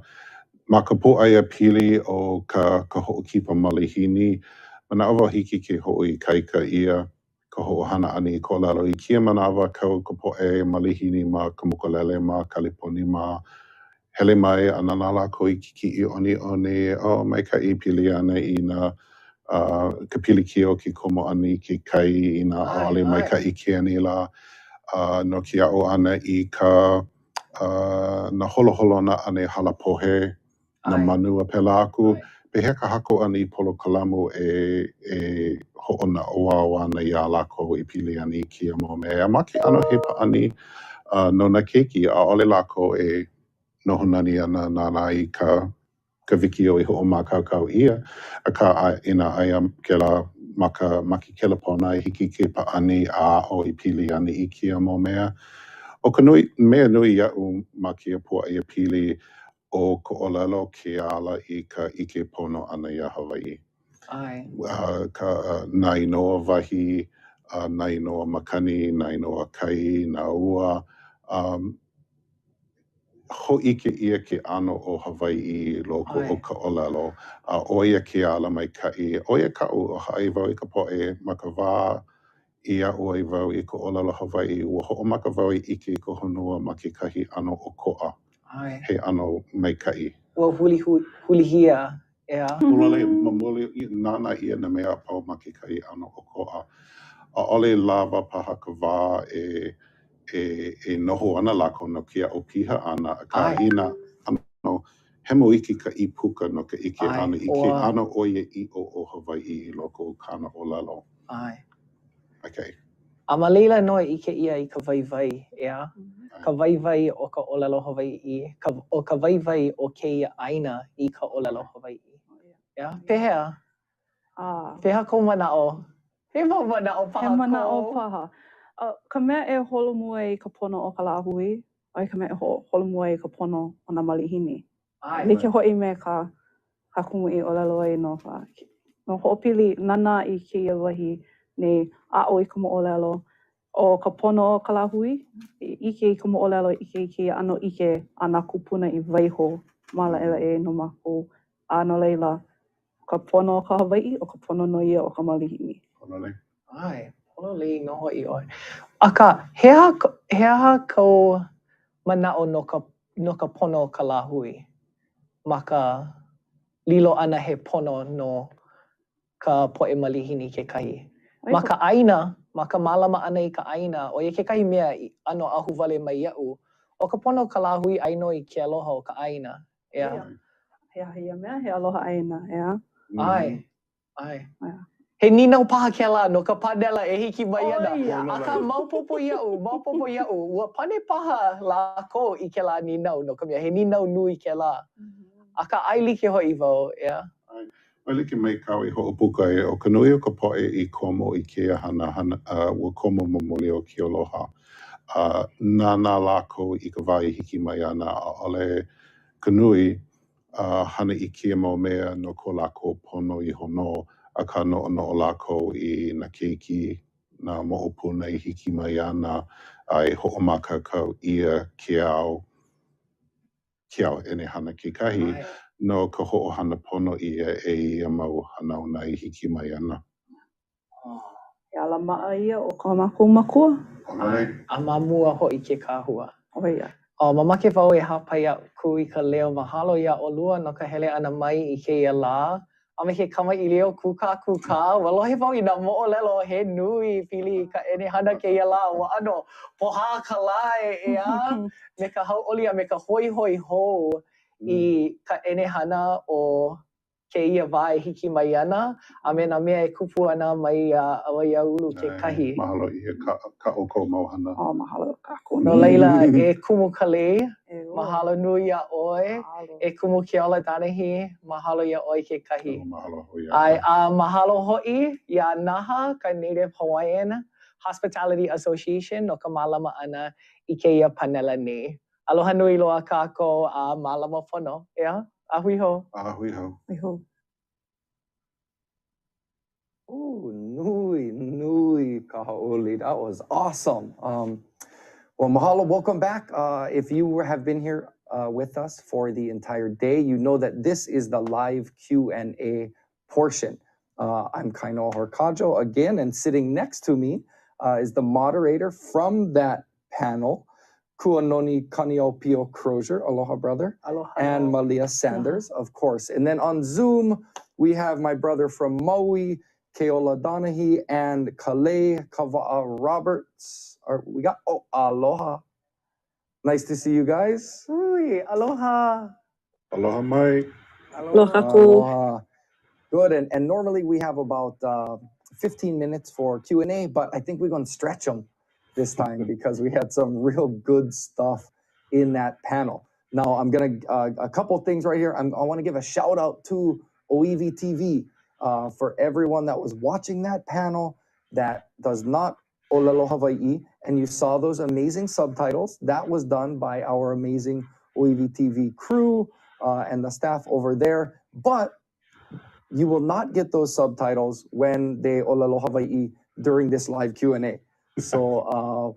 Ma ka pōʻaia pili o ka hoʻokipa malihini, manaʻawa hiki ke hoʻoikaika ia ka hoʻohana ʻana I ko ʻōlelo I kia manawa kau ka poʻe malihini ma ka mokulele ma Kaliponi ma hele mai a nana lākou I kikiʻi ʻoniʻoni maikaʻi pili ana I nā ka pilikia o ke komo ʻana I ke kai I nā ʻaʻole maikaʻi ke anila no ke aʻo ʻana I ka nā holoholona ʻana hala pohe nā manu a pēlā aku pehea ka hako ʻana I polo kalamu e hoʻonaʻauao ana iā lākou I pili ana I kia mau mea ma ke ʻano he paʻani no nā keiki ʻaʻole lākou e noho nani ana nāna I ka wiki o I hoʻomākaukau ia akā ina aia kēlā ma ke kelepona I hiki ke paʻani a o I pili ana I kia mau mea. O ka mea nui iaʻu ma kia pōʻaia pili o ka ʻōlelo ke ala I ka ʻike pono ʻana iā Hawaiʻi. Ka nā inoa wahi, nā inoa makani, nā inoa kai, nā ua. Hoʻike ia ke ʻano o Hawaiʻi loko o ka ʻōlelo ʻo ia ke ala maikaʻi ʻo ia kaʻu o haʻi wau I ka poʻe ma ka wā I aʻu ai wau I ka ʻōlelo Hawaiʻi ua hoʻomaka wau I ʻike I ka honua ma kekahi ʻano ʻokoʻa he ʻano maikaʻi. Ua hulihia, Ua mamuli nana ia na mea apau ma kekahi ʻano ʻokoʻa. ʻAʻole lawa paha ka wā e noho ana lākou no ke aʻo piha ana akā ina ano hemo iki ka I puka no ka ʻike ana I ke ʻano ʻoia iʻo o Hawaiʻi I loko o kāna ʻōlelo. Okay. A ma leila no I ke ia I ka waiwai, ka waiwai o ka ʻōlelo Hawaiʻi, o ka waiwai o kēia ʻaina I ka ʻōlelo Hawaiʻi. Pehea? Pehea kou manaʻo? He mau manaʻo paha kou? He manaʻo paha. Ka mea e holomua I ka pono o ka lāhui, ʻoia ka mea e holomua I ka pono o nā malihini. Like hoʻi me ka kumu I ʻōlelo ai no hoʻopili nana I kēia wahi nei aʻo I ka moʻolelo o ka pono o ka lāhui, ʻike I ka moʻolelo ʻike I kēia ʻano ʻike a nā kupuna I waiho ma laʻelaʻe no mākou a no leila ka pono o ka Hawaiʻi o ka pono no ia o ka malihini. Pololei no hoʻi ʻoe. Akā, he aha kou manaʻo no ka pono o ka lāhui ma ka lilo ʻana he pono no ka poʻe malihini kekahi. Ma ka ʻaina, ma ka mālama ʻana I ka ʻaina, ʻoia kekahi mea ʻano ahuwale mai iaʻu, o ka pono o ka lāhui ʻaino I ke aloha o ka ʻaina. He mea he aloha ʻaina, He ninau paha kēlā no ka panela e hiki mai ana. Akā maopopo iaʻu, ua pane paha lākou I kēlā ninau no ka mea he ninau nui kēlā. Akā ʻai like hoʻi wau, Ua like mai kau I hoʻopuka o ka nui o ka poʻe I komo I kēia hana ua komo mamuli o ke aloha. Nānā lākou I ka wā I hiki mai ana ʻaʻole ka nui hana I kia mau mea no ko lākou pono I hono akā noʻonoʻo lākou I nā keiki na mo'opuna I hiki mai ana ai ho'omakakau ia kiao ene hana kekahi no ka ho'ohana pono ia ia mau hanauna I hiki mai ana. E ala ma'a ia o ka mākou makua. A mamua ho'i ke kāhua. Oia. Mamake wau e hapai aku I ka leo mahalo ia ʻolua no ka hele ana mai I kēia lā. A me ke kamaʻi leo kūkā. Walohe wau I nā moʻolelo he nui pili ka ʻenehana kēia lā. Ua ano, pohā ka lā e ea. Me ka hauʻoli a me ka hoihoi hou I ka ʻenehana o kēia wā e hiki mai ana. A me nā mea e kupu ana mai Awaiaulu kekahi. Mahalo ia ka o kou mau hana. Mahalo kākou. No leila, e kumu ka lei, mahalo nui ia ʻoe. E kumu ke ola danahi, mahalo ia ʻoe kekahi. Mahalo hui Ai, mahalo ho'i ia NAHA, ka Native Hawaiian Hospitality Association, no ka mālama ana I kēia panela nei. Aloha nui loa kākou a mālama pono, ea? Ahui hou. Ahui hou. Ahui hou. Ooh, nui ka haʻuli. That was awesome. Well, mahalo, welcome back. If you have been here with us for the entire day, you know that this is the live Q&A portion. I'm Kaino Horkajo again, and sitting next to me is the moderator from that panel, Kuanoni Kaniopio Crozier, aloha brother, Aloha. and Malia Sanders, of course. And then on Zoom, we have my brother from Maui, Keola Donahue, and Kalei Kava'a Roberts. We got, aloha. Nice to see you guys. Ui, aloha. Aloha mai. Aloha. Aloha. Good, and normally we have about 15 minutes for Q&A, but I think we're going to stretch them this time because we had some real good stuff in that panel. Now, I'm going to, a couple things right here. I want to give a shout out to OEV TV for everyone that was watching that panel that does not Olelo Hawaii, and you saw those amazing subtitles. That was done by our amazing OEV TV crew and the staff over there. But you will not get those subtitles when they Olelo Hawaii during this live Q&A. So,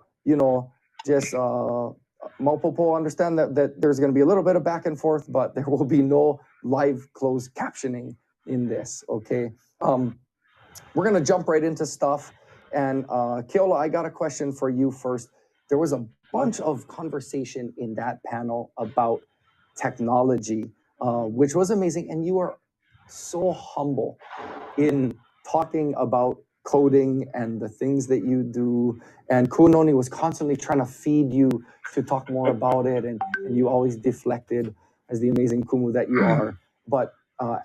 just Maupopo understand that there's going to be a little bit of back and forth, but there will be no live closed captioning in this, okay? We're going to jump right into stuff. And Keola, I got a question for you first. There was a bunch of conversation in that panel about technology, which was amazing. And you are so humble in talking about coding and the things that you do. And Kunoni was constantly trying to feed you to talk more about it. And you always deflected as the amazing Kumu that you are. But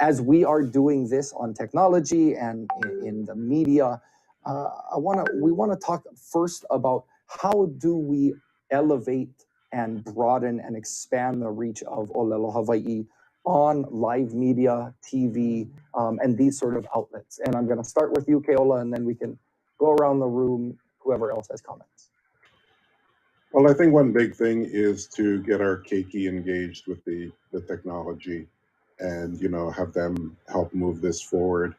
as we are doing this on technology and in the media, we want to talk first about how do we elevate and broaden and expand the reach of Olelo Hawaii on live media, TV, and these sort of outlets. And I'm going to start with you, Keola, and then we can go around the room, whoever else has comments. Well, I think one big thing is to get our keiki engaged with the technology and, have them help move this forward.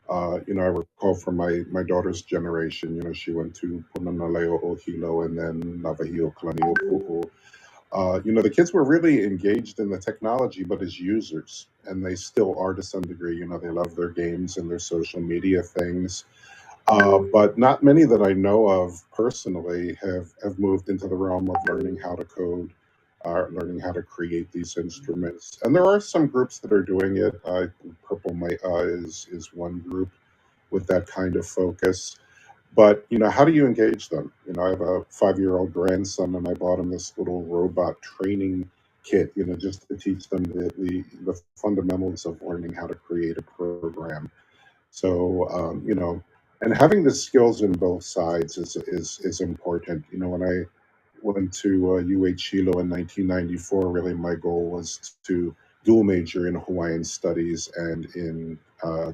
I recall from my daughter's generation, she went to Punanaleo Ohilo and then Navahio Kalanio Pu'u. The kids were really engaged in the technology, but as users, and they still are to some degree. They love their games and their social media things. But not many that I know of personally have moved into the realm of learning how to code, learning how to create these instruments. And there are some groups that are doing it. Purple is one group with that kind of focus. But, how do you engage them? I have a 5-year-old grandson, and I bought him this little robot training kit, just to teach them the fundamentals of learning how to create a program. So, and having the skills in both sides is important. When I went to UH Hilo in 1994, really my goal was to dual major in Hawaiian studies and in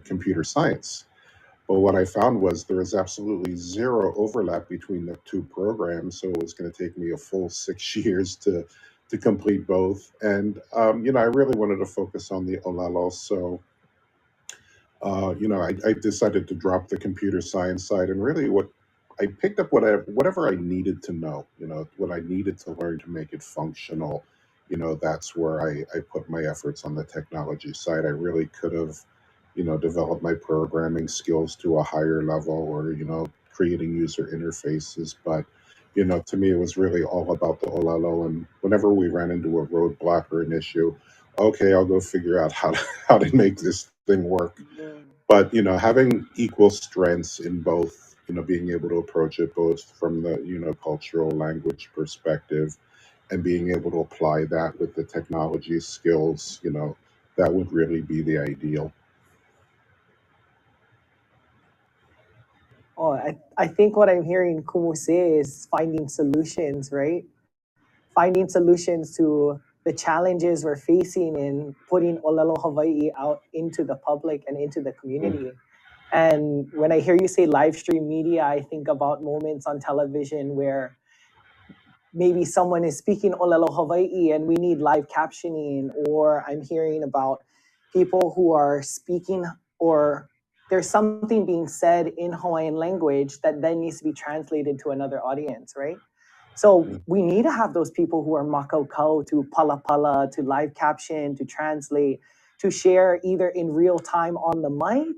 computer science. But what I found was there is absolutely zero overlap between the two programs. So it was going to take me a full 6 years to complete both. And, I really wanted to focus on the Olelo. So, I decided to drop the computer science side. And really what I picked up whatever I needed to know, what I needed to learn to make it functional. That's where I put my efforts on the technology side. I really could have, developed my programming skills to a higher level, or, creating user interfaces. But, to me, it was really all about the Olelo. And whenever we ran into a roadblock or an issue, okay, I'll go figure out how to make this thing work. But having equal strengths in both, being able to approach it both from the cultural language perspective, and being able to apply that with the technology skills, that would really be the ideal. Oh, I think what I'm hearing Kumu say is finding solutions, right? Finding solutions to the challenges we're facing in putting Olelo Hawaii out into the public and into the community. And when I hear you say live stream media, I think about moments on television where maybe someone is speaking Olelo Hawaii and we need live captioning, or I'm hearing about people who are speaking, or there's something being said in Hawaiian language that then needs to be translated to another audience, right? So we need to have those people who are makaukau to pala, to live caption, to translate, to share either in real time on the mic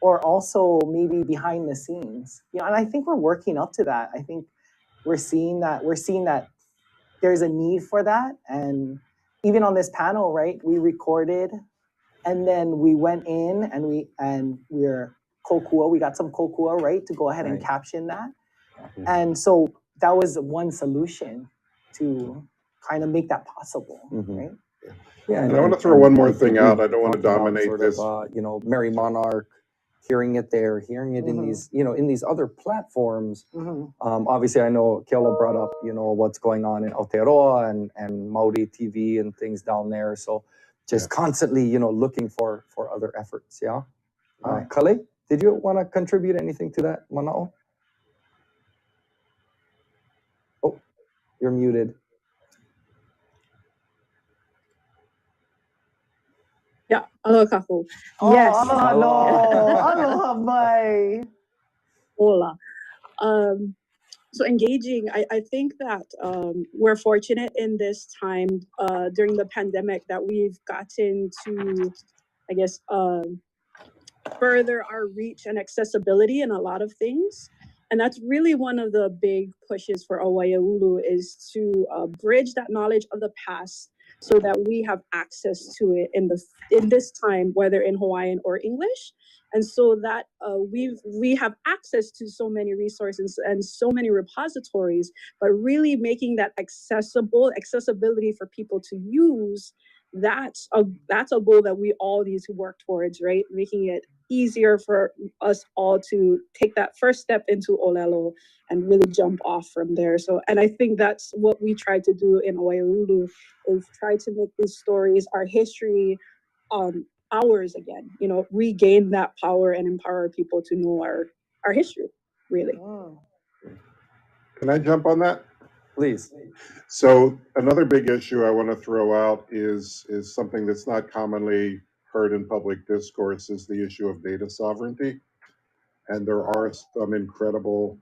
or also maybe behind the scenes. And I think we're working up to that. I think we're seeing that there's a need for that. And even on this panel, right, we recorded and then we went in and we're kokua, we got some kokua, right, to go ahead and caption that. And so that was one solution to kind of make that possible, right? Yeah, and I want to throw one more thing out. I don't want to dominate sort this. of, Mary Monarch, hearing it there, hearing it in these, in these other platforms. Obviously, I know Keola brought up, what's going on in Aotearoa and Maori TV and things down there. So just constantly, looking for other efforts. Yeah. Kale, did you want to contribute anything to that, Manao? Oh, you're muted. Yeah, aloha kakou. Oh, Yes. aloha, no. Aloha, bye. Hola. So engaging, I think that we're fortunate in this time during the pandemic that we've gotten to, I guess, further our reach and accessibility in a lot of things. And that's really one of the big pushes for Awaiaulu, is to bridge that knowledge of the past so that we have access to it in this time, whether in Hawaiian or English. And so that we have access to so many resources and so many repositories, but really making that accessibility for people to use, that's a goal that we all need to work towards, right? Making it easier for us all to take that first step into Olelo and really jump off from there. So, and I think that's what we try to do in Awaiaulu, is try to make these stories, our history, ours again, regain that power and empower people to know our history, really. Can I jump on that? Please. So another big issue I want to throw out is something that's not commonly heard in public discourse, is the issue of data sovereignty. And there are some incredible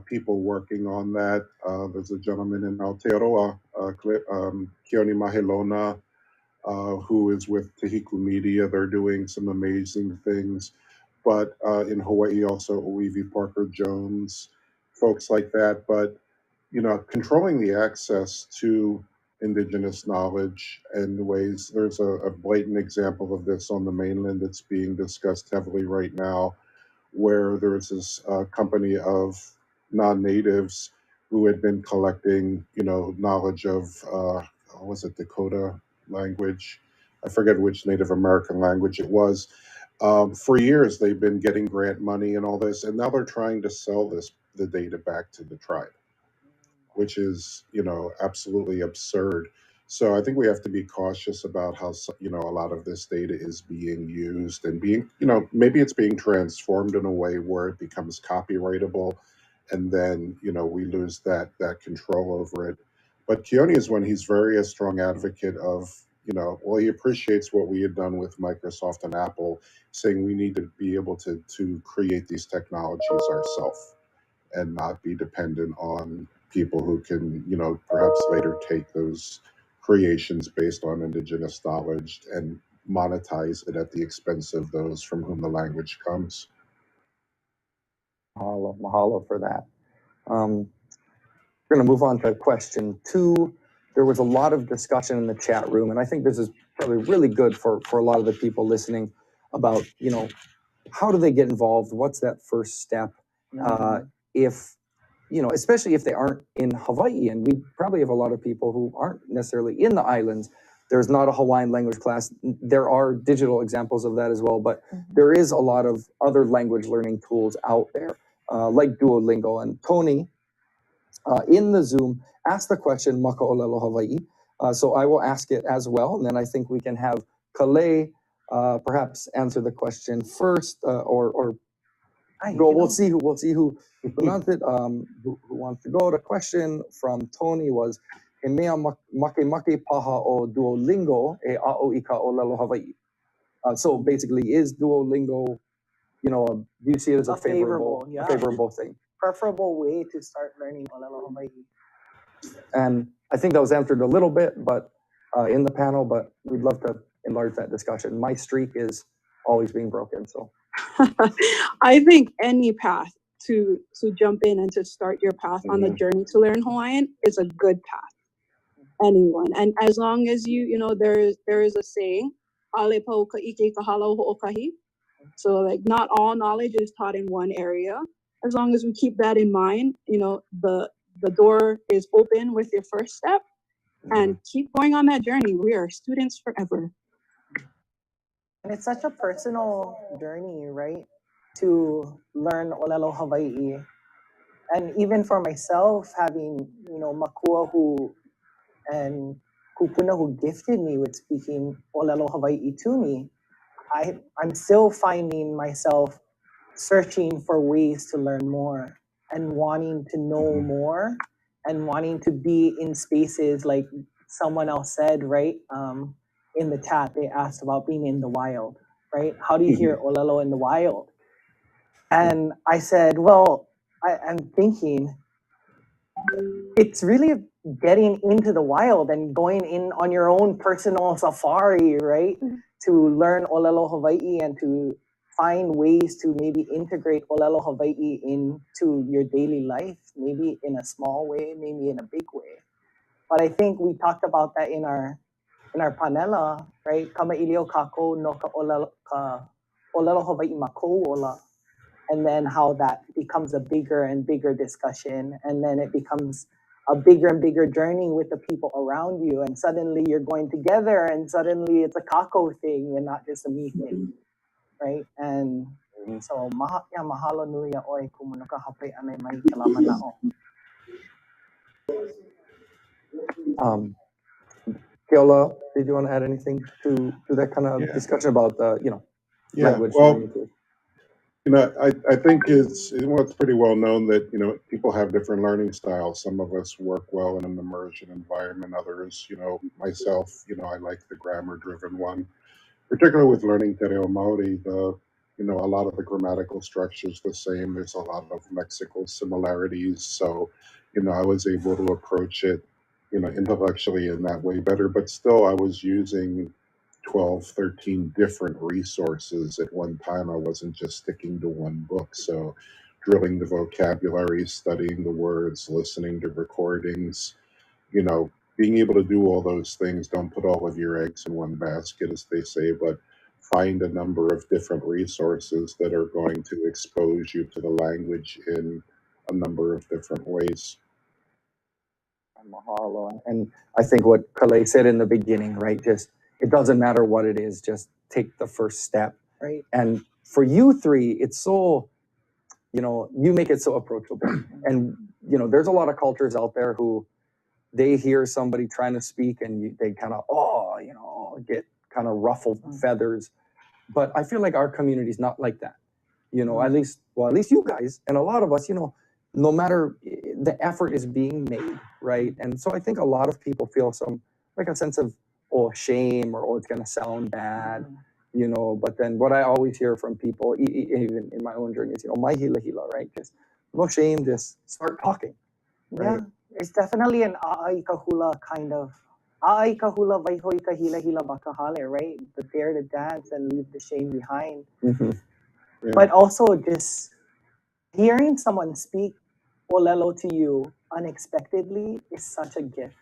people working on that. There's a gentleman in Aotearoa, Keone Mahelona, who is with Tehiku Media. They're doing some amazing things. But in Hawaii, also Oivi Parker Jones, folks like that. But controlling the access to indigenous knowledge and ways. There's a blatant example of this on the mainland that's being discussed heavily right now, where there's this company of non-natives who had been collecting, knowledge of, was it Dakota language? I forget which Native American language it was. For years, they've been getting grant money and all this, and now they're trying to sell the data back to the tribe, which is, absolutely absurd. So I think we have to be cautious about how, a lot of this data is being used and being, maybe it's being transformed in a way where it becomes copyrightable, and then, we lose that control over it. But Keone is one, he's very a strong advocate of, well, he appreciates what we had done with Microsoft and Apple, saying we need to be able to create these technologies ourselves. and not be dependent on people who can, perhaps later take those creations based on indigenous knowledge and monetize it at the expense of those from whom the language comes. Mahalo for that. We're going to move on to question 2. There was a lot of discussion in the chat room, and I think this is probably really good for a lot of the people listening about, how do they get involved? What's that first step? If, especially if they aren't in Hawaii, and we probably have a lot of people who aren't necessarily in the islands. There's not a Hawaiian language class. There are digital examples of that as well, but there is a lot of other language learning tools out there, like Duolingo. And Tony, in the Zoom, asked the question, Maka'olelo Hawaii. So I will ask it as well, and then I think we can have Kalei perhaps answer the question first, or go. We'll see who pronounce it. Who wants to go? The question from Tony was, "E mea make paha o Duolingo e a'o i ka'olelo Hawaii." So basically, is Duolingo, do you see it as a favorable thing? Preferable way to start learning Olelo Hawaii. And I think that was answered a little bit, but in the panel, but we'd love to enlarge that discussion. My streak is always being broken, so. I think any path to jump in and to start your path on the journey to learn Hawaiian is a good path. Anyone, and as long as there is a saying, "Ale pau ka ike ka halau ho'okahi." So like not all knowledge is taught in one area. As long as we keep that in mind, the door is open with your first step, and keep going on that journey. We are students forever. And it's such a personal journey, right? To learn Olelo Hawaii. And even for myself, having, Makua and Kupuna who gifted me with speaking Olelo Hawaii to me, I'm still finding myself searching for ways to learn more and wanting to know more and wanting to be in spaces like someone else said, right? In the chat, they asked about being in the wild, right? How do you hear Olelo in the wild? And I said, well, I'm thinking it's really getting into the wild and going in on your own personal safari, right? To learn Olelo Hawaii and to find ways to maybe integrate Olelo Hawaii into your daily life, maybe in a small way, maybe in a big way. But I think we talked about that in our panela, right? Kamailio kako no ka Olelo Hawaii mako ola. And then how that becomes a bigger and bigger discussion. And then it becomes a bigger and bigger journey with the people around you. And suddenly you're going together and suddenly it's a kako thing and not just a me thing, right? And so mahalo nui a oi kumunuka hape ane mai kalama na'o. Keola, did you want to add anything to that kind of discussion about language? Well, I think it's pretty well known that people have different learning styles. Some of us work well in an immersion environment. Others, myself, I like the grammar-driven one. Particularly with learning Te Reo Maori, a lot of the grammatical structure's the same. There's a lot of lexical similarities. So, I was able to approach it, intellectually in that way better. But still, I was using 12, 13 different resources at one time. I wasn't just sticking to one book. So, drilling the vocabulary, studying the words, listening to recordings, being able to do all those things. Don't put all of your eggs in one basket, as they say, but find a number of different resources that are going to expose you to the language in a number of different ways. Mahalo. And I think what Kalei said in the beginning, right? Just, it doesn't matter what it is, just take the first step. Right. And for you three, it's so, you make it so approachable. And, there's a lot of cultures out there who they hear somebody trying to speak and they kind of, get kind of ruffled feathers. But I feel like our community is not like that. At least you guys and a lot of us, no matter the effort is being made, right? And so I think a lot of people feel a sense of shame or it's going to sound bad, But then what I always hear from people, even in my own journey, is mai hila hila, right? Just no shame, just start talking. Yeah, Right. it's definitely an aay kahula kind of aay kahula vaihoy kahila hila bakahale, right? The dare to dance and leave the shame behind. Mm-hmm. Yeah. But also just hearing someone speak olelo to you unexpectedly is such a gift,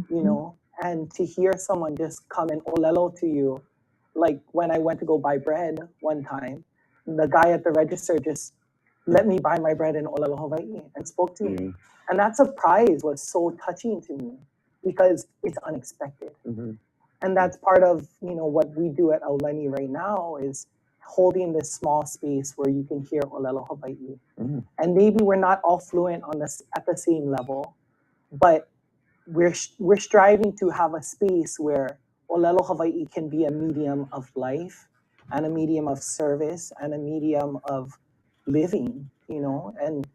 you know? And to hear someone just come and olelo to you, like when I went to go buy bread one time, the guy at the register just let me buy my bread in Olelo, Hawaii and spoke to me. And that surprise was so touching to me because it's unexpected. Mm-hmm. And that's part of, you know, what we do at Aulani right now is holding this small space where you can hear Olelo Hawaii. Mm-hmm. And maybe we're not all fluent on this at the same level, but we're striving to have a space where Olelo Hawaii can be a medium of life and a medium of service and a medium of living, you know? And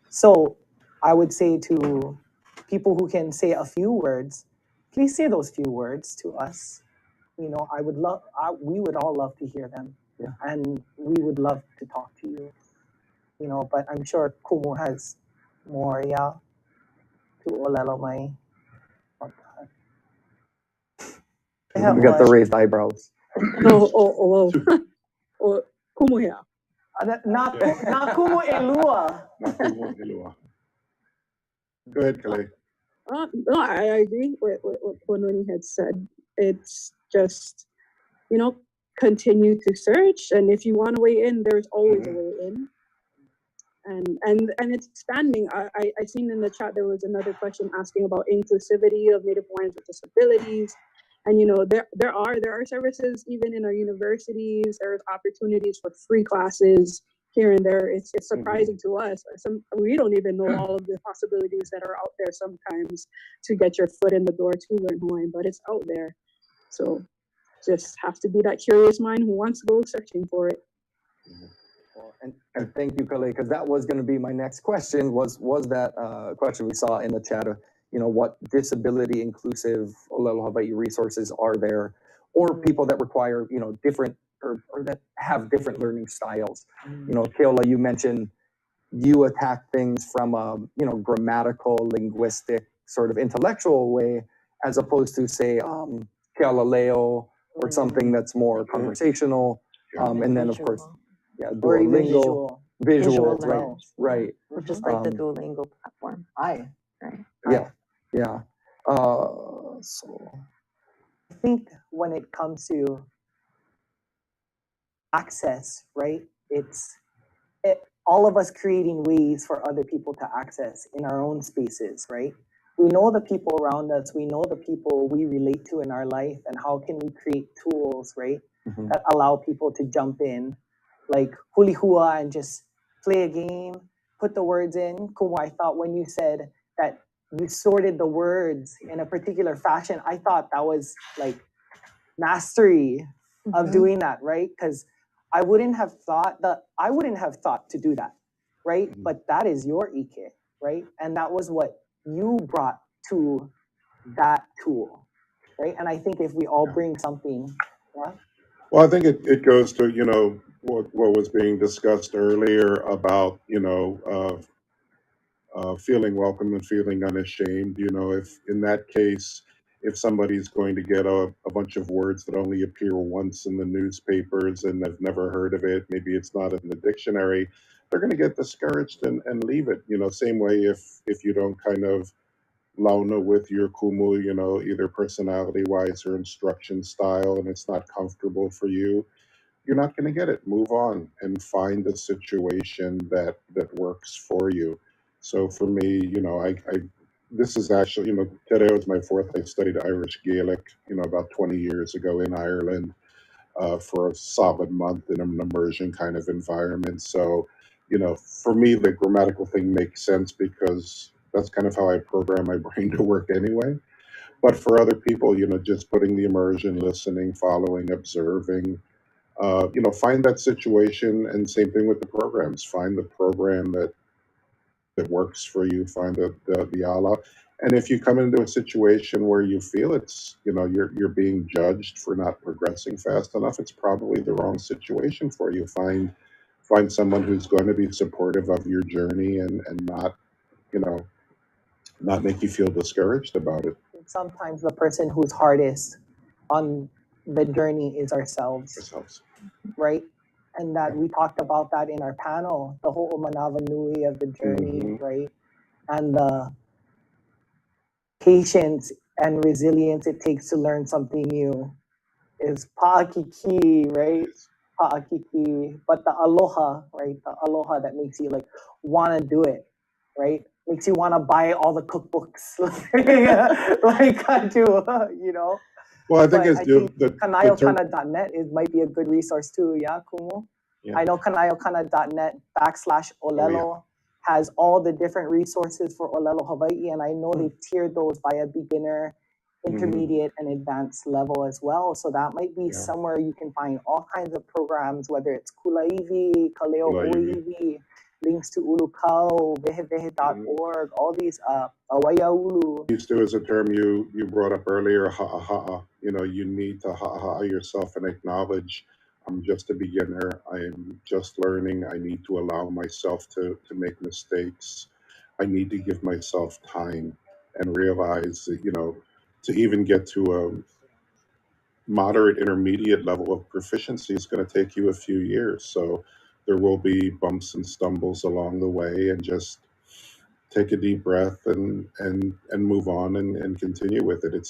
so I would say to people who can say a few words, please say those few words to us. You know, we would all love to hear them. Yeah. And we would love to talk to you, you know, but I'm sure Kumu has more, yeah, to Olelo Mai. We got the raised eyebrows. Oh, kumu hea. Na Kumu Elua. Go ahead, Kalei. No, I agree with what Kononi had said. It's just, you know, continue to search, and if you want to weigh in, there's always a way in. And it's expanding. I seen in the chat there was another question asking about inclusivity of Native Hawaiians with disabilities. And you know, there are services even in our universities. There's opportunities for free classes here and there. It's surprising to us. We don't even know all of the possibilities that are out there sometimes to get your foot in the door to learn Hawaiian, but it's out there. So just have to be that curious mind who wants to go searching for it. And thank you, Kalei, because that was going to be my next question. Was that question we saw in the chat of, you know, what disability inclusive Olelo Hawaii resources are there, or people that require, you know, different or that have different learning styles. You know, Keola, you mentioned you attack things from a, you know, grammatical, linguistic, sort of intellectual way, as opposed to say Keola Leo or something that's more conversational, and then of course. Yeah, Or even Duolingo, visual as well. Right. Just like the Duolingo platform. Aye. Right. Yeah. So I think when it comes to access, right, it's all of us creating ways for other people to access in our own spaces, right? We know the people around us, we know the people we relate to in our life, and how can we create tools, right, that allow people to jump in, like huli hua, and just play a game, put the words in. Kumu, I thought when you said that you sorted the words in a particular fashion, I thought that was like mastery of doing that, right? Because I wouldn't have thought to do that, right? But that is your ike, right? And that was what you brought to that tool, right? And I think if we all bring something, yeah. Well, I think it goes to, you know, what was being discussed earlier about, you know, feeling welcome and feeling unashamed. You know, if in that case, if somebody's going to get a bunch of words that only appear once in the newspapers and they've never heard of it, maybe it's not in the dictionary, they're going to get discouraged and leave it. You know, same way if you don't kind of launa with your kumu, you know, either personality wise or instruction style, and it's not comfortable for you, you're not going to get it. Move on and find a situation that works for you. So for me, you know, I this is actually, you know, today was my fourth. I studied Irish Gaelic, you know, about 20 years ago in Ireland for a solid month in an immersion kind of environment. So, you know, for me, the grammatical thing makes sense because that's kind of how I program my brain to work anyway. But for other people, you know, just putting the immersion, listening, following, observing, you know, find that situation, and same thing with the programs. Find the program that works for you. Find the ala, and if you come into a situation where you feel it's, you know, you're being judged for not progressing fast enough, it's probably the wrong situation for you. find someone who's going to be supportive of your journey and not, you know, not make you feel discouraged about it. Sometimes the person who's hardest on the journey is ourselves, right? And that we talked about that in our panel, the whole Umanava Nui of the journey, right? And the patience and resilience it takes to learn something new is pa'akiki, right? Pa'akiki, but the aloha, right? The aloha that makes you like want to do it, right? Makes you want to buy all the cookbooks, like I do, you know. Well, I think it's kanayokana.net might be a good resource too, yeah, Kumu? Yeah. I know kanayokana.net/olelo has all the different resources for Olelo Hawaii, and I know they've tiered those by a beginner, intermediate, and advanced level as well. So that might be somewhere you can find all kinds of programs, whether it's Kulaivi, Kaleo Uivi, links to Ulukau, vehevehe.org, all these Awayaulu. Used to is a term you brought up earlier, ha'aha'a. You know, you need to ha'aha'a yourself and acknowledge I'm just a beginner. I'm just learning. I need to allow myself to make mistakes. I need to give myself time and realize that, you know, to even get to a moderate intermediate level of proficiency is going to take you a few years. So there will be bumps and stumbles along the way, and just take a deep breath and move on and continue with it.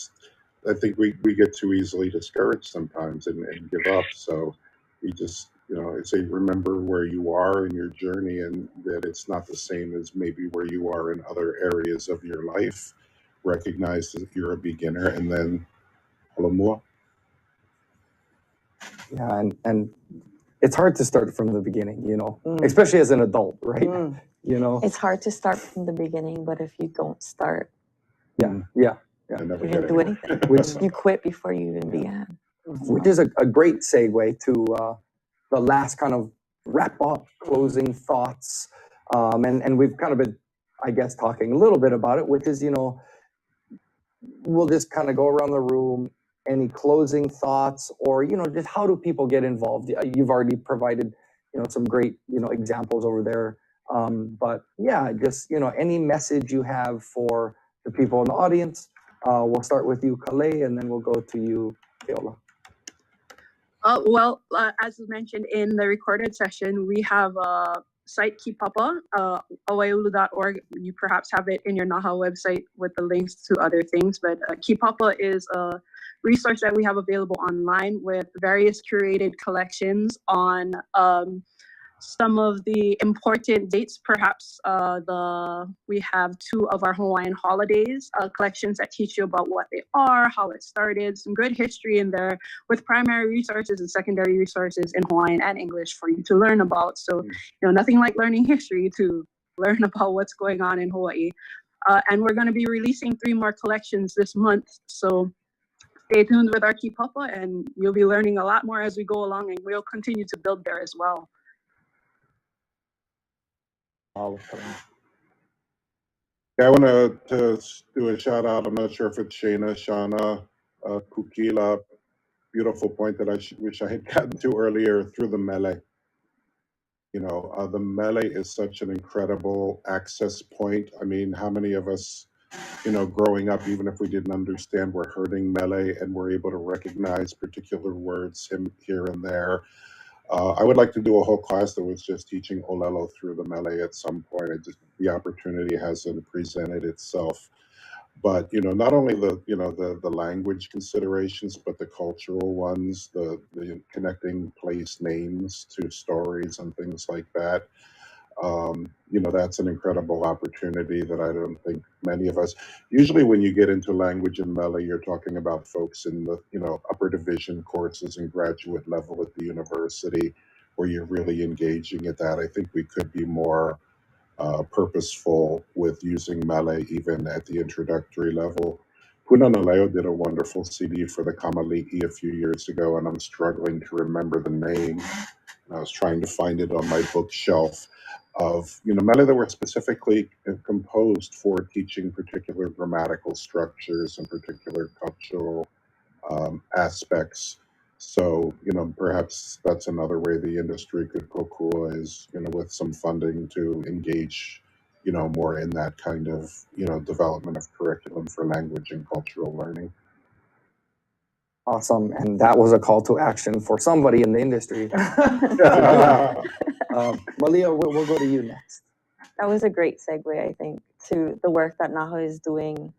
I think we get too easily discouraged sometimes and give up. So we just, you know, say, remember where you are in your journey, and that it's not the same as maybe where you are in other areas of your life. Recognize that you're a beginner, and then halamua. Yeah, and it's hard to start from the beginning, you know, especially as an adult, right? You know, It's hard to start from the beginning, but if you don't start, yeah. you didn't do anything. You quit before you even began. Which is a great segue to the last kind of wrap up, closing thoughts. And we've kind of been, I guess, talking a little bit about it, which is, you know, we'll just kind of go around the room. Any closing thoughts, or, you know, just how do people get involved? You've already provided, you know, some great, you know, examples over there. But yeah, just, you know, any message you have for the people in the audience. We'll start with you, Kale, and then we'll go to you, Keola. As mentioned in the recorded session, we have a site, Kipapa, awaulu.org. You perhaps have it in your NAHA website with the links to other things, but Kipapa is a resource that we have available online with various curated collections on some of the important dates. Perhaps we have 2 of our Hawaiian holidays, collections that teach you about what they are, how it started, some good history in there with primary resources and secondary resources in Hawaiian and English for you to learn about. So, you know, nothing like learning history to learn about what's going on in Hawaii. And we're going to be releasing 3 more collections this month. So stay tuned with our Kipapa, and you'll be learning a lot more as we go along, and we'll continue to build there as well. Yeah, I want to do a shout out. I'm not sure if it's Shana, Shana, Kukila. Beautiful point that I wish I had gotten to earlier, through the mele. You know, the mele is such an incredible access point. I mean, how many of us, you know, growing up, even if we didn't understand, we're hearing mele and we're able to recognize particular words here and there. I would like to do a whole class that was just teaching Olelo through the mele at some point. The opportunity hasn't presented itself. But, you know, not only the language considerations, but the cultural ones, the connecting place names to stories and things like that. You know, that's an incredible opportunity that I don't think many of us. Usually, when you get into language and mele, you're talking about folks in the, you know, upper division courses and graduate level at the university, where you're really engaging at that. I think we could be more purposeful with using mele even at the introductory level. Punanaleo did a wonderful CD for the Kamali'i a few years ago, and I'm struggling to remember the name. I was trying to find it on my bookshelf, of, you know, mele that were specifically composed for teaching particular grammatical structures and particular cultural aspects So, perhaps that's another way the industry could kokua is, with some funding to engage, more in that kind of, development of curriculum for language and cultural learning. Awesome. And that was a call to action for somebody in the industry. Malia, we'll go to you next. That was a great segue, I think, to the work that NAHA is doing.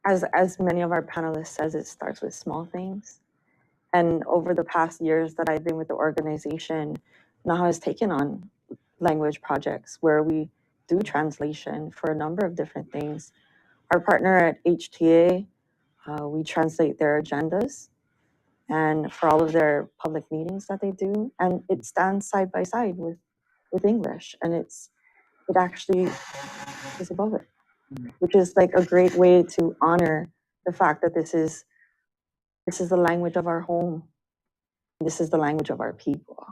As many of our panelists says, it starts with small things. And over the past years that I've been with the organization, NAHA has taken on language projects where we do translation for a number of different things. Our partner at HTA, we translate their agendas and for all of their public meetings that they do, and it stands side by side with English, and it actually is above it, which is like a great way to honor the fact that this is the language of our home. This is the language of our people.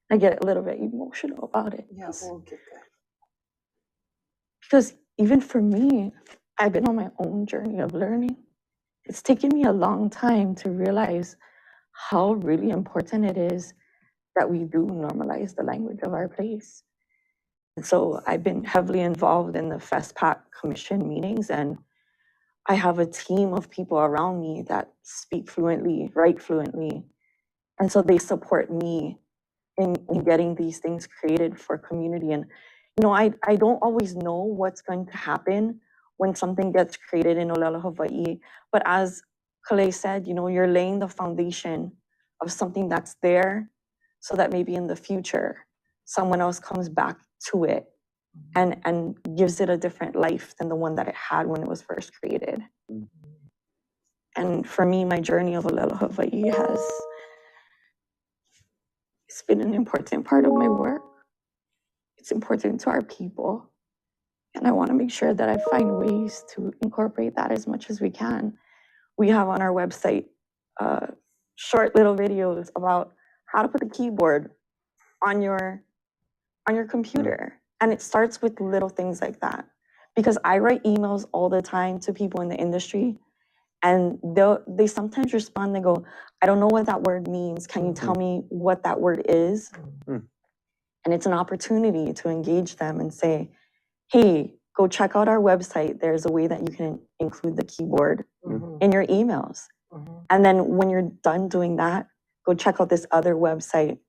I get a little bit emotional about it. Yes. Because even for me, I've been on my own journey of learning. It's taken me a long time to realize how really important it is that we do normalize the language of our place. And so I've been heavily involved in the FESPAC Commission meetings, and I have a team of people around me that speak fluently, write fluently. And so they support me in getting these things created for community. And, I don't always know what's going to happen when something gets created in Olelo, Hawaii. But as Kale said, you're laying the foundation of something that's there so that maybe in the future, someone else comes back to it and gives it a different life than the one that it had when it was first created. And for me, my journey of Olelo, Hawaii it's been an important part of my work. It's important to our people. And I want to make sure that I find ways to incorporate that as much as we can. We have on our website short little videos about how to put the keyboard on your computer. And it starts with little things like that. Because I write emails all the time to people in the industry, and they sometimes respond, they go, I don't know what that word means. Can you tell me what that word is? And it's an opportunity to engage them and say, hey, go check out our website. There's a way that you can include the keyboard in your emails. And then when you're done doing that, go check out this other website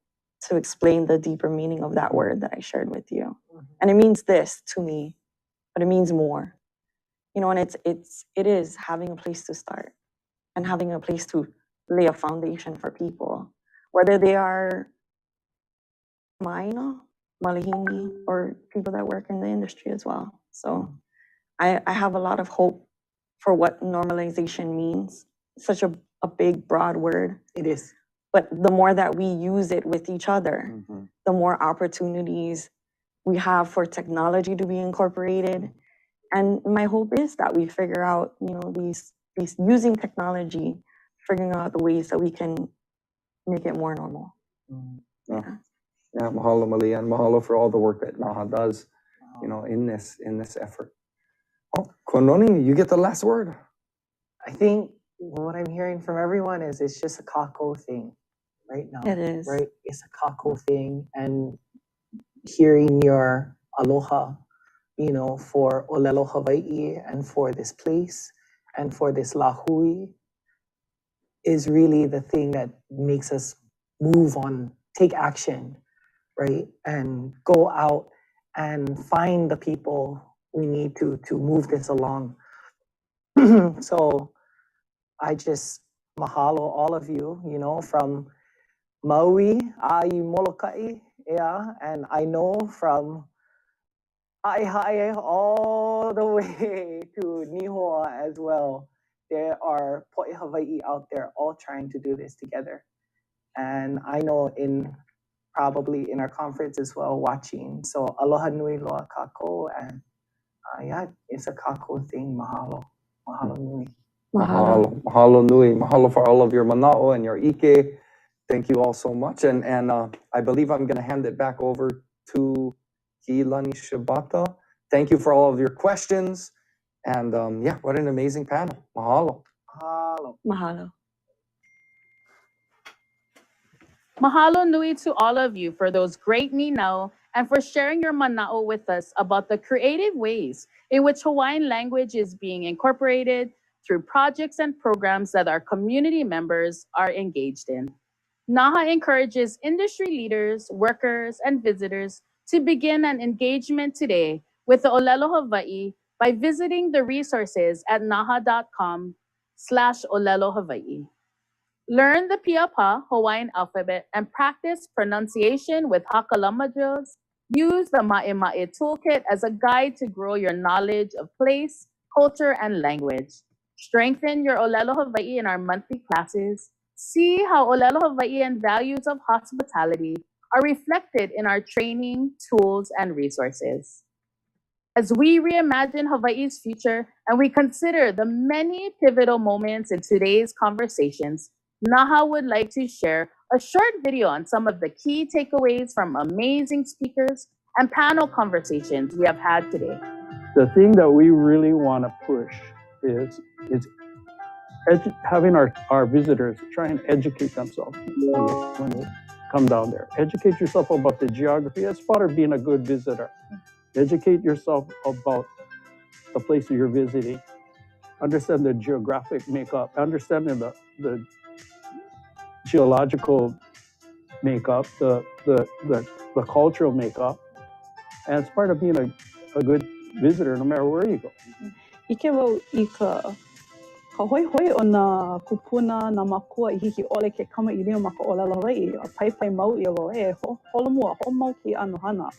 to explain the deeper meaning of that word that I shared with you. And it means this to me, but it means more. And it is having a place to start and having a place to lay a foundation for people, whether they are Maino, Malihini, or people that work in the industry as well. So I have a lot of hope for what normalization means. It's such a big, broad word. It is. But the more that we use it with each other, the more opportunities we have for technology to be incorporated. And my hope is that we figure out, these using technology, figuring out the ways that we can make it more normal. Yeah, mahalo Malia, and mahalo for all the work that NAHA does, in this effort. Oh, Kononi, you get the last word. I think what I'm hearing from everyone is it's just a kako thing right now. It is. Right? It's a kako thing. And hearing your aloha, for Olelo, Hawaii, and for this place, and for this lahui, is really the thing that makes us move on, take action, right? And go out and find the people we need to move this along. So I just mahalo all of you, from Maui, Ai Molokai, yeah, and I know from Aihae all the way to Nihoa as well. There are Po'i Hawaii out there all trying to do this together. And I know probably in our conference as well, watching. So aloha nui loa kako, and yeah, it's a kako thing. Mahalo. Mahalo nui. Mahalo. Mahalo nui. Mahalo for all of your mana'o and your ike. Thank you all so much. And I believe I'm going to hand it back over to Kilani Shibata. Thank you for all of your questions. And yeah, what an amazing panel. Mahalo. Mahalo. Mahalo. Mahalo nui to all of you for those great ninau and for sharing your manao with us about the creative ways in which Hawaiian language is being incorporated through projects and programs that our community members are engaged in. NAHA encourages industry leaders, workers, and visitors to begin an engagement today with the Olelo Hawaii by visiting the resources at naha.com/Olelo Hawaii. Learn the Piapa Hawaiian alphabet and practice pronunciation with Hakalama drills. Use the Ma'e toolkit as a guide to grow your knowledge of place, culture, and language. Strengthen your Olelo Hawaii in our monthly classes. See how Olelo Hawaii and values of hospitality are reflected in our training, tools, and resources. As we reimagine Hawaii's future and we consider the many pivotal moments in today's conversations, Naha would like to share a short video on some of the key takeaways from amazing speakers and panel conversations we have had today. The thing that we really want to push is having our visitors try and educate themselves when they come down there. Educate yourself about the geography. That's part of being a good visitor. Educate yourself about the place you're visiting. Understand the geographic makeup. Understanding the geological makeup, the cultural makeup. And it's part of being a good visitor no matter where you go. Ike wau I ka hoihoi o nā kupuna nā makua I hiki ole ke kamaʻilio ma ka ʻōlelo Hawaiʻi. A paipai mau ia wau holomua hoʻomau ki ʻano hana.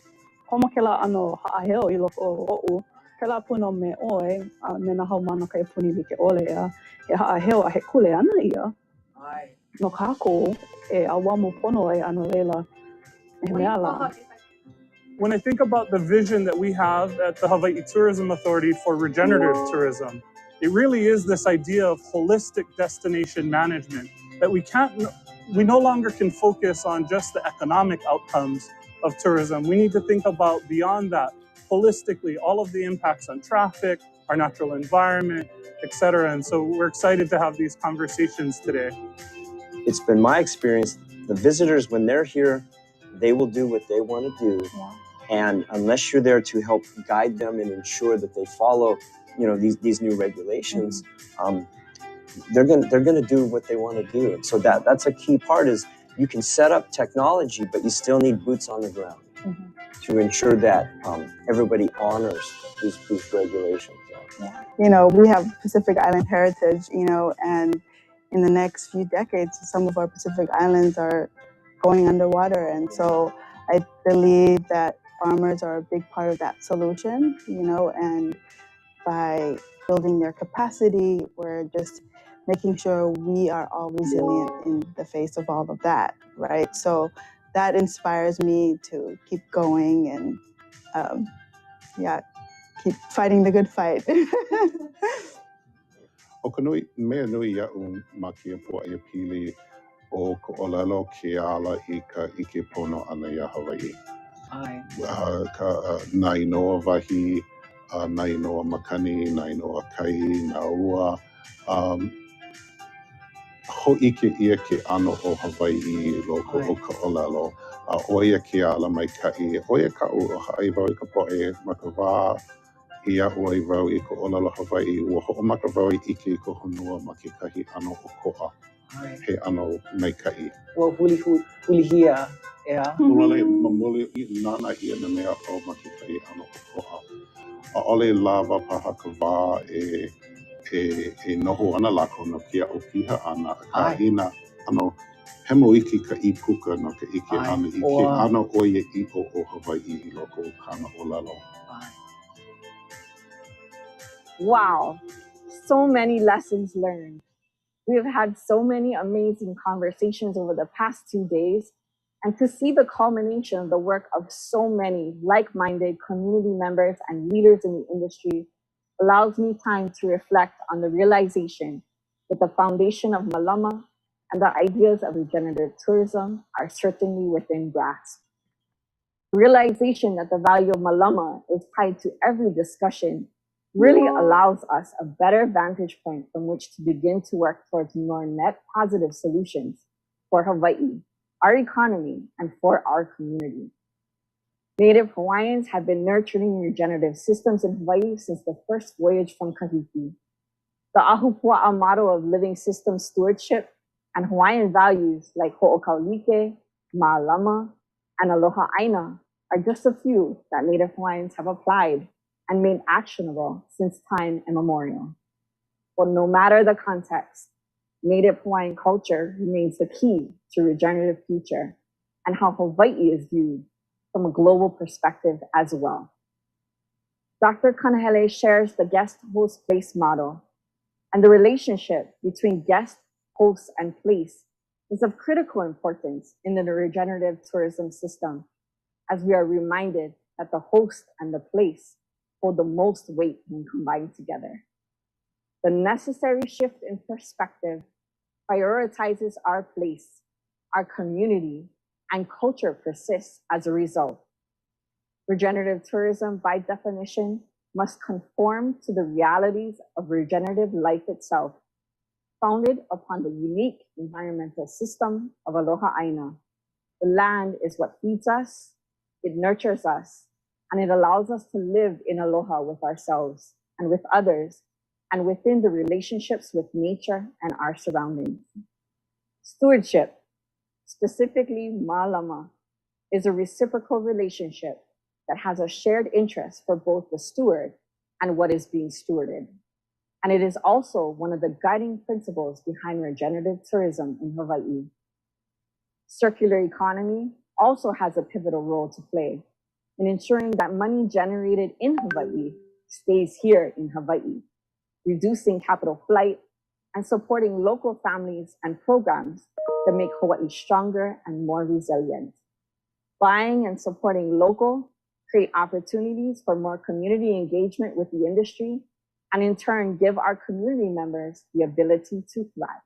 Homa kēlā ʻano haʻaheo I loko o oʻu. Kēlā puna me ʻoe me nā haumana ka epuni like ʻole ea. He haʻaheo a he kule ana ia. No kākou e awamo pono e ano leila e mea la. When I think about the vision that we have at the Hawaii Tourism Authority for regenerative tourism, it really is this idea of holistic destination management that we no longer can focus on just the economic outcomes of tourism. We need to think about beyond that, holistically, all of the impacts on traffic, our natural environment, etc. And so we're excited to have these conversations today. It's been my experience, the visitors, when they're here, they will do what they want to do. Yeah. And unless you're there to help guide them and ensure that they follow, these new regulations, they're gonna do what they want to do. And so that's a key part is you can set up technology, but you still need boots on the ground to ensure that everybody honors these regulations. Yeah. We have Pacific Island heritage, and in the next few decades, some of our Pacific Islands are going underwater. And so I believe that farmers are a big part of that solution, and by building their capacity, we're just making sure we are all resilient in the face of all of that, right? So that inspires me to keep going and, keep fighting the good fight. O ka mea nui iaʻu ma kia puaʻia pili o ka ʻōlelo ke ala I ka ʻike pono ʻana iā Hawaii. Ka nā inoa wahi, nā inoa makani, nā inoa kai, nā ua. Hoʻike ia ke ʻano o Hawaii I loko o ka ʻōlelo. Oia ke ala maikaʻi, oia kaʻu o haʻai wau I ka poʻe ma ka wā. Iaʻu ai wau I ka ʻōlelo Hawaii, ua hoʻomaka wau I ʻike I ka honua ma kekahi ʻano ʻokoʻa. He ʻano maikaʻi. Ua hulihia, ea. Ua mamuli I nana ia na mea pau ma kekahi ʻano ʻokoʻa. ʻAʻole lawa paha ka wā e noho ana lako no kia o piha ana. Ka ina ʻano hemo iki ka I puka no ka ike ana I ke ʻano oia I o Hawaii I loko o kana ʻōlelo. Wow, so many lessons learned. We have had so many amazing conversations over the past 2 days, and to see the culmination of the work of so many like-minded community members and leaders in the industry allows me time to reflect on the realization that the foundation of Malama and the ideas of regenerative tourism are certainly within grasp. Realization that the value of Malama is tied to every discussion really allows us a better vantage point from which to begin to work towards more net positive solutions for Hawaii our economy, and for our community. Native Hawaiians have been nurturing regenerative systems in Hawaii since the first voyage from Kahiki. The Ahupua'a motto of living system stewardship and Hawaiian values like Ho'okaulike, Ma'alama, and Aloha Aina are just a few that Native Hawaiians have applied and made actionable since time immemorial. But no matter the context, Native Hawaiian culture remains the key to regenerative future and how Hawaii is viewed from a global perspective as well. Dr. Kanahele shares the guest-host place model, and the relationship between guest, host, and place is of critical importance in the regenerative tourism system, as we are reminded that the host and the place hold the most weight when combined together. The necessary shift in perspective prioritizes our place, our community, and culture persists as a result. Regenerative tourism, by definition, must conform to the realities of regenerative life itself, founded upon the unique environmental system of Aloha Aina. The land is what feeds us, it nurtures us, and it allows us to live in aloha with ourselves and with others, and within the relationships with nature and our surroundings. Stewardship, specifically Ma'alama, is a reciprocal relationship that has a shared interest for both the steward and what is being stewarded. And it is also one of the guiding principles behind regenerative tourism in Hawaii. Circular economy also has a pivotal role to play in ensuring that money generated in Hawaii stays here in Hawaii, reducing capital flight and supporting local families and programs that make Hawaii stronger and more resilient. Buying and supporting local create opportunities for more community engagement with the industry, and in turn give our community members the ability to thrive.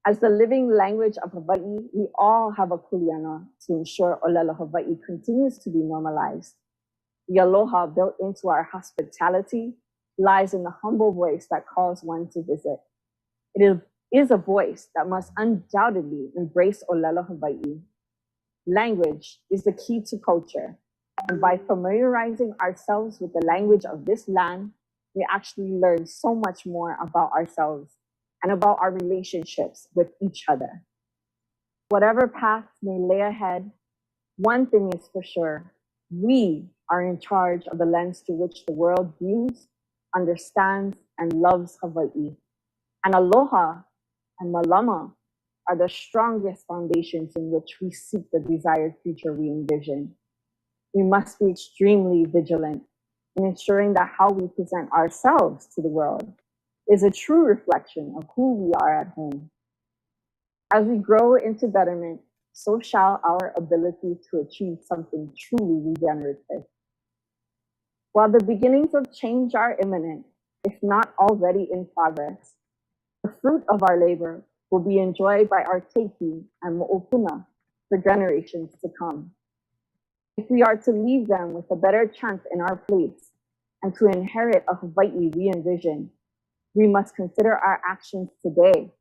As the living language of Hawaii, we all have a kuleana to ensure Olelo Hawaii continues to be normalized. The aloha built into our hospitality lies in the humble voice that calls one to visit. It is a voice that must undoubtedly embrace Olelo Hawaii. Language is the key to culture, and by familiarizing ourselves with the language of this land, we actually learn so much more about ourselves and about our relationships with each other. Whatever paths may lay ahead, one thing is for sure: we are in charge of the lens through which the world views, understands, and loves Hawaii. And aloha and malama are the strongest foundations in which we seek the desired future we envision. We must be extremely vigilant in ensuring that how we present ourselves to the world is a true reflection of who we are at home. As we grow into betterment, so shall our ability to achieve something truly regenerative. While the beginnings of change are imminent, if not already in progress, the fruit of our labor will be enjoyed by our keiki and mo'opuna for generations to come. If we are to leave them with a better chance in our place and to inherit a Hawaii we envision, we must consider our actions today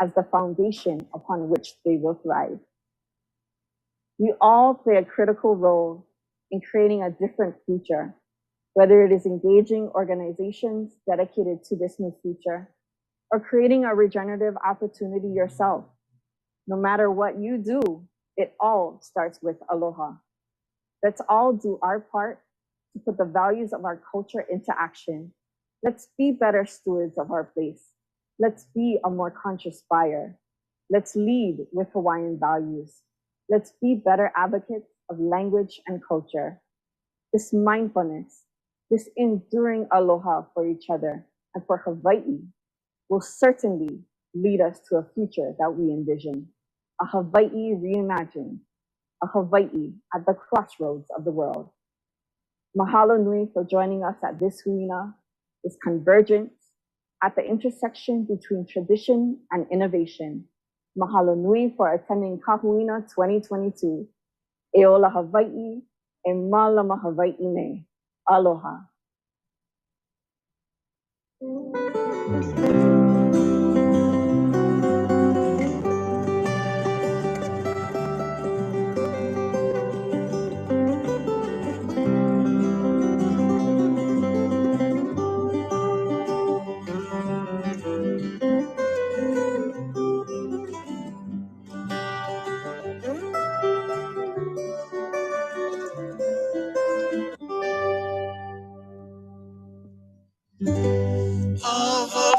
as the foundation upon which they will thrive. We all play a critical role in creating a different future, whether it is engaging organizations dedicated to this new future or creating a regenerative opportunity yourself. No matter what you do, it all starts with aloha. Let's all do our part to put the values of our culture into action. Let's be better stewards of our place. Let's be a more conscious buyer. Let's lead with Hawaiian values. Let's be better advocates of language and culture. This mindfulness, this enduring aloha for each other and for Hawaii will certainly lead us to a future that we envision. A Hawaii reimagined, a Hawaii at the crossroads of the world. Mahalo nui for joining us at this huina, this convergence at the intersection between tradition and innovation. Mahalo nui for attending Kahuina 2022. E ola Hawaii, e malama Hawaii ne. Aloha.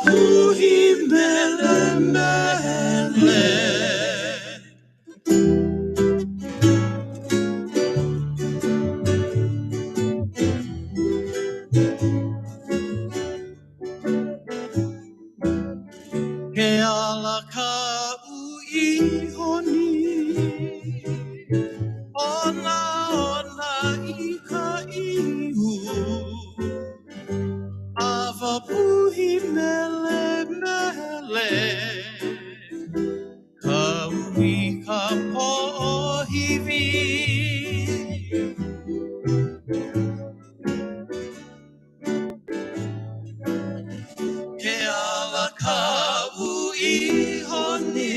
puhi mele mele. Ke ala ka uihoni ona ona I ka ihu ava puhi mele mele ka ui ka pohivi ke ala ka uihoni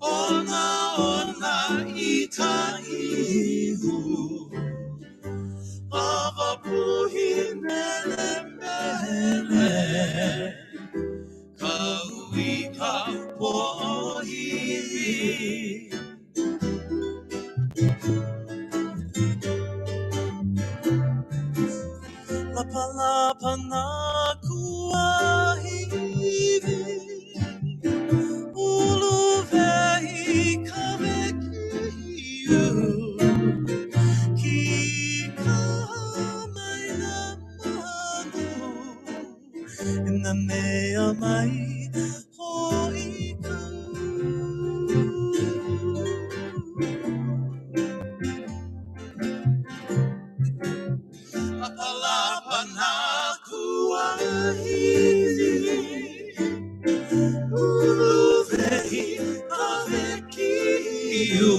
ona ona I ka ihu ava puhi mele mele ka ui ka pohiwi lapa lapa na kuahiwi ulu vehi ka vekiu ki ka mai na manu na mea mai hoiku Apalapa na kuahili uluvehi avekiu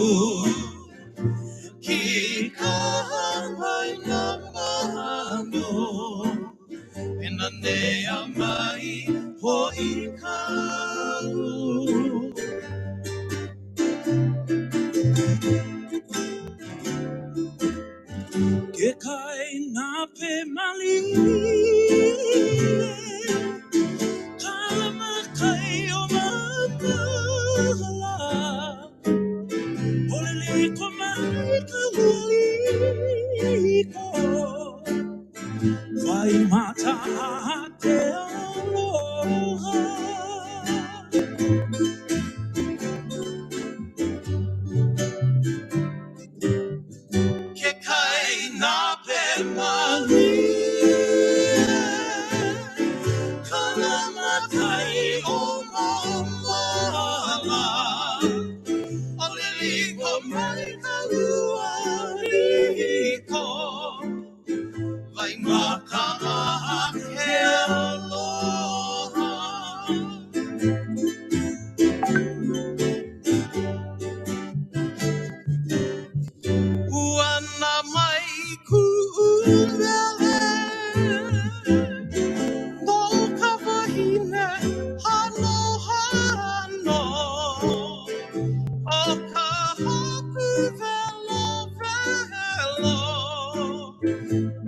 ki kahai na mano enanea mai hoikau ke kai na pe mali kalama kai o mapala olele ko mai ka uliko vai mata te aloha ke kai na pe mali kalama kai o mapala Aliliko mai kalua liko vai maka he aloha Uana mai ku umele no kawahine hano hano o ka haku velo velo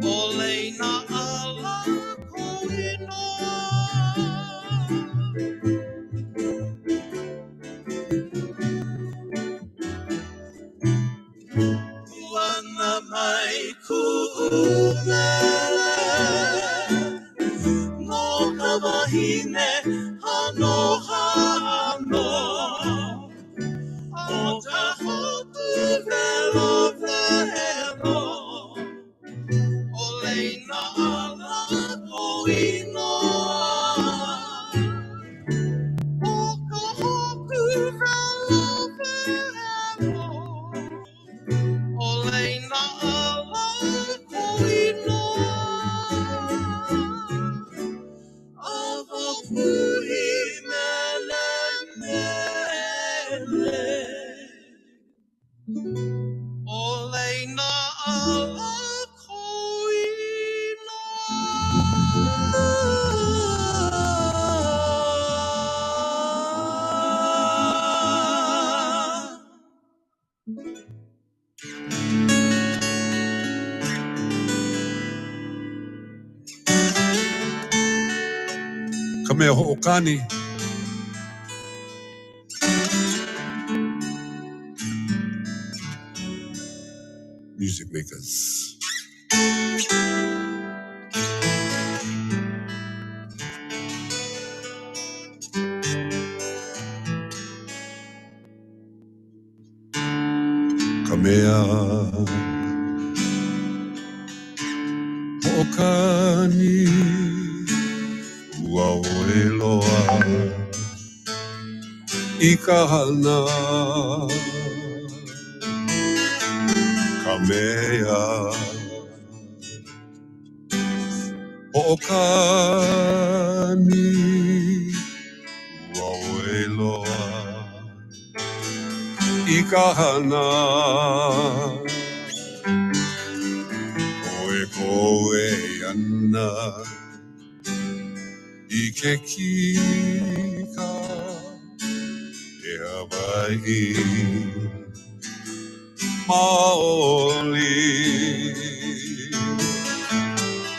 Oleina ala koinoa Uana mai ku'umele No kawahine hano hano O ka hoku velo velo Oleina ala koinoa Oleina ala koinoa Ava puhi mele mele Oleina ala koinoa Ka mea ho'okani, music makers. Okani Uaoeloa Ikahana Kamea Okani Uaoeloa Ikahana Koe koe ana Ike kika E Hawaii Maoli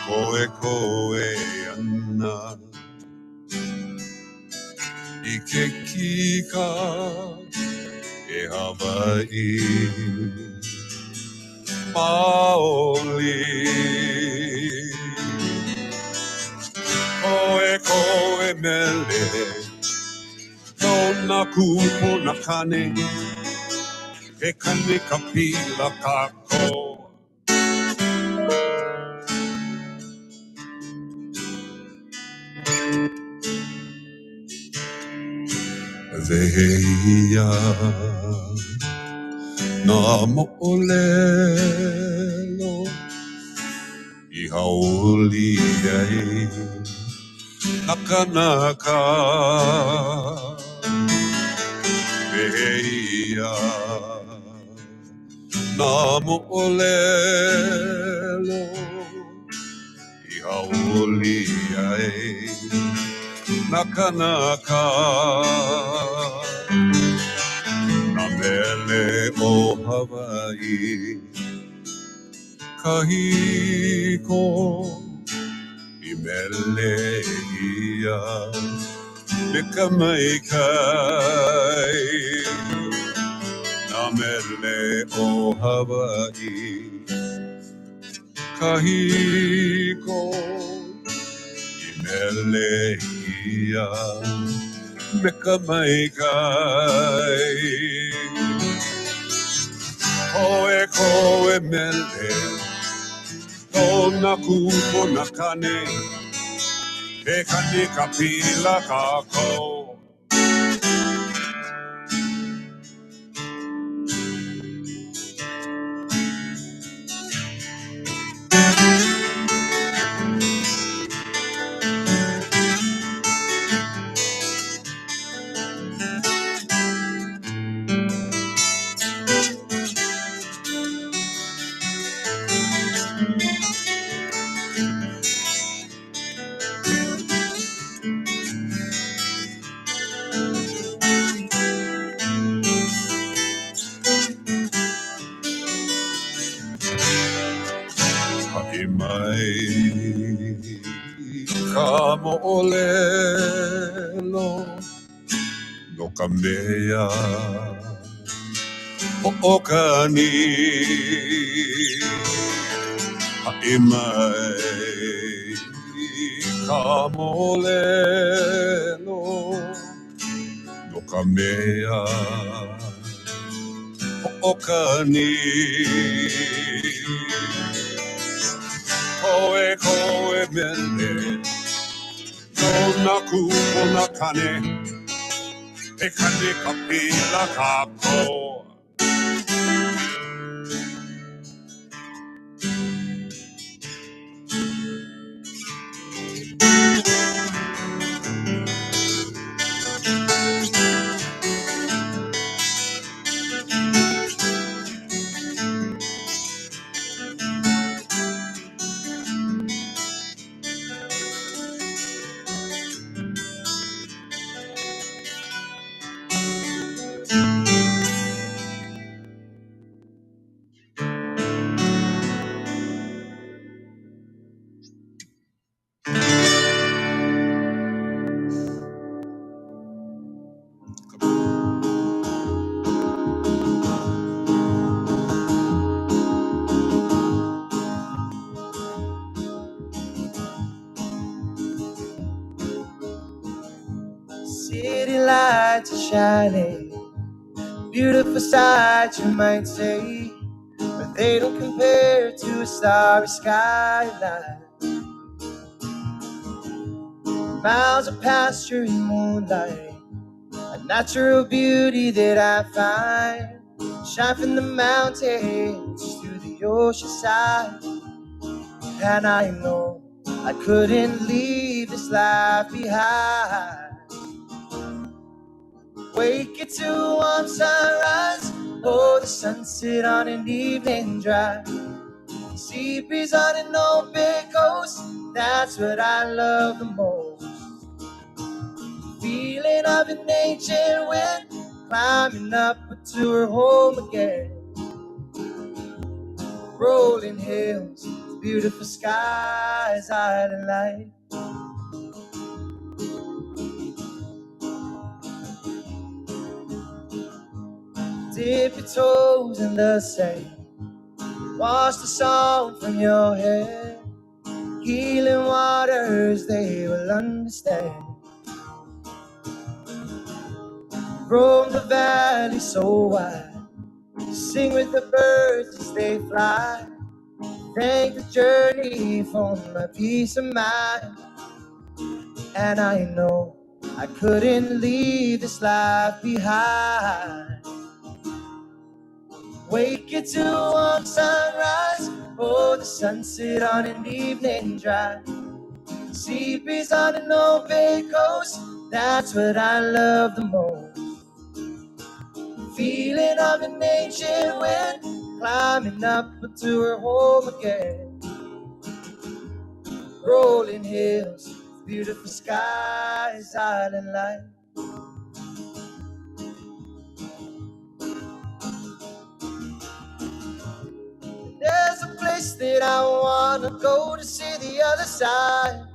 Koe koe ana Ike kika E Hawaii Maoli Koe koe mele Nona kupo na kane E kane kapila kako Veia na mo'olelo I haoli ai Nakanaka Veia na mo'olelo I haoli ai Nakanaka Na mele o Hawaii Kahiko I mele ia Meka mai kai Na mele o Hawaii Kahiko I mele ia Meka mai kai Koe koe mele Tona kupo na kane E kane kapila kako Ha'i mai ka mo'olelo no ka mea ho'okani ha'i mai ka mo'olelo no ka mea ho'okani koe koe mele no na kupo na kane e kane kapila kako City lights are shining, beautiful sight, you might say. They don't compare to a starry skyline. Miles of pasture and moonlight, a natural beauty that I find. Shine from the mountains to the ocean side. And I know I couldn't leave this life behind. Wake it to warm sunrise, or the sunset on an evening drive. Sea breeze on an open coast, that's what I love the most. Feeling of an ancient wind, climbing up to her home again. Rolling hills, beautiful skies, island light. Dip your toes in the sand, wash the salt from your hair. Healing waters they will understand. Roam the valley so wide, sing with the birds as they fly. Thank the journey for my peace of mind. And I know I couldn't leave this life behind. Wake it to warm sunrise, or the sunset on an evening drive. Sea breeze on an open coast, that's what I love the most. Feeling of an ancient wind, climbing up to her home again. Rolling hills, beautiful skies, island light. There's a place that I wanna go to see the other side,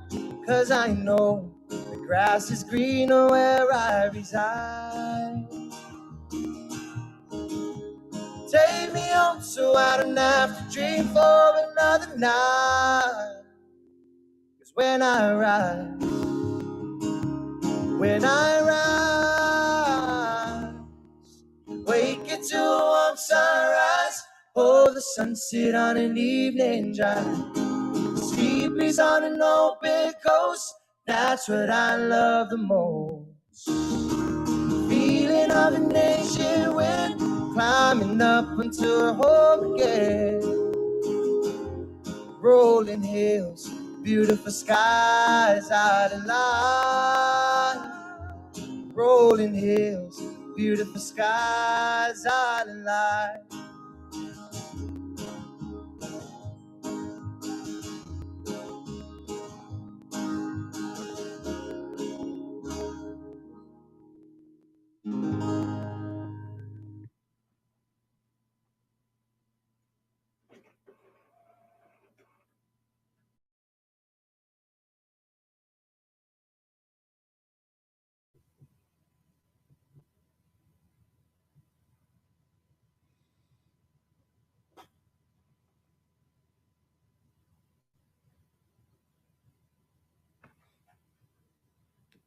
'cause I know the grass is greener where I reside. Take me home so I don't have to dream for another night. 'Cause when I rise, wake it to a warm sunrise, oh, the sunset on an evening drive. Sea breeze on an open coast, that's what I love the most. Feeling of an ancient wind, climbing up into her home again. Rolling hills, beautiful skies, out of line. Rolling hills, beautiful skies, out of line.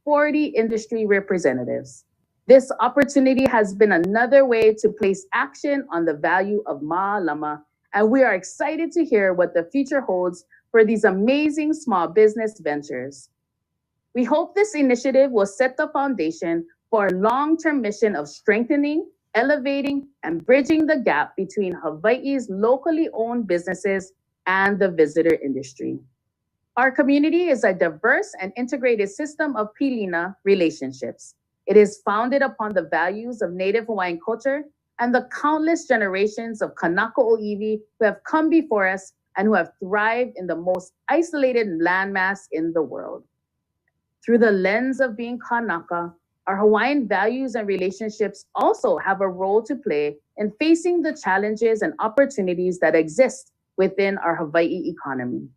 "40 industry representatives. This opportunity has been another way to place action on the value of Ma'alama, and we are excited to hear what the future holds for these amazing small business ventures. We hope this initiative will set the foundation for a long-term mission of strengthening, elevating, and bridging the gap between Hawaii's locally owned businesses and the visitor industry. Our community is a diverse and integrated system of pilina relationships. It is founded upon the values of Native Hawaiian culture and the countless generations of Kanaka Oiwi who have come before us and who have thrived in the most isolated landmass in the world. Through the lens of being Kanaka, our Hawaiian values and relationships also have a role to play in facing the challenges and opportunities that exist within our Hawaii economy.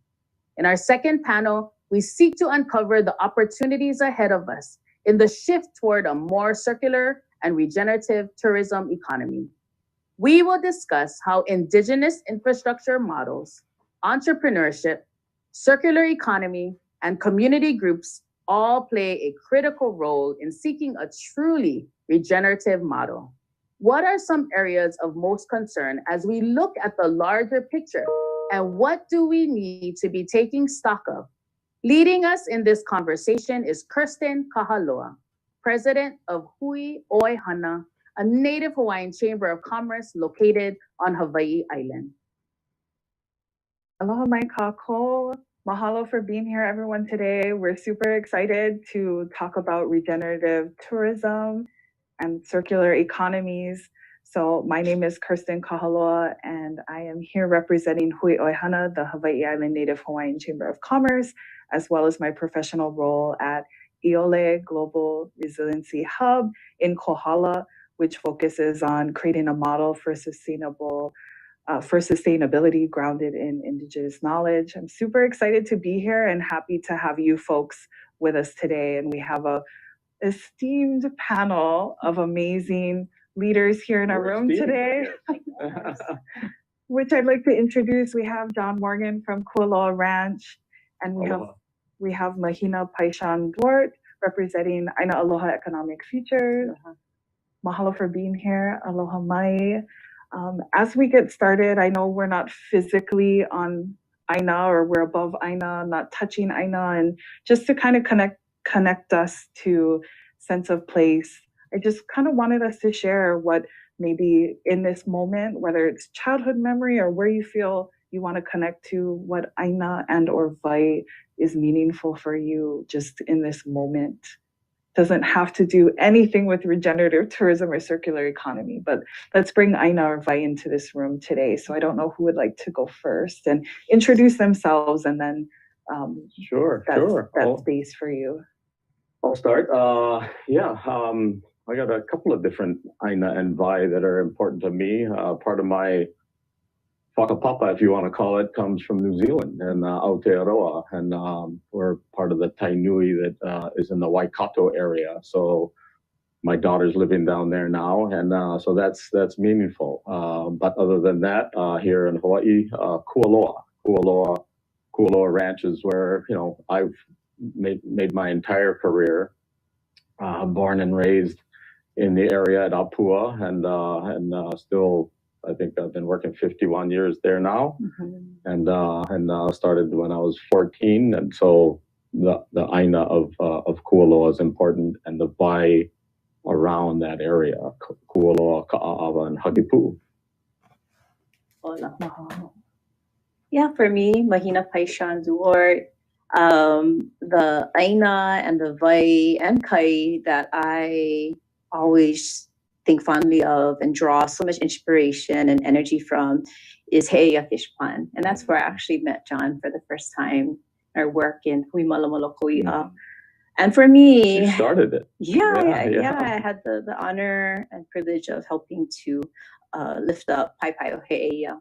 In our second panel, we seek to uncover the opportunities ahead of us in the shift toward a more circular and regenerative tourism economy. We will discuss how indigenous infrastructure models, entrepreneurship, circular economy, and community groups all play a critical role in seeking a truly regenerative model. What are some areas of most concern as we look at the larger picture? And what do we need to be taking stock of? Leading us in this conversation is Kirsten Kahaloa, president of Hui Oi Hana, a Native Hawaiian Chamber of Commerce located on Hawaii Island. Aloha mai kako. Mahalo for being here, everyone, today. We're super excited to talk about regenerative tourism and circular economies. So my name is Kirsten Kahaloa, and I am here representing Hui Oi Hana, the Hawaii Island Native Hawaiian Chamber of Commerce, as well as my professional role at Iole Global Resiliency Hub in Kohala, which focuses on creating a model for sustainability grounded in Indigenous knowledge. I'm super excited to be here and happy to have you folks with us today. And we have a esteemed panel of amazing leaders here in our room today, which I'd like to introduce. We have John Morgan from Kualoa Ranch, and we have Mahina Paishan Duart representing Aina Aloha Economic Futures. Mahalo for being here. Aloha mai. As we get started, I know we're not physically on Aina, or we're above Aina, not touching Aina, and just to kind of connect us to sense of place, I just kind of wanted us to share what maybe in this moment, whether it's childhood memory or where you feel you want to connect to, what Aina and or Vai is meaningful for you just in this moment. Doesn't have to do anything with regenerative tourism or circular economy, but let's bring Aina or Vai into this room today. So I don't know who would like to go first and introduce themselves, and then that space for you. I'll start. I got a couple of different Aina and Vai that are important to me. Part of my whakapapa, if you want to call it, comes from New Zealand and Aotearoa, and we're part of the Tainui that is in the Waikato area. So my daughter's living down there now, and so that's meaningful. But other than that, here in Hawaii, Kualoa Ranch is where I've made my entire career. Born and raised in the area at Apua, and still. I think I've been working 51 years there now, and started when I was 14, and so the Aina of Kualoa is important, and the Vai around that area, Kualoa, Ka'a'awa, and Hakipu. Yeah, for me, Mahina Paishan Duart, the Aina and the Vai and Kai that I always think fondly of and draw so much inspiration and energy from is He'eia Fish Pond. And that's where I actually met John for the first time, our work in Huimalamalokoi'a. And for me, you started it. I had the honor and privilege of helping to lift up Paipai o He'eia,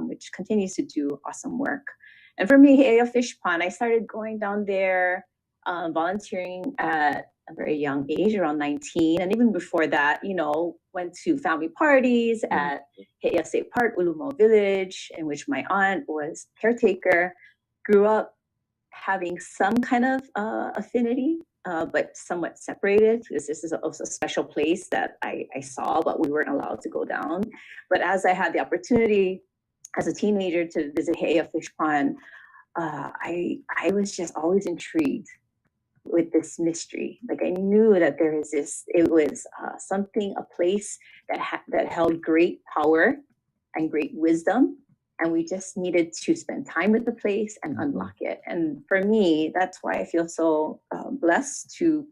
which continues to do awesome work. And for me, He'eia Fish Pond, I started going down there, volunteering at a very young age, around 19. And even before that, went to family parties at He'eia State Park, Ulumo Village, in which my aunt was caretaker. Grew up having some kind of affinity, but somewhat separated, because this is a special place that I saw, but we weren't allowed to go down. But as I had the opportunity as a teenager to visit He'eia Fish Pond, I was just always intrigued with this mystery. Like, I knew that there is this, it was a place that held great power and great wisdom, and we just needed to spend time with the place and unlock it. And for me, that's why I feel so blessed to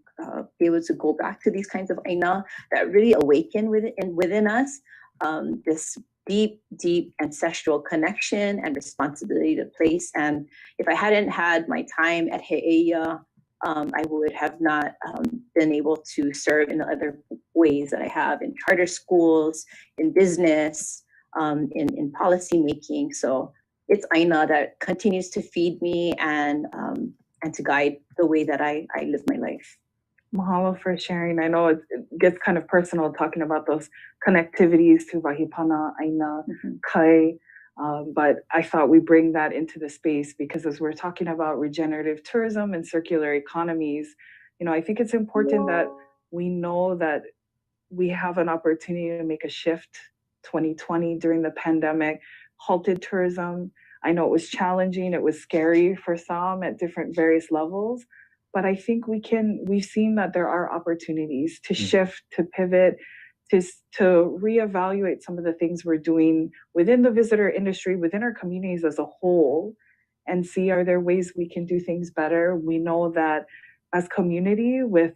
be able to go back to these kinds of Aina that really awaken within us this deep ancestral connection and responsibility to place. And if I hadn't had my time at He'eia, I would have not been able to serve in the other ways that I have in charter schools, in business, in policy making. So it's Aina that continues to feed me and to guide the way that I live my life. Mahalo for sharing. I know it gets kind of personal talking about those connectivities to Wahipana, Aina, Kai, but I thought we bring that into the space because as we're talking about regenerative tourism and circular economies, I think it's important that we know that we have an opportunity to make a shift. 2020 during the pandemic halted tourism. I know it was challenging, it was scary for some at different various levels, but I think we've seen that there are opportunities to shift, to pivot, to reevaluate some of the things we're doing within the visitor industry, within our communities as a whole, and see, are there ways we can do things better? We know that as community, with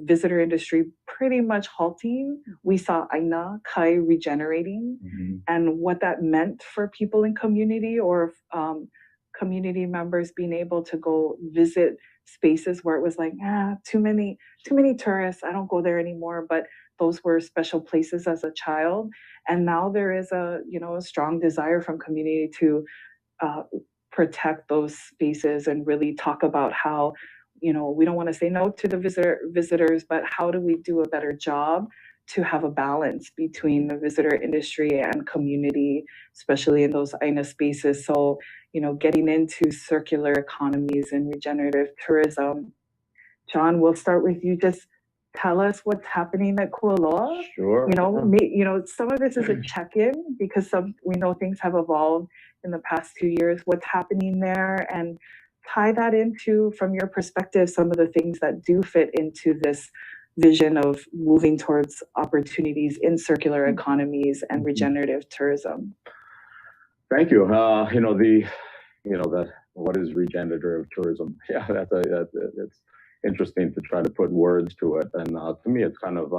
visitor industry pretty much halting, we saw Aina Kai regenerating, and what that meant for people in community, or community members being able to go visit spaces where it was like, too many tourists, I don't go there anymore. But those were special places as a child. And now there is a strong desire from community to protect those spaces and really talk about how, we don't want to say no to the visitors, but how do we do a better job to have a balance between the visitor industry and community, especially in those Aina spaces. So, getting into circular economies and regenerative tourism. John, we'll start with you. Just tell us what's happening at Kualoa. Sure. Some of this is a check-in because we know things have evolved in the past 2 years. What's happening there, and tie that into, from your perspective, some of the things that do fit into this vision of moving towards opportunities in circular economies and regenerative tourism. Thank you. What is regenerative tourism? Yeah, it's interesting to try to put words to it. And to me, it's kind of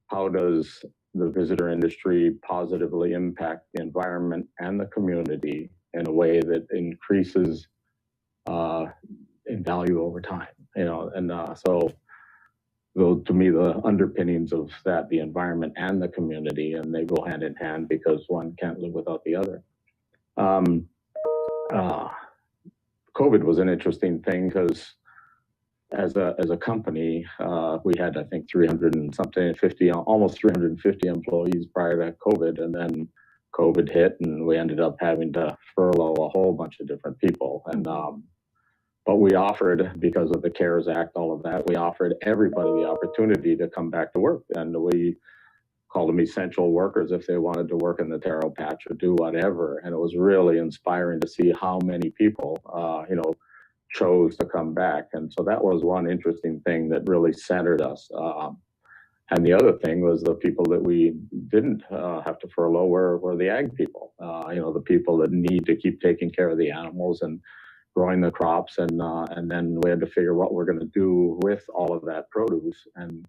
how does the visitor industry positively impact the environment and the community in a way that increases in value over time, so to me, the underpinnings of that, the environment and the community, and they go hand in hand because one can't live without the other. COVID was an interesting thing because as a company, we had, I think, almost 350 employees prior to COVID, and then COVID hit, and we ended up having to furlough a whole bunch of different people. And but we offered, because of the CARES Act, all of that, we offered everybody the opportunity to come back to work, and we called them essential workers if they wanted to work in the taro patch or do whatever. And it was really inspiring to see how many people, chose to come back. And so that was one interesting thing that really centered us. And the other thing was the people that we didn't have to furlough were the ag people, the people that need to keep taking care of the animals and growing the crops. And then we had to figure what we're going to do with all of that produce. And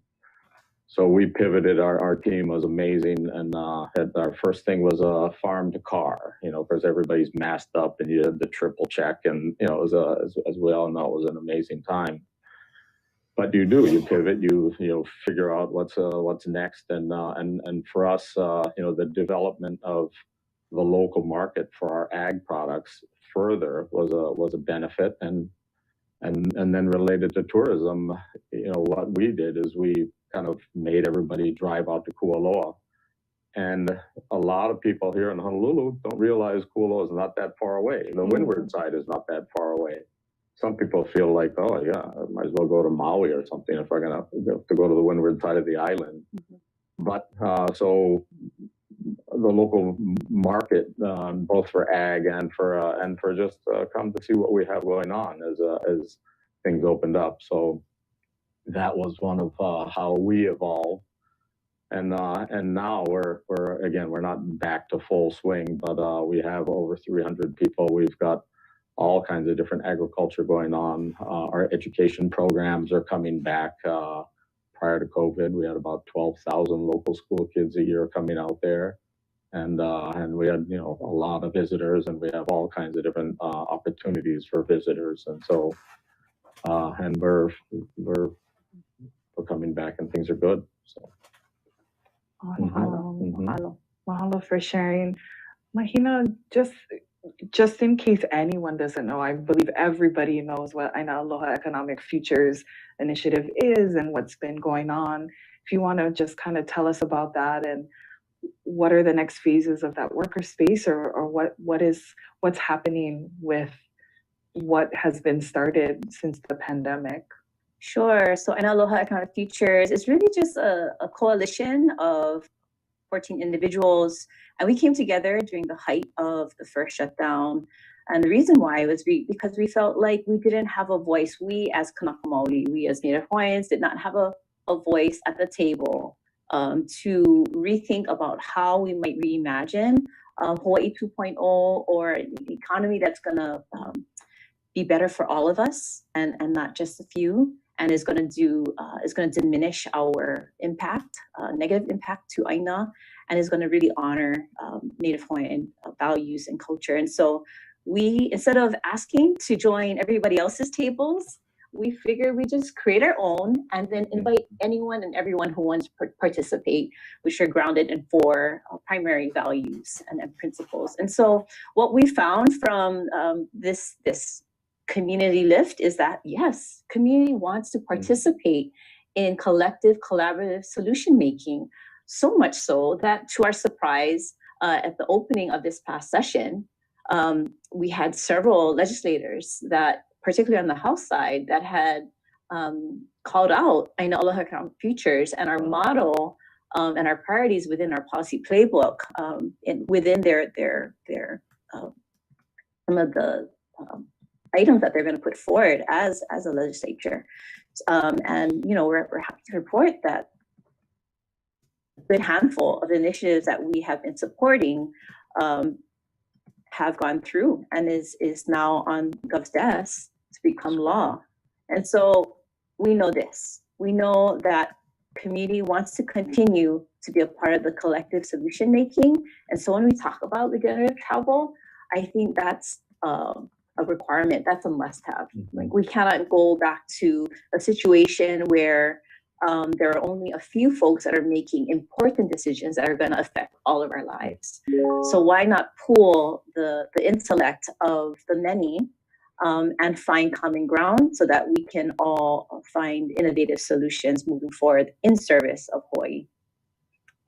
so we pivoted. Our team was amazing, and our first thing was a farm to car. Because everybody's masked up, and you had the triple check, and it was as we all know, it was an amazing time. But you pivot, you figure out what's next, and for us, the development of the local market for our ag products further was a benefit, and then related to tourism, what we did is we kind of made everybody drive out to Kualoa. And a lot of people here in Honolulu don't realize Kualoa is not that far away. The windward side is not that far away. Some people feel like, oh yeah, I might as well go to Maui or something if I'm gonna to go to the windward side of the island. But so the local market, both for ag and for just come to see what we have going on as things opened up. So that was one of how we evolved, and now we're not back to full swing, but we have over 300 people. We've got all kinds of different agriculture going on. Our education programs are coming back. Prior to COVID, we had about 12,000 local school kids a year coming out there, and we had a lot of visitors, and we have all kinds of different opportunities for visitors, and so and we're coming back, and things are good. So. Mahalo for sharing. Mahina, just in case anyone doesn't know, I believe everybody knows what Aina Aloha Economic Futures Initiative is and what's been going on. If you want to just kind of tell us about that, and what are the next phases of that worker space, or what's happening with what has been started since the pandemic. Sure. So in Aloha Economic Futures, it's really just a coalition of 14 individuals. And we came together during the height of the first shutdown. And the reason why was because we felt like we didn't have a voice. We as Kanaka Maoli, we as Native Hawaiians did not have a voice at the table to rethink about how we might reimagine Hawaii 2.0 or an economy that's going to be better for all of us and not just a few, and is going to diminish our impact, negative impact to Aina, and is going to really honor Native Hawaiian values and culture. And so we, instead of asking to join everybody else's tables, we figured we just create our own and then invite anyone and everyone who wants to participate, which are grounded in 4 primary values and principles. And so what we found from this community lift is that, yes, community wants to participate in collective, collaborative solution making, so much so that, to our surprise, at the opening of this past session, we had several legislators that, particularly on the House side, that had called out Aina Aloha Economic Futures and our model and our priorities within our policy playbook, within their some of the items that they're going to put forward as a legislature. And we're happy to report that a good handful of initiatives that we have been supporting have gone through and is now on Gov's desk to become law. And so we know this. We know that community wants to continue to be a part of the collective solution making. And so when we talk about regenerative travel, I think that's a requirement. That's a must-have. Like, we cannot go back to a situation where there are only a few folks that are making important decisions that are going to affect all of our lives. So why not pool the intellect of the many and find common ground so that we can all find innovative solutions moving forward in service of Hawaii.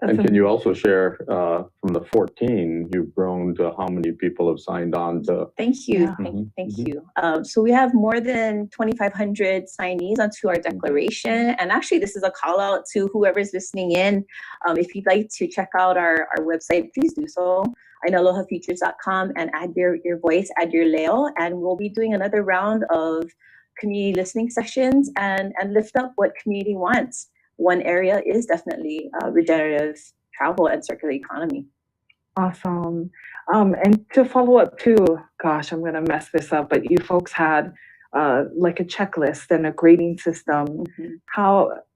And can you also share from the 14, you've grown to how many people have signed on to? Thank you. Thank you. So we have more than 2,500 signees onto our declaration. And actually, this is a call out to whoever's listening in. If you'd like to check out our website, please do so. AinaAlohaFutures.com and add your voice, add your leo. And we'll be doing another round of community listening sessions and lift up what community wants. One area is definitely regenerative travel and circular economy. Awesome. And to follow up too, gosh, I'm going to mess this up, but you folks had like a checklist and a grading system.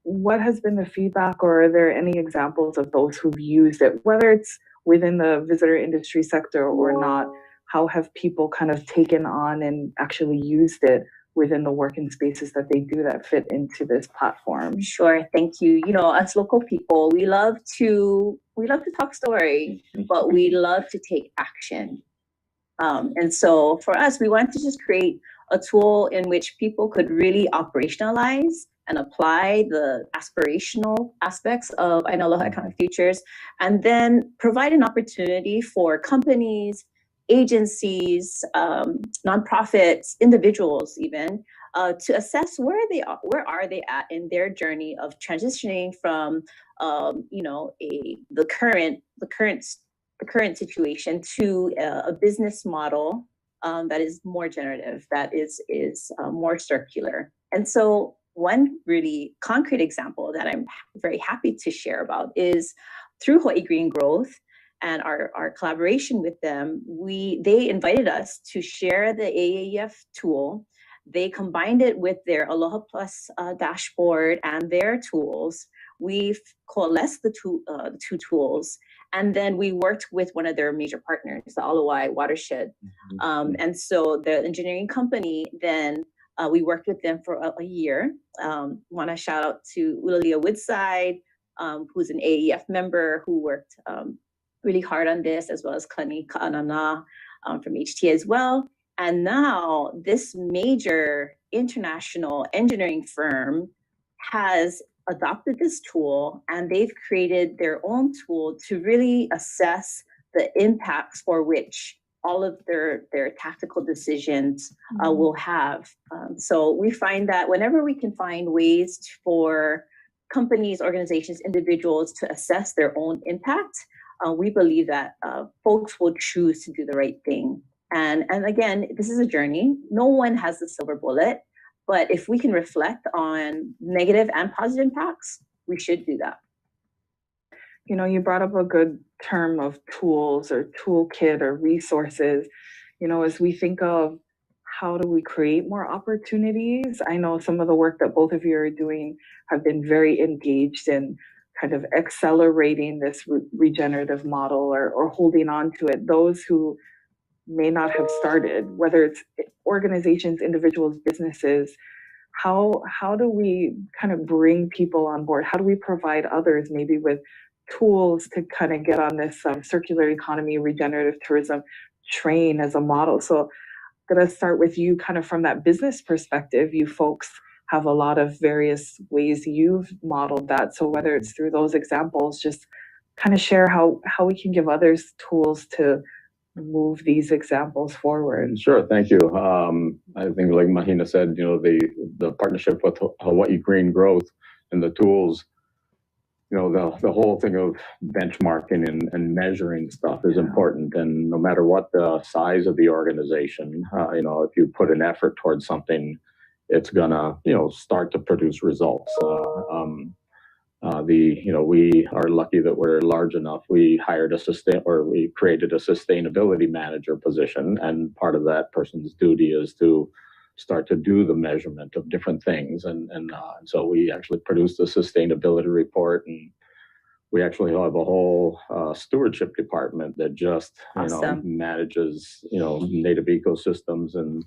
What has been the feedback, or are there any examples of those who've used it, whether it's within the visitor industry sector or not? How have people kind of taken on and actually used it within the working spaces that they do that fit into this platform? Sure, thank you. Us local people, we love to talk story, but we love to take action. And so for us, we want to just create a tool in which people could really operationalize and apply the aspirational aspects of Aina Aloha Economic Futures, and then provide an opportunity for companies, agencies, nonprofits, individuals even, to assess where are they at in their journey of transitioning from the current situation to a business model that is more generative, that is more circular. And so one really concrete example that I'm very happy to share about is through Hawaii Green Growth and our collaboration with them. They invited us to share the AAEF tool. They combined it with their Aloha Plus dashboard and their tools. We've coalesced the two tools, and then we worked with one of their major partners, the Alawai Watershed. And so the engineering company, then we worked with them for a year. Want to shout out to Ulalia Woodside, who's an AEF member who worked really hard on this, as well as Kani Ka'anana from HT as well. And now this major international engineering firm has adopted this tool, and they've created their own tool to really assess the impacts for which all of their tactical decisions will have. So we find that whenever we can find ways for companies, organizations, individuals to assess their own impact, we believe that folks will choose to do the right thing. And again, this is a journey. No one has the silver bullet, but if we can reflect on negative and positive impacts, we should do that. You know, you brought up a good term of tools or toolkit or resources. You know, as we think of how do we create more opportunities, I know some of the work that both of you are doing have been very engaged in kind of accelerating this regenerative model or holding on to it. Those who may not have started, whether it's organizations, individuals, businesses, how do we kind of bring people on board? How do we provide others maybe with tools to kind of get on this circular economy, regenerative tourism train as a model? So I'm going to start with you kind of from that business perspective. You folks have a lot of various ways you've modeled that. So whether it's through those examples, just kind of share how we can give others tools to move these examples forward. Sure, thank you. I think like Mahina said, you know, the partnership with Hawaii Green Growth and the tools, you know, the whole thing of benchmarking and measuring stuff is important. And no matter what the size of the organization, you know, if you put an effort towards something, it's gonna, you know, start to produce results. You know, we are lucky that we're large enough. We hired we created a sustainability manager position, and part of that person's duty is to start to do the measurement of different things. And so we actually produced a sustainability report, and we actually have a whole stewardship department that just, you know, manages, you know, native ecosystems. And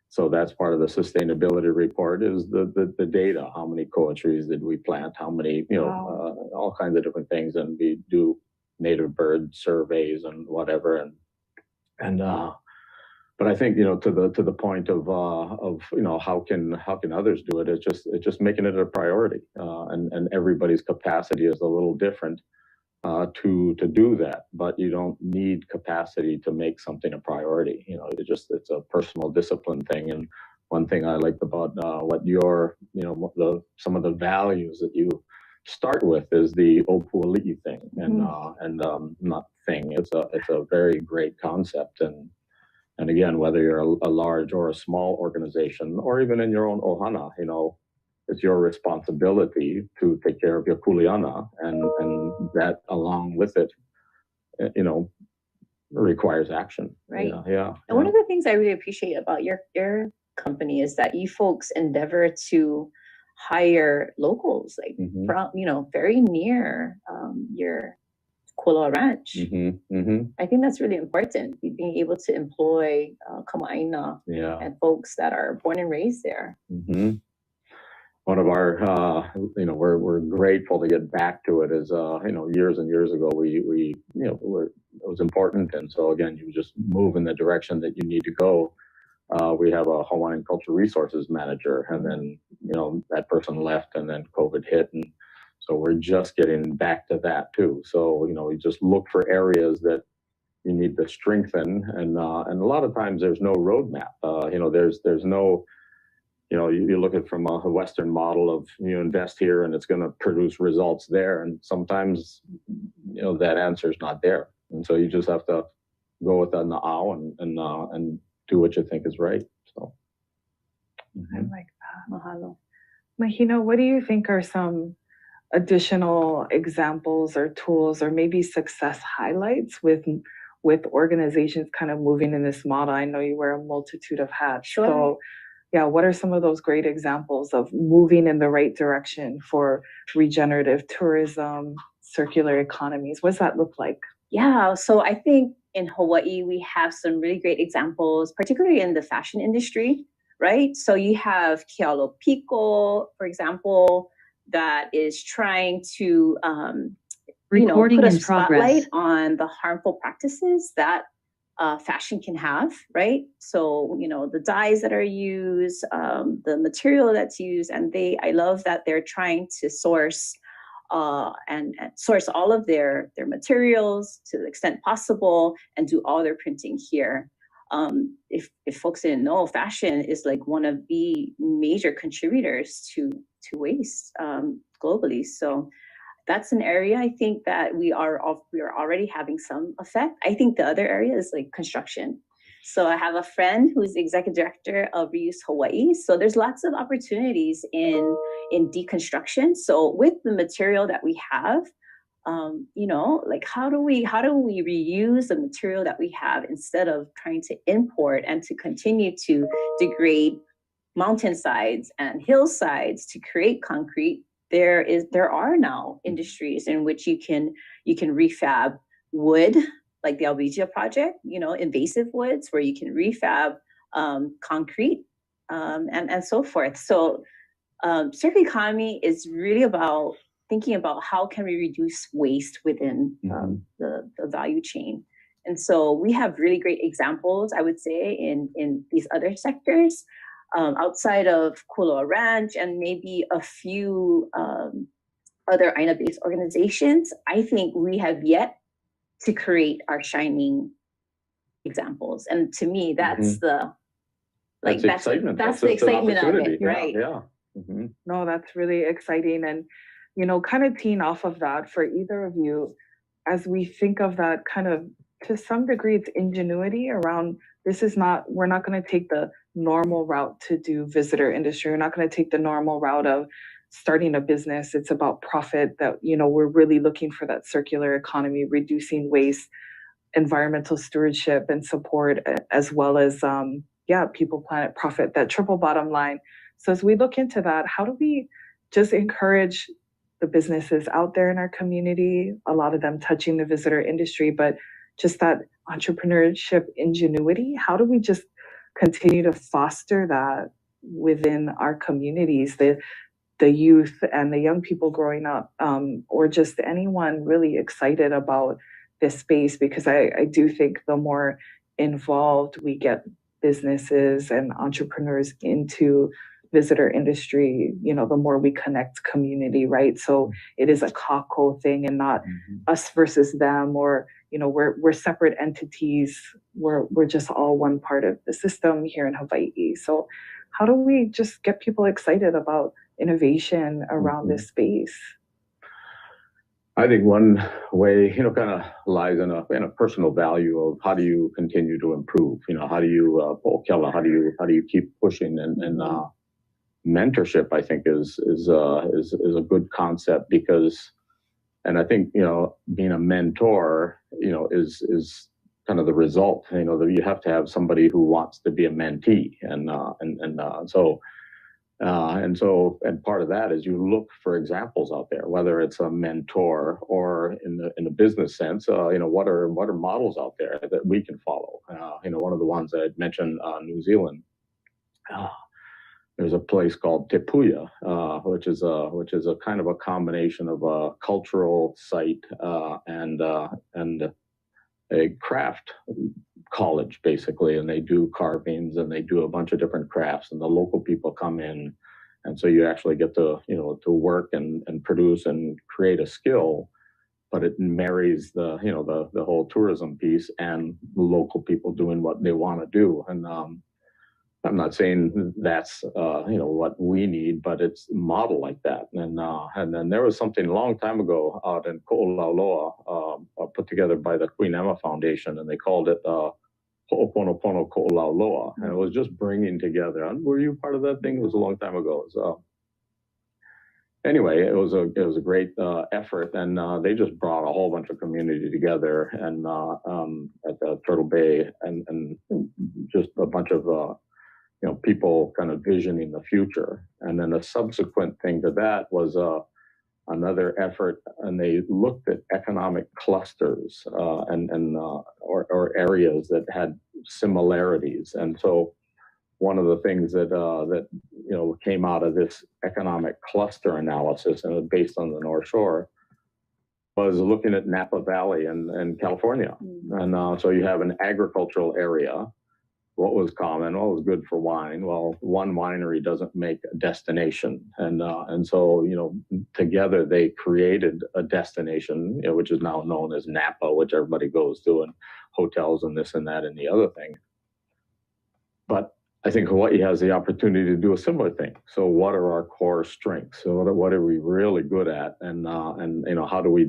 so that's part of the sustainability report is the data. How many koa trees did we plant? How many, you know, all kinds of different things. And we do native bird surveys and whatever. But I think, you know, to the point of you know, how can others do it? It's just making it a priority, and everybody's capacity is a little different to do that. But you don't need capacity to make something a priority. You know, it's a personal discipline thing. And one thing I liked about what your, you know, some of the values that you start with is the opuali'i thing, and not thing. It's a very great concept. And again, whether you're a large or a small organization, or even in your own ohana, you know, it's your responsibility to take care of your kuleana, and that along with it, you know, requires action. Right. Yeah. And one of the things I really appreciate about your company is that you folks endeavor to hire locals, like from, you know, very near your Kualoa Ranch. I think that's really important, being able to employ kama'aina and folks that are born and raised there. One of our, you know, we're grateful to get back to it. Is you know, years and years ago, we you know, it was important, and so again, you just move in the direction that you need to go. We have a Hawaiian Cultural Resources manager, and then, you know, that person left, and then COVID hit, and so we're just getting back to that too. So, you know, we just look for areas that you need to strengthen, and a lot of times there's no roadmap. You know, there's no, you know, you look at from a Western model of, you invest here and it's going to produce results there, and sometimes, you know, that answer is not there, and so you just have to go with the na'au and do what you think is right. So I like that. Mahalo. Mahina, what do you think are some additional examples or tools or maybe success highlights with organizations kind of moving in this model? I know you wear a multitude of hats. Sure. So yeah, what are some of those great examples of moving in the right direction for regenerative tourism, circular economies? What does that look like? Yeah, so I think in Hawaii, we have some really great examples, particularly in the fashion industry, right? So you have Kealo Pico, for example, that is trying to you know, put a spotlight on the harmful practices that fashion can have, right? So, you know, the dyes that are used, the material that's used, and I love that they're trying to source and source all of their materials to the extent possible and do all their printing here. If folks didn't know, fashion is like one of the major contributors to waste globally. So that's an area I think that we are already having some effect. I think the other area is like construction. So I have a friend who's the executive director of Reuse Hawaii. So there's lots of opportunities in deconstruction. So with the material that we have, like how do we reuse the material that we have instead of trying to import and to continue to degrade mountainsides and hillsides to create concrete? There are now industries in which you can refab wood, like the Albizia project, invasive woods, where you can refab concrete and so forth. So circular economy is really about thinking about how can we reduce waste within the value chain. And so we have really great examples, I would say, in these other sectors. Outside of Kuloa Ranch and maybe a few other Aina-based organizations, I think we have yet to create our shining examples. And to me, that's the excitement. That's the excitement of it, right? Yeah. No, that's really exciting. And, kind of teeing off of that for either of you, as we think of that kind of, to some degree, it's ingenuity around we're not going to take the normal route to do visitor industry. We're not going to take the normal route of starting a business. It's about profit that, we're really looking for that circular economy, reducing waste, environmental stewardship and support, as well as, people, planet, profit, that triple bottom line. So as we look into that, how do we just encourage the businesses out there in our community, a lot of them touching the visitor industry, but just that entrepreneurship ingenuity? How do we just continue to foster that within our communities, the youth and the young people growing up, or just anyone really excited about this space? Because I do think the more involved we get businesses and entrepreneurs into visitor industry, the more we connect community, right? So it is a kako thing and not us versus them, or we're separate entities. We're just all one part of the system here in Hawaii. So how do we just get people excited about innovation around this space? I think one way, kind of lies in a personal value of how do you continue to improve? How do you how do you keep pushing? And mentorship, I think, is a good concept, because, and I think, being a mentor, is kind of the result. That you have to have somebody who wants to be a mentee, and part of that is you look for examples out there, whether it's a mentor or in the business sense. What are models out there that we can follow? One of the ones that I'd mentioned, New Zealand. There's a place called Te Puia, which is a kind of a combination of a cultural site and a craft college, basically, and they do carvings and they do a bunch of different crafts, and the local people come in, and so you actually get to to work and produce and create a skill, but it marries the the whole tourism piece and the local people doing what they want to do. And I'm not saying that's what we need, but it's a model like that. And then there was something a long time ago out in Ko'olauloa, put together by the Queen Emma Foundation, and they called it Ho'oponopono Ko'olauloa, and it was just bringing together. And were you part of that thing? It was a long time ago. So anyway, it was a great effort, and they just brought a whole bunch of community together, and at the Turtle Bay, and just a bunch of people kind of visioning the future. And then a subsequent thing to that was another effort, and they looked at economic clusters or areas that had similarities. And so one of the things that came out of this economic cluster analysis, and it was based on the North Shore, was looking at Napa Valley in California. And so you have an agricultural area, what was common? Well, it was good for wine. Well, one winery doesn't make a destination, and so together they created a destination, which is now known as Napa, which everybody goes to, and hotels and this and that and the other thing. But I think Hawaii has the opportunity to do a similar thing. So, what are our core strengths? So, what are we really good at? And how do we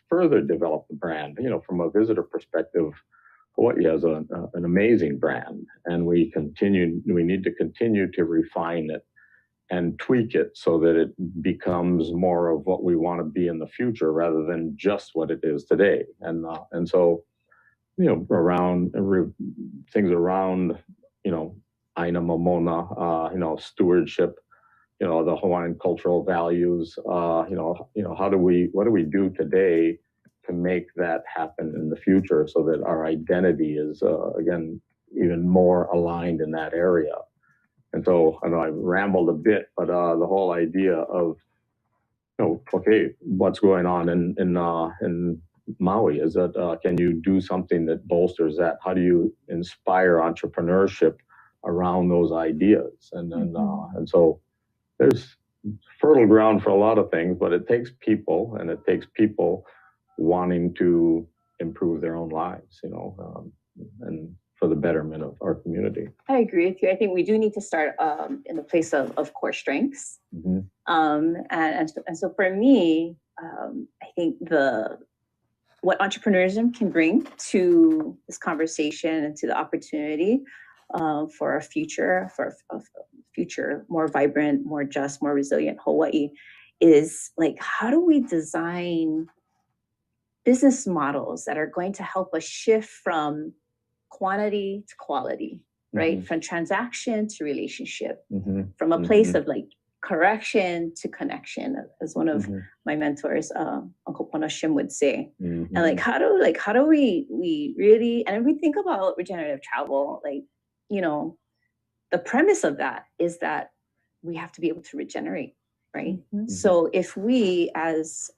further develop the brand? From a visitor perspective, Hawaii has an amazing brand, and we need to continue to refine it and tweak it so that it becomes more of what we want to be in the future rather than just what it is today. And so, around things around, Aina Mamona, stewardship, the Hawaiian cultural values, what do we do today to make that happen in the future so that our identity is, again, even more aligned in that area. And so I know I rambled a bit, but the whole idea of, okay, what's going on in Maui is that can you do something that bolsters that? How do you inspire entrepreneurship around those ideas? And so there's fertile ground for a lot of things, but it takes people, and it takes people wanting to improve their own lives, and for the betterment of our community. I agree with you. I think we do need to start in the place of core strengths. Mm-hmm. And so for me, I think what entrepreneurism can bring to this conversation and to the opportunity for a future more vibrant, more just, more resilient Hawaii is like, how do we design business models that are going to help us shift from quantity to quality, right? Mm-hmm. From transaction to relationship, mm-hmm. from a place mm-hmm. of like correction to connection, as one of mm-hmm. my mentors, Uncle Pono Shim would say. Mm-hmm. And like, how do we really, and if we think about regenerative travel, like, the premise of that is that we have to be able to regenerate, right? Mm-hmm. So if we, as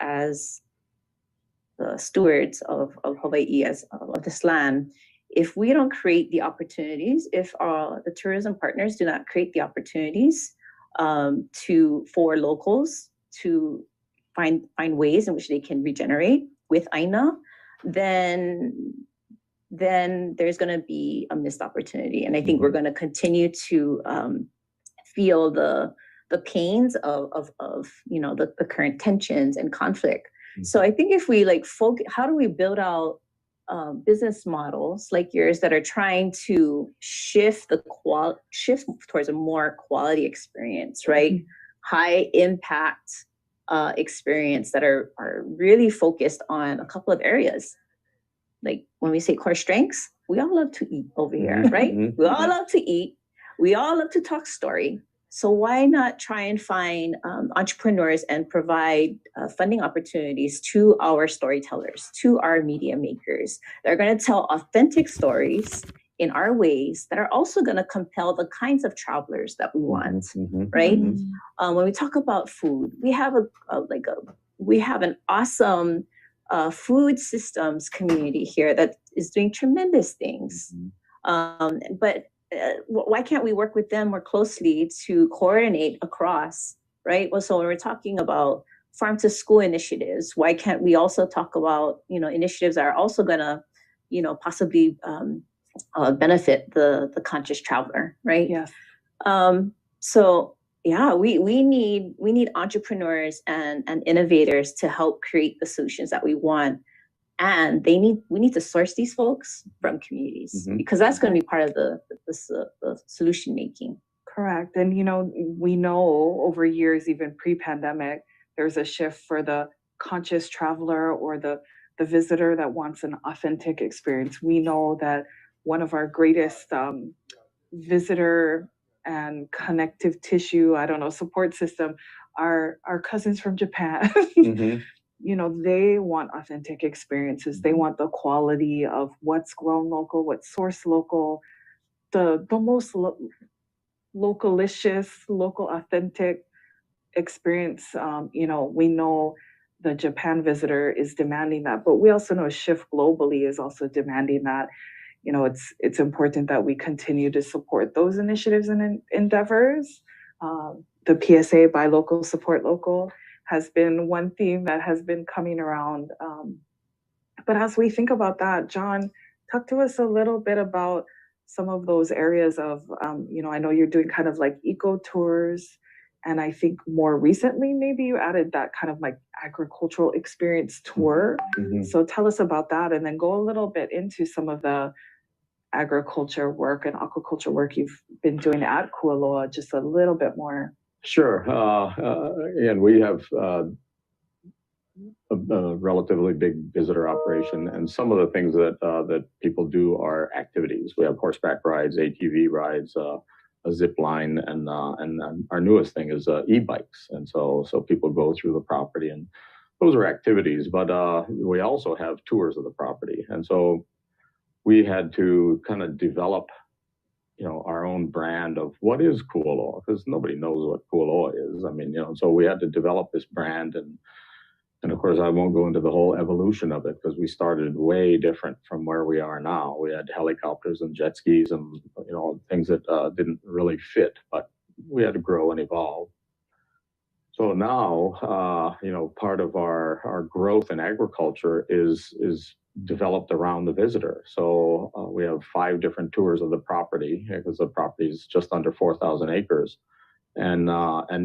the stewards of Hawaii, of this land, if we don't create the opportunities, if the tourism partners do not create the opportunities for locals to find ways in which they can regenerate with Aina, then there's going to be a missed opportunity. And I think mm-hmm. we're going to continue to feel the pains of the current tensions and conflict. Mm-hmm. So I think if we how do we build out business models like yours that are trying to shift towards a more quality experience, right? Mm-hmm. High impact experience that are really focused on a couple of areas. Like when we say core strengths, we all love to eat over here, right? Mm-hmm. We all love to eat. We all love to talk story. So why not try and find entrepreneurs and provide funding opportunities to our storytellers, to our media makers that are going to tell authentic stories in our ways that are also going to compel the kinds of travelers that we want, mm-hmm. right? Mm-hmm. When we talk about food, we have an awesome food systems community here that is doing tremendous things. Mm-hmm. But why can't we work with them more closely to coordinate across, right? Well, so when we're talking about farm to school initiatives, why can't we also talk about, initiatives that are also going to, possibly benefit the conscious traveler, right? Yes. So yeah, we need entrepreneurs and innovators to help create the solutions that we want. And we need to source these folks from communities, mm-hmm. because that's going to be part of the solution making. Correct. And, we know over years, even pre-pandemic, there's a shift for the conscious traveler or the visitor that wants an authentic experience. We know that one of our greatest visitor and connective tissue, support system, are our cousins from Japan. Mm-hmm. They want authentic experiences. They want the quality of what's grown local, what's sourced local, the most localicious, local authentic experience. We know the Japan visitor is demanding that, but we also know a shift globally is also demanding that. it's important that we continue to support those initiatives and endeavors. The PSA, Buy Local, Support Local, has been one theme that has been coming around. But as we think about that, John, talk to us a little bit about some of those areas of, I know you're doing kind of like eco tours, and I think more recently, maybe you added that kind of like agricultural experience tour. Mm-hmm. So tell us about that, and then go a little bit into some of the agriculture work and aquaculture work you've been doing at Kualoa, just a little bit more. Sure. And we have a relatively big visitor operation, and some of the things that people do are activities. We have horseback rides, ATV rides, a zip line, and our newest thing is e-bikes. And so people go through the property, and those are activities. But we also have tours of the property, and so we had to kind of develop, our own brand of what is Kualoa, because nobody knows what Kualoa is. I mean, so we had to develop this brand, and of course, I won't go into the whole evolution of it, because we started way different from where we are now. We had helicopters and jet skis and, things that didn't really fit, but we had to grow and evolve. So now, part of our growth in agriculture is developed around the visitor. So we have 5 different tours of the property, because the property is just under 4,000 acres. And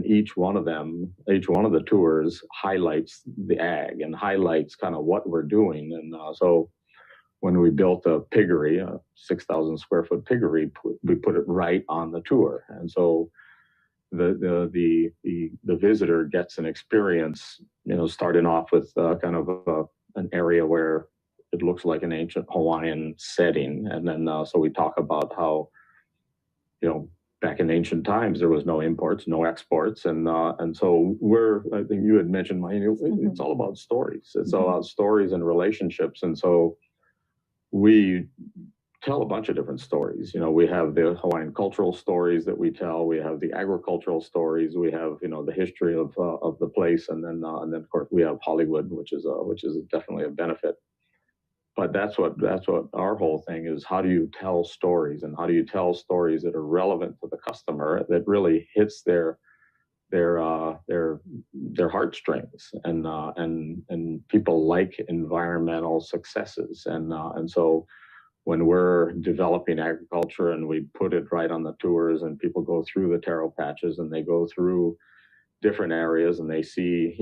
each one of the tours highlights the ag and highlights kind of what we're doing. And so when we built a piggery, a 6,000 square foot piggery, we put it right on the tour. And so the visitor gets an experience, starting off with kind of an area where it looks like an ancient Hawaiian setting. And then so we talk about how, back in ancient times, there was no imports, no exports, and so I think you had mentioned, it's all about stories. It's all about stories and relationships, and so we tell a bunch of different stories. We have the Hawaiian cultural stories that we tell. We have the agricultural stories. We have the history of the place, and then of course we have Hollywood, which is definitely a benefit. But that's what our whole thing is. How do you tell stories, and how do you tell stories that are relevant to the customer, that really hits their heartstrings, and people like environmental successes, and so when we're developing agriculture and we put it right on the tours, and people go through the taro patches and they go through different areas, and they see,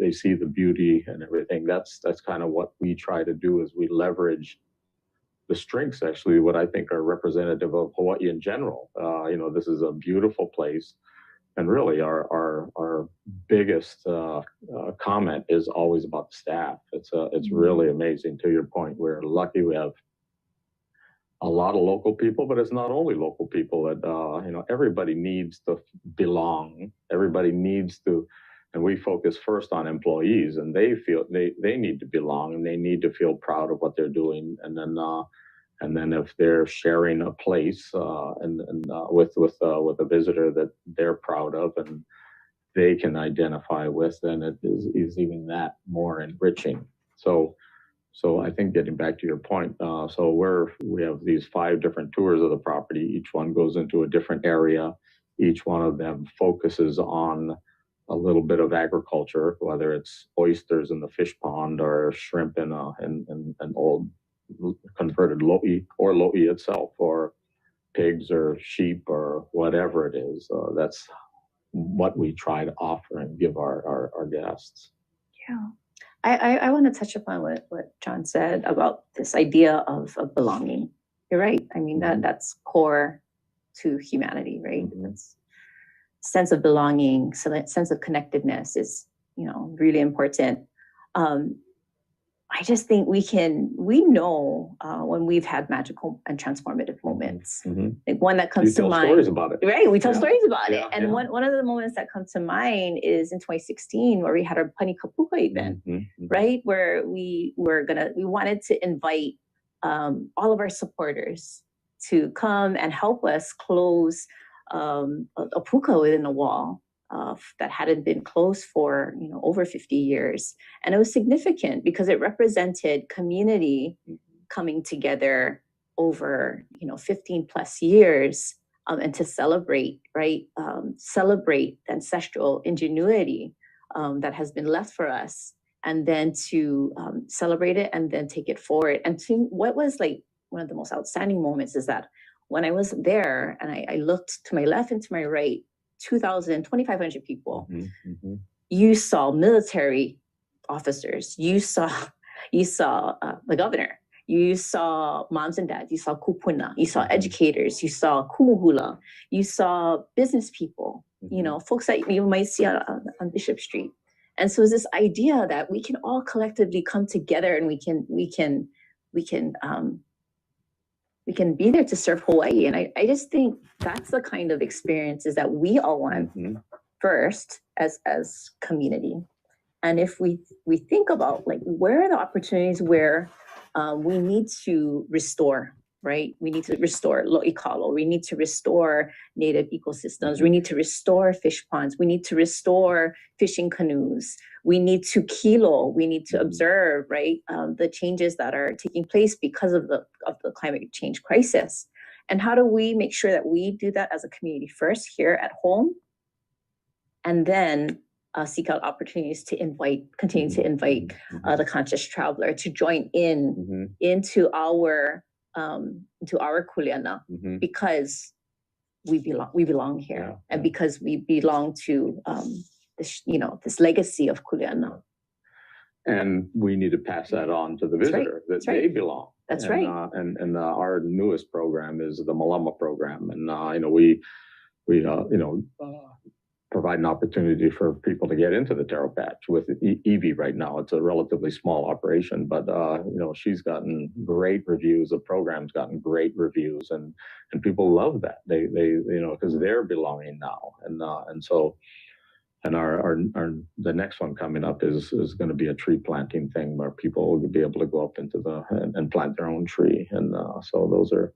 they see the beauty and everything. That's kind of what we try to do, is we leverage the strengths, actually, what I think are representative of Hawaii in general. This is a beautiful place, and really our biggest comment is always about the staff. It's really amazing. To your point, we're lucky we have a lot of local people, but it's not only local people. That everybody needs to belong. Everybody needs to, and we focus first on employees, and they feel they need to belong, and they need to feel proud of what they're doing. And then if they're sharing a place with a visitor that they're proud of and they can identify with, then it is even that more enriching. So I think, getting back to your point, we have these 5 different tours of the property. Each one goes into a different area. Each one of them focuses on a little bit of agriculture, whether it's oysters in the fish pond or shrimp in an old converted lo'i, or lo'i itself, or pigs or sheep or whatever it is. That's what we try to offer and give our guests. Yeah. I want to touch upon what John said about this idea of belonging. You're right. I mean, that's core to humanity, right? It's sense of belonging, sense of connectedness is, really important. I just think we know when we've had magical and transformative moments. Like one that comes to mind. You tell stories about it. Right, we tell stories about it. And one of the moments that comes to mind is in 2016, where we had our Pani Kapuka event, right? Where we wanted to invite all of our supporters to come and help us close a puka within a wall that hadn't been closed for over 50 years. And it was significant because it represented community coming together over 15 plus years, and to celebrate, right? Celebrate the ancestral ingenuity that has been left for us, and then to celebrate it and then take it forward. And to what was like one of the most outstanding moments is that when I was there and I looked to my left and to my right, 2,500 people. You saw military officers. You saw the governor. You saw moms and dads. You saw kupuna. You saw educators. You saw kumuhula. You saw business people. Folks that you might see on Bishop Street. And so it's this idea that we can all collectively come together and we can be there to serve Hawaii. And I just think that's the kind of experiences that we all want first as community. And if we think about like where are the opportunities where we need to restore, right? We need to restore lo'ikalo. We need to restore native ecosystems. We need to restore fish ponds. We need to restore fishing canoes. We need to kilo. We need to observe, right, the changes that are taking place because of the climate change crisis. And how do we make sure that we do that as a community first here at home, and then seek out opportunities to continue to invite the conscious traveler to join into our kuleana, because we belong here, and because we belong to this legacy of kuleana. And we need to pass that on to the visitor, that they belong. That's right. And our newest program is the Malama program, and we provide an opportunity for people to get into the taro patch with Evie right now. It's a relatively small operation, but she's gotten great reviews. The program's gotten great reviews, and people love that. They because they're belonging now, and so. And the next one coming up is going to be a tree planting thing where people will be able to go up into and plant their own tree. And so those are,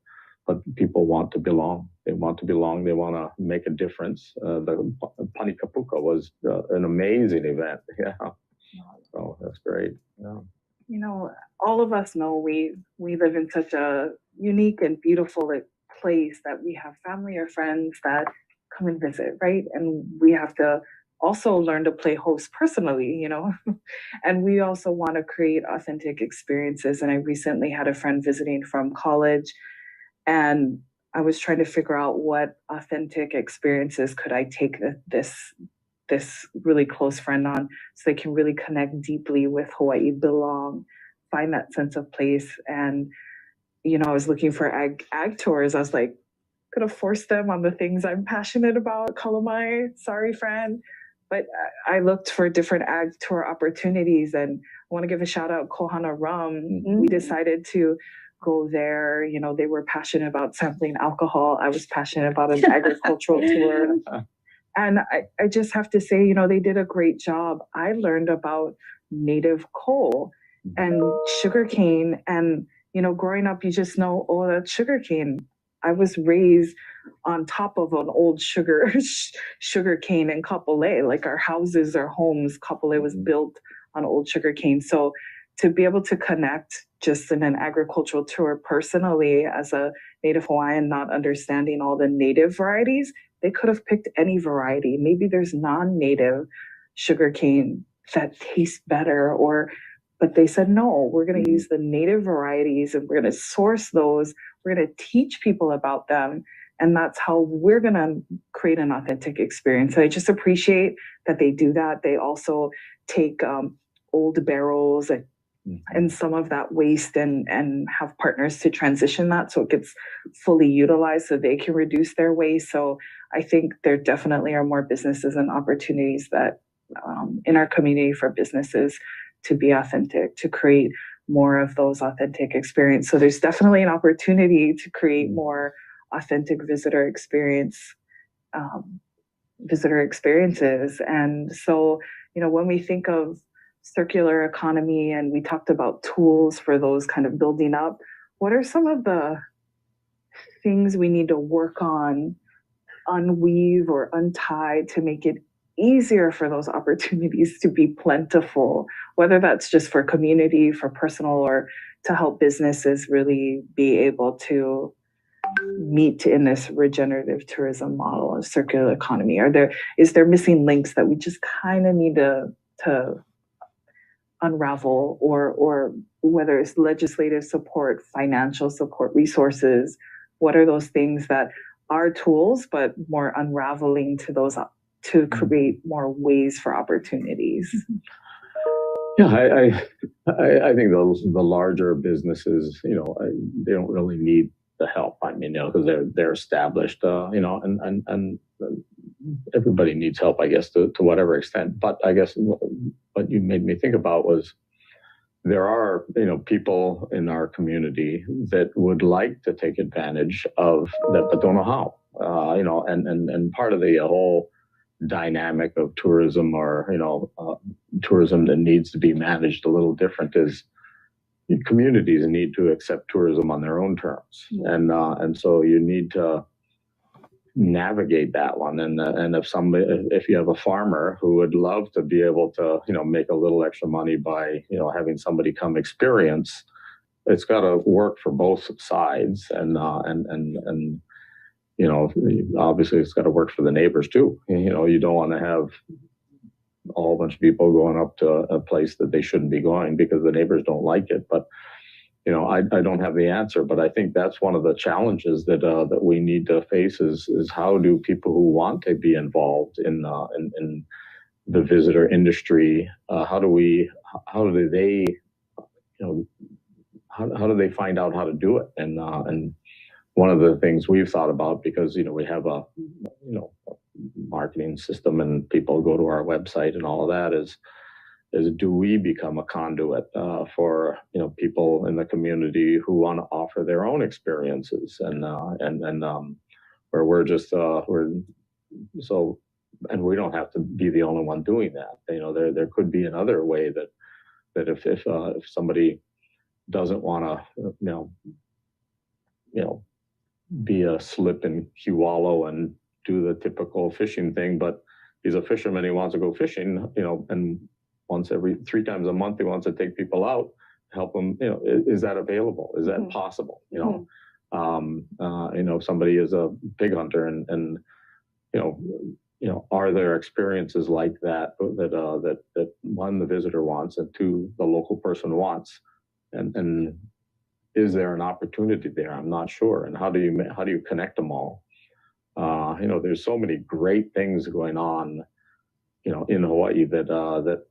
but people want to belong. They want to belong. They want to make a difference. The Panikapuka was an amazing event. Yeah. So that's great. Yeah. All of us know we live in such a unique and beautiful place that we have family or friends that come and visit, right? And we have to also learn to play host personally, and we also want to create authentic experiences. And I recently had a friend visiting from college, and I was trying to figure out what authentic experiences could I take this really close friend on so they can really connect deeply with Hawaii, belong, find that sense of place. And, I was looking for ag tours. I was like, could have forced them on the things I'm passionate about. Kalamai, sorry, friend. But I looked for different ag tour opportunities, and I want to give a shout out Kohana Rum. We decided to go there. They were passionate about sampling alcohol. I was passionate about an agricultural tour. And I just have to say, they did a great job. I learned about native coal and sugarcane. And, growing up, you just know, oh, that's sugarcane. I was raised on top of an old sugar cane in Kapolei. Like our houses, our homes, Kapolei was built on old sugar cane. So to be able to connect just in an agricultural tour personally as a Native Hawaiian, not understanding all the native varieties, they could have picked any variety. Maybe there's non-native sugar cane that tastes better, but they said, no, we're going to use the native varieties and we're going to source those. We're going to teach people about them. And that's how we're going to create an authentic experience. So I just appreciate that they do that. They also take old barrels and some of that waste and have partners to transition that so it gets fully utilized so they can reduce their waste. So I think there definitely are more businesses and opportunities that in our community for businesses to be authentic, to create more of those authentic experiences. So there's definitely an opportunity to create more authentic visitor experiences. And so, when we think of circular economy and we talked about tools for those kind of building up, what are some of the things we need to work on, unweave or untie to make it easier for those opportunities to be plentiful, whether that's just for community, for personal or to help businesses really be able to meet in this regenerative tourism model and circular economy? Is there missing links that we just kind of need to unravel, or whether it's legislative support, financial support, resources? What are those things that are tools but more unraveling to those to create more ways for opportunities? Yeah, I think the larger businesses, they don't really need the help. I mean, because they're established, and everybody needs help, I guess, to whatever extent. But I guess what you made me think about was there are, people in our community that would like to take advantage of that, but don't know how. And part of the whole dynamic of tourism, or tourism that needs to be managed a little different, is communities need to accept tourism on their own terms, and so you need to navigate that one. And if you have a farmer who would love to be able to make a little extra money by having somebody come experience, it's got to work for both sides, and obviously it's got to work for the neighbors too. You don't want to have a whole bunch of people going up to a place that they shouldn't be going because the neighbors don't like it. But I don't have the answer, but I think that's one of the challenges that we need to face is how do people who want to be involved in the visitor industry, how do they find out how to do it? And one of the things we've thought about, because we have a marketing system and people go to our website and all of that, is do we become a conduit for people in the community who want to offer their own experiences, and where we're just and we don't have to be the only one doing that. There could be another way that if somebody doesn't want to be a slip and Kewalo and do the typical fishing thing, but he's a fisherman, he wants to go fishing, and once every 3 times a month he wants to take people out, help them, is that available? Is that possible? If somebody is a pig hunter and are there experiences like that one, the visitor wants, and 2, the local person wants, and is there an opportunity there? I'm not sure. And how do you connect them all? There's so many great things going on, in Hawaii that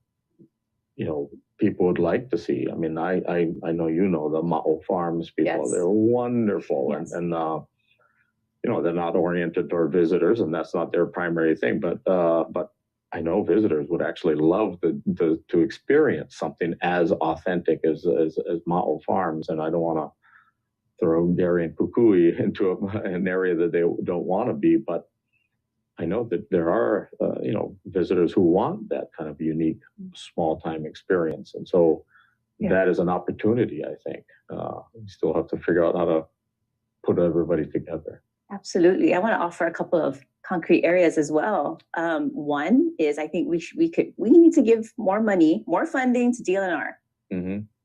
people would like to see. I mean, I know the Ma'o Farms people. Yes. They're wonderful. Yes. And they're not oriented toward visitors, and that's not their primary thing. But I know visitors would actually love to experience something as authentic as Ma'o Farms. And I don't want to throw Gary and Kukui into an area that they don't want to be, but I know that there are, visitors who want that kind of unique, small-time experience, and so that is an opportunity. I think we still have to figure out how to put everybody together. Absolutely, I want to offer a couple of concrete areas as well. One is I think we need to give more money, more funding to DLNR,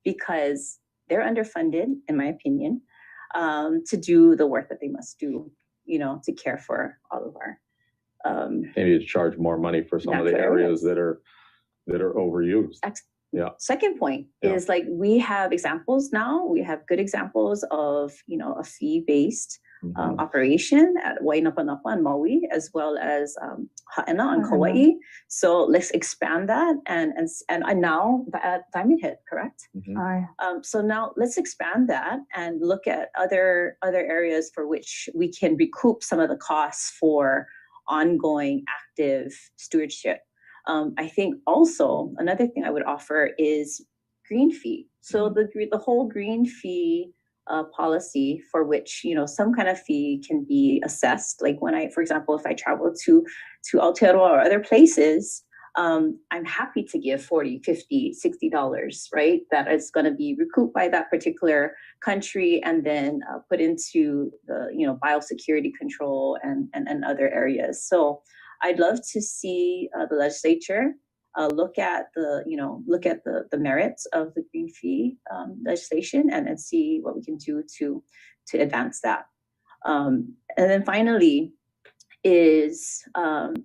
because they're underfunded, in my opinion, to do the work that they must do, to care for all of our. Maybe to charge more money for some of the areas that are overused. Yeah. Second point is we have examples now. We have good examples of a fee-based operation at Wainapa and Maui, as well as Ha'ena on Kauai. So let's expand that, and now at Diamond Head, correct? So now let's expand that and look at other areas for which we can recoup some of the costs for ongoing active stewardship. I think also another thing I would offer is green fee. So the whole green fee policy, for which some kind of fee can be assessed. Like for example, if I travel to Aotearoa or other places, I'm happy to give $40, $50, $60, right? That is going to be recouped by that particular country and then put into the biosecurity control and other areas. So I'd love to see the legislature look at the merits of the green fee legislation and see what we can do to advance that. And then finally is Olelo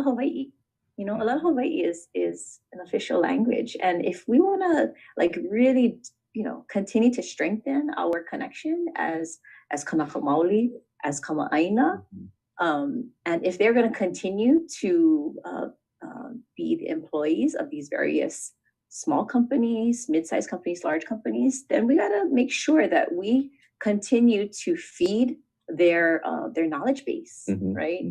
Hawaii. Olelo Hawaii is an official language, and if we want to really continue to strengthen our connection as Kanaka Maoli, as Kama'aina, and if they're going to continue to be the employees of these various small companies, mid-sized companies, large companies, then we got to make sure that we continue to feed their knowledge base, right?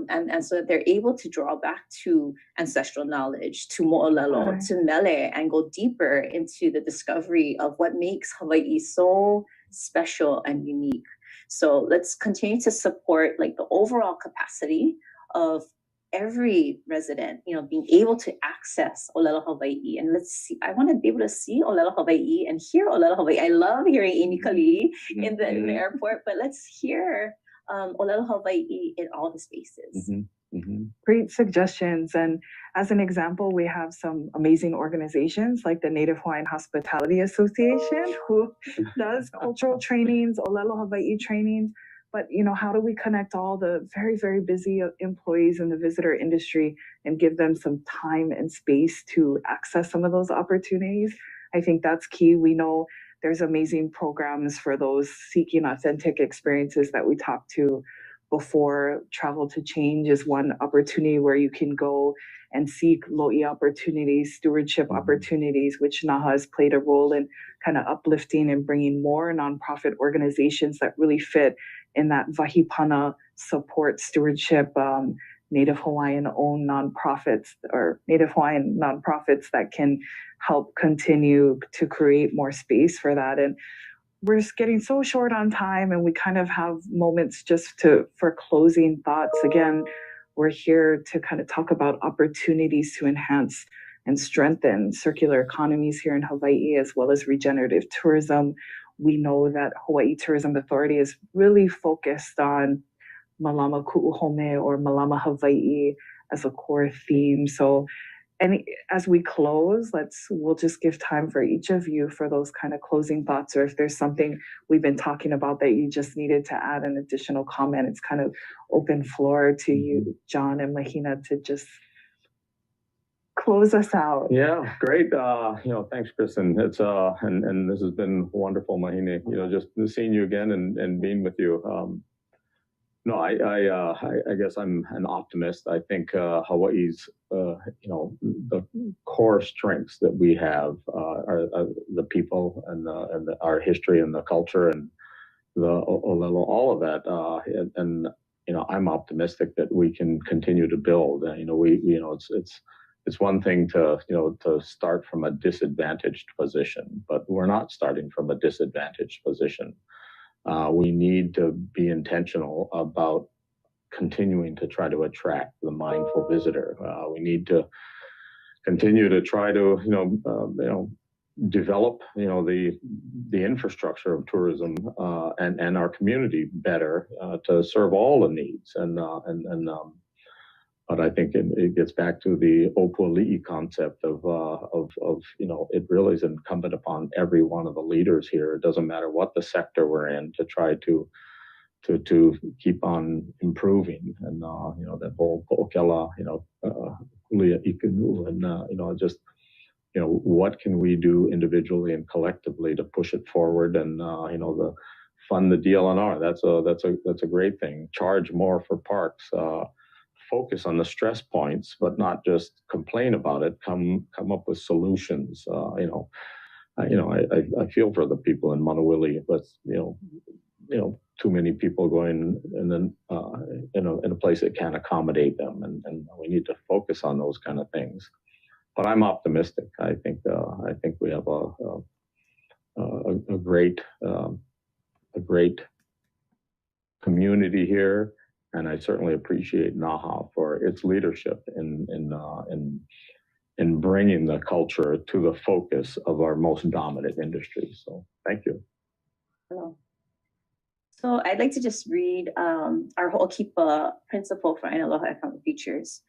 And so that they're able to draw back to ancestral knowledge, to mo'olelo, to mele, and go deeper into the discovery of what makes Hawaii so special and unique. So let's continue to support the overall capacity of every resident, being able to access Olelo Hawaii. And let's see, I want to be able to see Olelo Hawaii and hear Olelo Hawaii. I love hearing Inikali in the airport, but let's hear Olelo Hawaii in all the spaces. Great suggestions. And as an example, we have some amazing organizations like the Native Hawaiian Hospitality Association, who does cultural trainings, Olelo Hawaii trainings. But, how do we connect all the very, very busy employees in the visitor industry and give them some time and space to access some of those opportunities? I think that's key. We know there's amazing programs for those seeking authentic experiences that we talked to before. Travel to Change is one opportunity where you can go and seek lo'i opportunities, stewardship opportunities, which NAHA has played a role in kind of uplifting and bringing more nonprofit organizations that really fit in that Vahipana support stewardship, Native Hawaiian owned nonprofits or Native Hawaiian nonprofits that can help continue to create more space for that. And we're just getting so short on time, and we kind of have moments just for closing thoughts. Again, we're here to kind of talk about opportunities to enhance and strengthen circular economies here in Hawaii, as well as regenerative tourism. We know that Hawaii Tourism Authority is really focused on Malama Ku'uhome or Malama Hawaii as a core theme. So, and as we close, we'll just give time for each of you for those kind of closing thoughts, or if there's something we've been talking about that you just needed to add an additional comment. It's kind of open floor to you, John and Mahina, to just close us out. Yeah, great. Thanks, Kristen. It's and this has been wonderful, Mahine. Just seeing you again and being with you. I guess I'm an optimist. I think Hawaii's, the core strengths that we have are the people and our history and the culture and the Olelo, all of that. I'm optimistic that we can continue to build. It's one thing to start from a disadvantaged position, but we're not starting from a disadvantaged position. We need to be intentional about continuing to try to attract the mindful visitor. We need to continue to try to develop the infrastructure of tourism and our community better to serve all the needs but I think it gets back to the Opuali'i concept of it really is incumbent upon every one of the leaders here. It doesn't matter what the sector we're in to try to keep on improving. And that whole po'okela, kulia ikanu, and just what can we do individually and collectively to push it forward, and the fund the DLNR. That's a great thing. Charge more for parks. Focus on the stress points, but not just complain about it. Come up with solutions. I feel for the people in Manuili, but too many people going and then in a place that can't accommodate them, and we need to focus on those kind of things. But I'm optimistic. I think we have a great community here. And I certainly appreciate NAHA for its leadership in bringing the culture to the focus of our most dominant industry. So thank you. Hello. So I'd like to just read our Ho'okipa principle for Aina Aloha Economic Futures.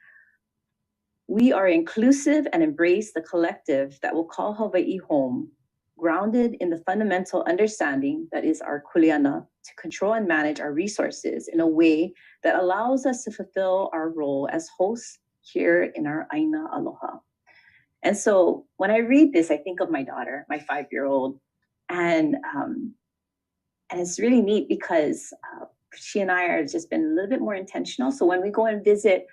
We are inclusive and embrace the collective that will call Hawaii home, grounded in the fundamental understanding that is our kuleana to control and manage our resources in a way that allows us to fulfill our role as hosts here in our Aina Aloha. And so when I read this, I think of my daughter, my 5-year-old, and it's really neat because she and I are just been a little bit more intentional. So when we go and visit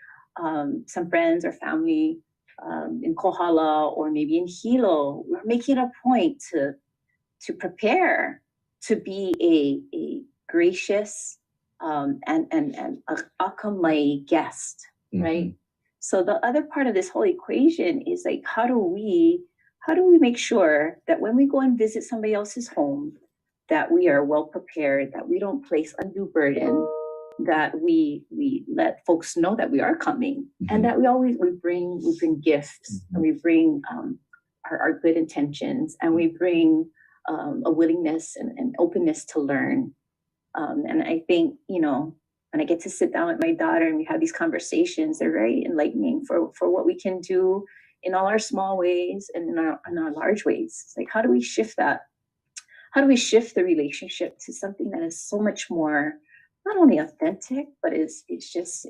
some friends or family in Kohala or maybe in Hilo, we're making a point to prepare to be a gracious and a akamai guest, right? So the other part of this whole equation is like, how do we make sure that when we go and visit somebody else's home, that we are well prepared, that we don't place undue burden, that we let folks know that we are coming, and that we bring gifts, and we bring our good intentions, and we bring a willingness and openness to learn. And I think, when I get to sit down with my daughter and we have these conversations, they're very enlightening for what we can do in all our small ways and in our large ways. It's like, how do we shift that? How do we shift the relationship to something that is so much more, not only authentic, but it's just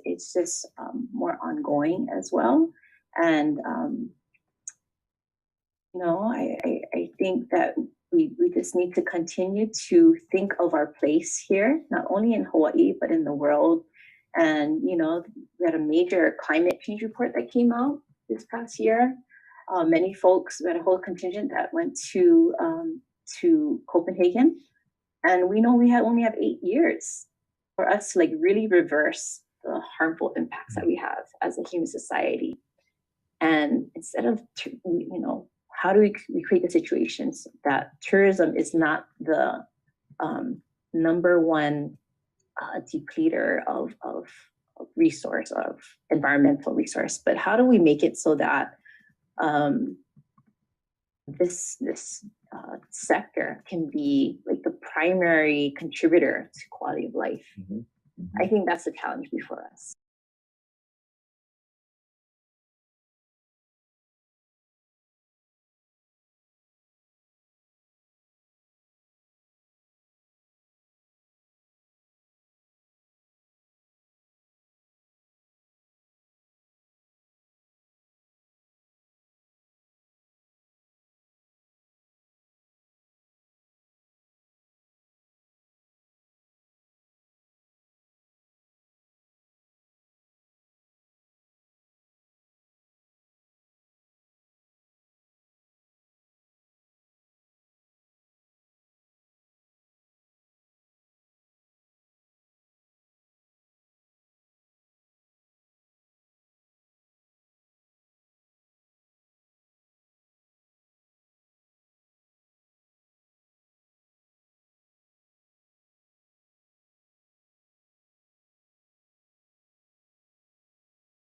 more ongoing as well. And I think that we just need to continue to think of our place here, not only in Hawaii, but in the world. And, we had a major climate change report that came out this past year. Many folks, we had a whole contingent that went to Copenhagen. And we know we only have 8 years for us to really reverse the harmful impacts that we have as a human society. And instead of, how do we create the situations that tourism is not the number one depleter of resource, of environmental resource, but how do we make it so that this sector can be the primary contributor to quality of life? I think that's the challenge before us.